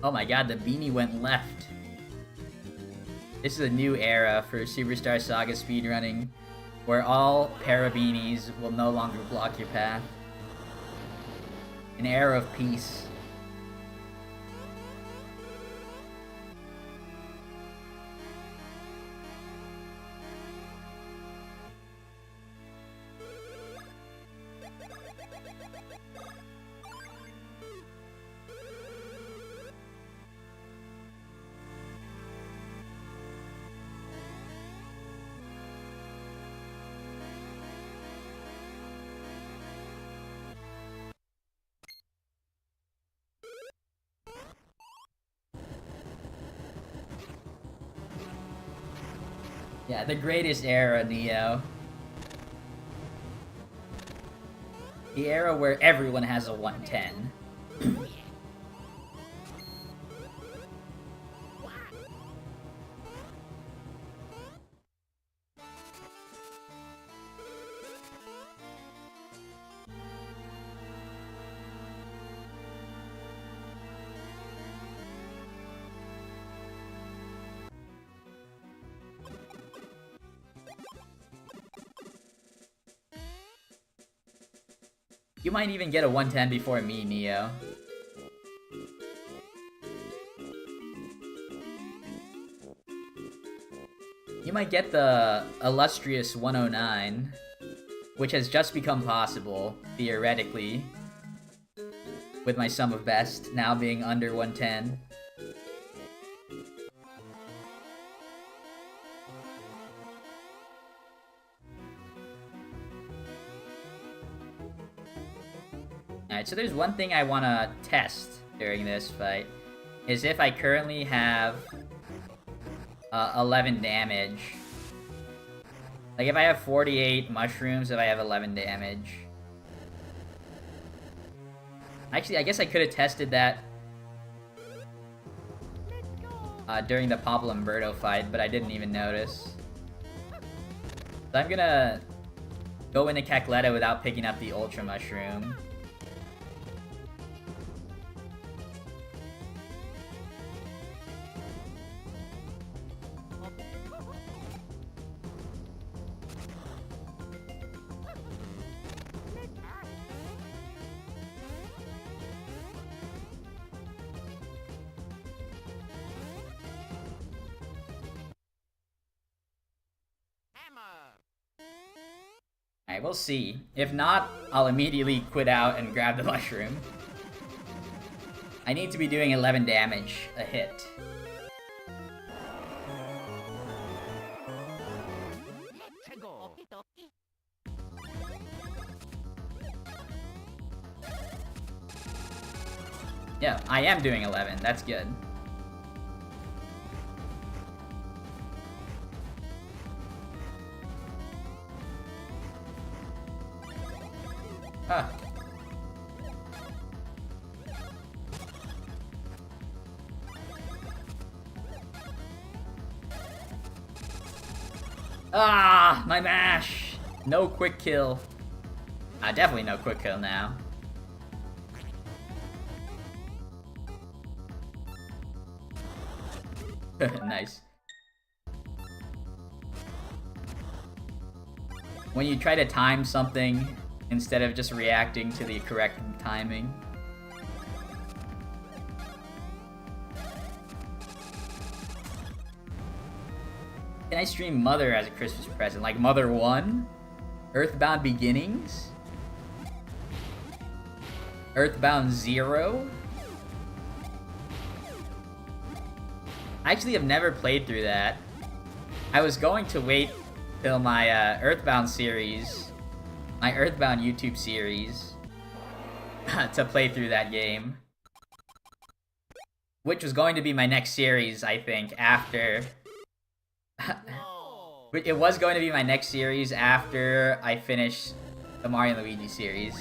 Oh my god, the beanie went left. This is a new era for Superstar Saga speedrunning, where all para beanies will no longer block your path. An era of peace. Yeah, the greatest era, Neo. The era where everyone has a 110. Oh yeah. You might even get a 110 before me, Neo. You might get the illustrious 109, which has just become possible, theoretically, with my sum of best now being under 110. Alright, so there's one thing I want to test during this fight is if I currently have 11 damage. Like, if I have 48 mushrooms, if I have 11 damage. Actually, I guess I could have tested that during the Pablo Umberto fight, but I didn't even notice. So I'm gonna go into Cacletta without picking up the Ultra Mushroom. Alright, we'll see. If not, I'll immediately quit out and grab the mushroom. I need to be doing 11 damage a hit. Let's go. Yeah, I am doing 11. That's good. Huh. Ah, my mash! No quick kill. Definitely no quick kill now. Nice. When you try to time something instead of just reacting to the correct timing. Can I stream Mother as a Christmas present? Like Mother 1? Earthbound Beginnings? Earthbound 0? I actually have never played through that. I was going to wait till my Earthbound series, my Earthbound YouTube series, to play through that game. Which was going to be my next series, I think, after... It was going to be my next series after I finish the Mario and Luigi series.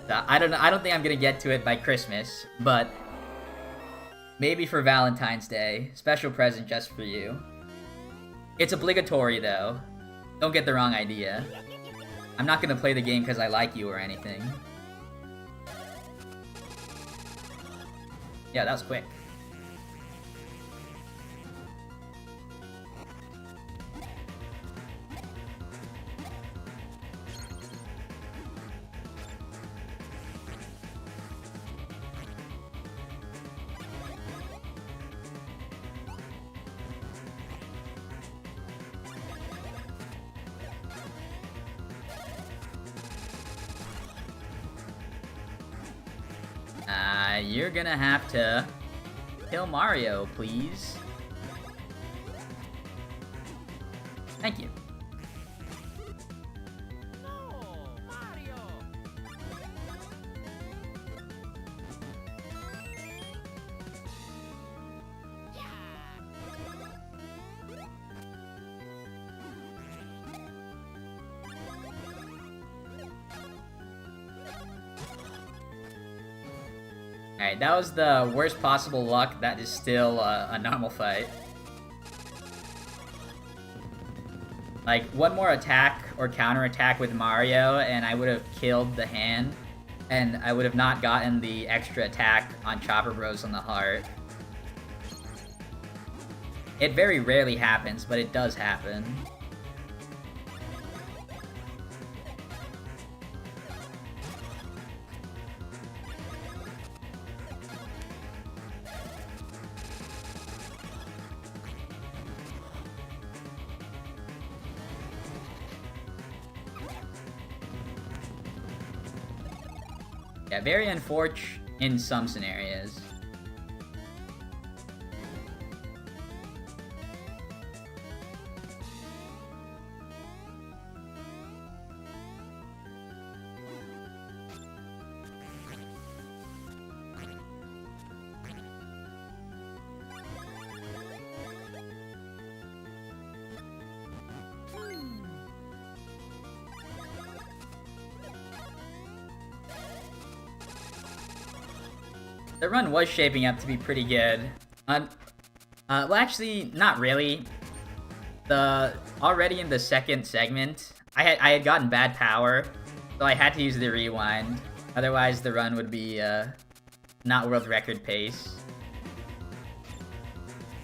So, I don't know. I don't think I'm gonna get to it by Christmas, but maybe for Valentine's Day, special present just for you. It's obligatory though. Don't get the wrong idea. I'm not gonna play the game because I like you or anything. Yeah, that was quick. You're gonna have to kill Mario, please. Thank you. No, Mario. Alright, that was the worst possible luck. That is still a normal fight. Like, one more attack or counterattack with Mario, and I would have killed the hand, and I would have not gotten the extra attack on Chopper Bros on the heart. It very rarely happens, but it does happen. Yeah, very unfortunate in some scenarios. The run was shaping up to be pretty good. Well, actually, not really. Already in the second segment, I had gotten bad power, so I had to use the rewind. Otherwise, the run would be not world record pace.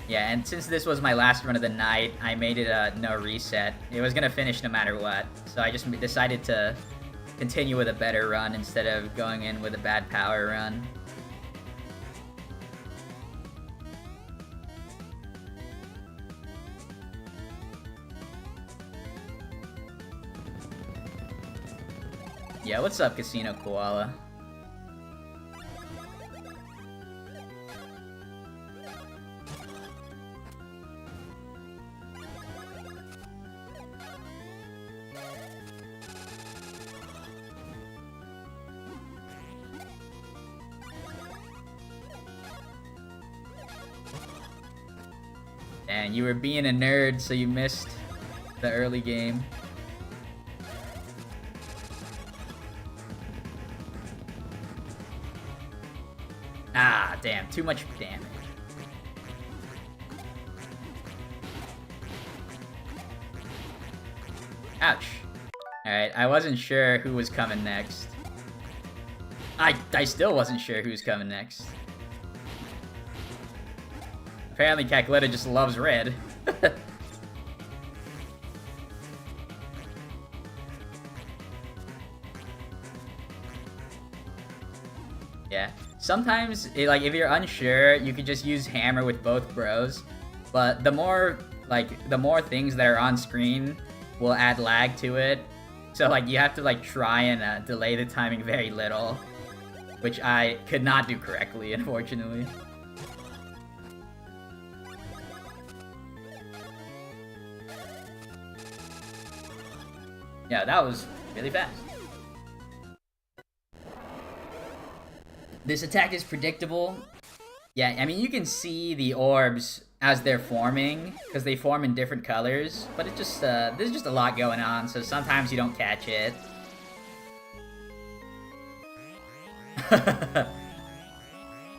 Yeah, and since this was my last run of the night, I made it a no reset. It was gonna finish no matter what, so I just decided to continue with a better run instead of going in with a bad power run. Yeah, what's up, Casino Koala? And you were being a nerd, so you missed the early game. Ah, damn, too much damage. Ouch. Alright, I wasn't sure who was coming next. I still wasn't sure who's coming next. Apparently Cacletta just loves red. Yeah. Sometimes, like, if you're unsure, you could just use hammer with both bros. But the more things that are on screen will add lag to it. So, like, you have to, like, try and delay the timing very little. Which I could not do correctly, unfortunately. Yeah, that was really fast. This attack is predictable. Yeah, I mean, you can see the orbs as they're forming, because they form in different colors, but it just, there's just a lot going on, so sometimes you don't catch it.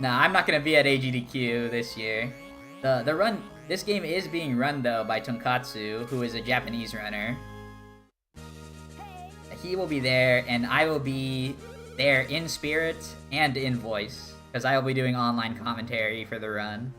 Nah, I'm not gonna be at AGDQ this year. This game is being run, though, by Tonkatsu, who is a Japanese runner. He will be there, and I will be there in spirit and in voice, because I will be doing online commentary for the run.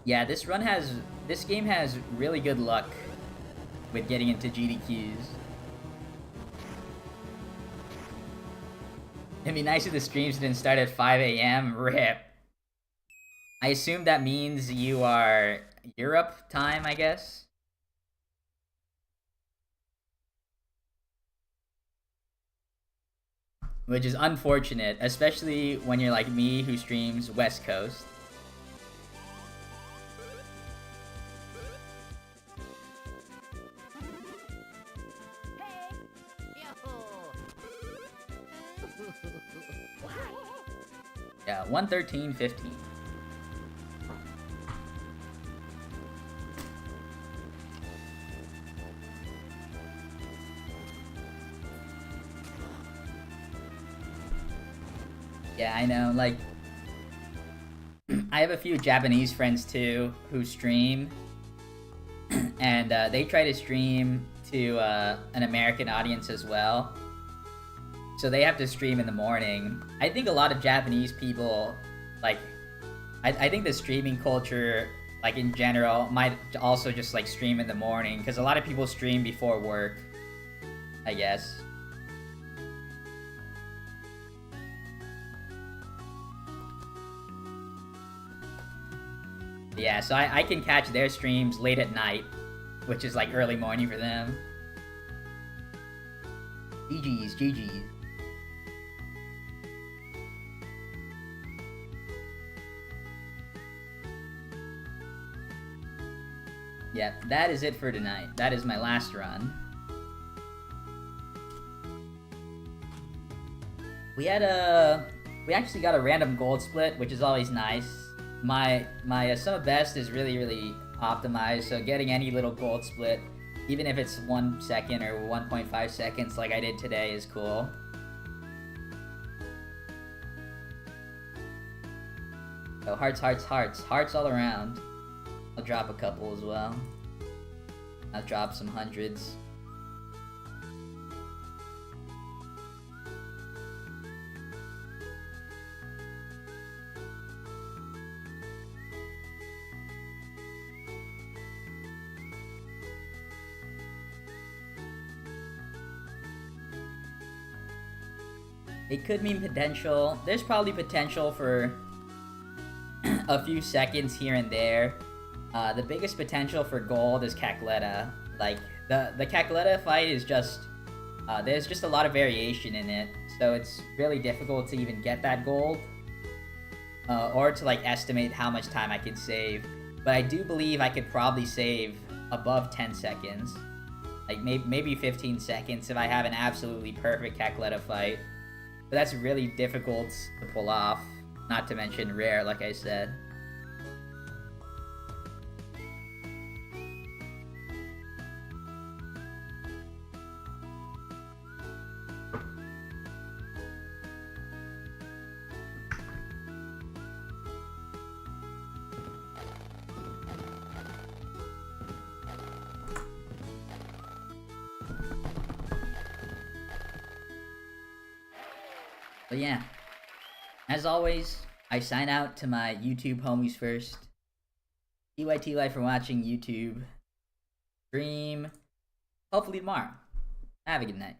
Yeah, this game has really good luck with getting into GDQs. It'd be nice if the streams didn't start at 5 AM. RIP. I assume that means you are Europe time, I guess? Which is unfortunate, especially when you're like me who streams West Coast. Yeah, 113.15. Yeah, I know, like, I have a few Japanese friends too who stream, and they try to stream to an American audience as well. So they have to stream in the morning. I think a lot of Japanese people, like, I think the streaming culture, like, in general, might also just, like, stream in the morning, because a lot of people stream before work, I guess. Yeah, so I can catch their streams late at night, which is, like, early morning for them. GG's, GG's. Yeah, that is it for tonight. That is my last run. We actually got a random gold split, which is always nice. My sum of best is really optimized, so getting any little gold split, even if it's 1 second or 1.5 seconds like I did today, is cool. So hearts all around. I'll drop a couple as well. I'll drop some hundreds. It could mean potential. There's probably potential for a few seconds here and there. The biggest potential for gold is Cacletta. Like, the Cacletta fight is just... there's just a lot of variation in it, so it's really difficult to even get that gold. Or to, like, estimate how much time I could save. But I do believe I could probably save above 10 seconds. Like, maybe 15 seconds if I have an absolutely perfect Cacletta fight. But that's really difficult to pull off, not to mention rare, like I said. But yeah, as always, I sign out to my YouTube homies first. TYT Life for watching YouTube. Stream hopefully tomorrow. Have a good night.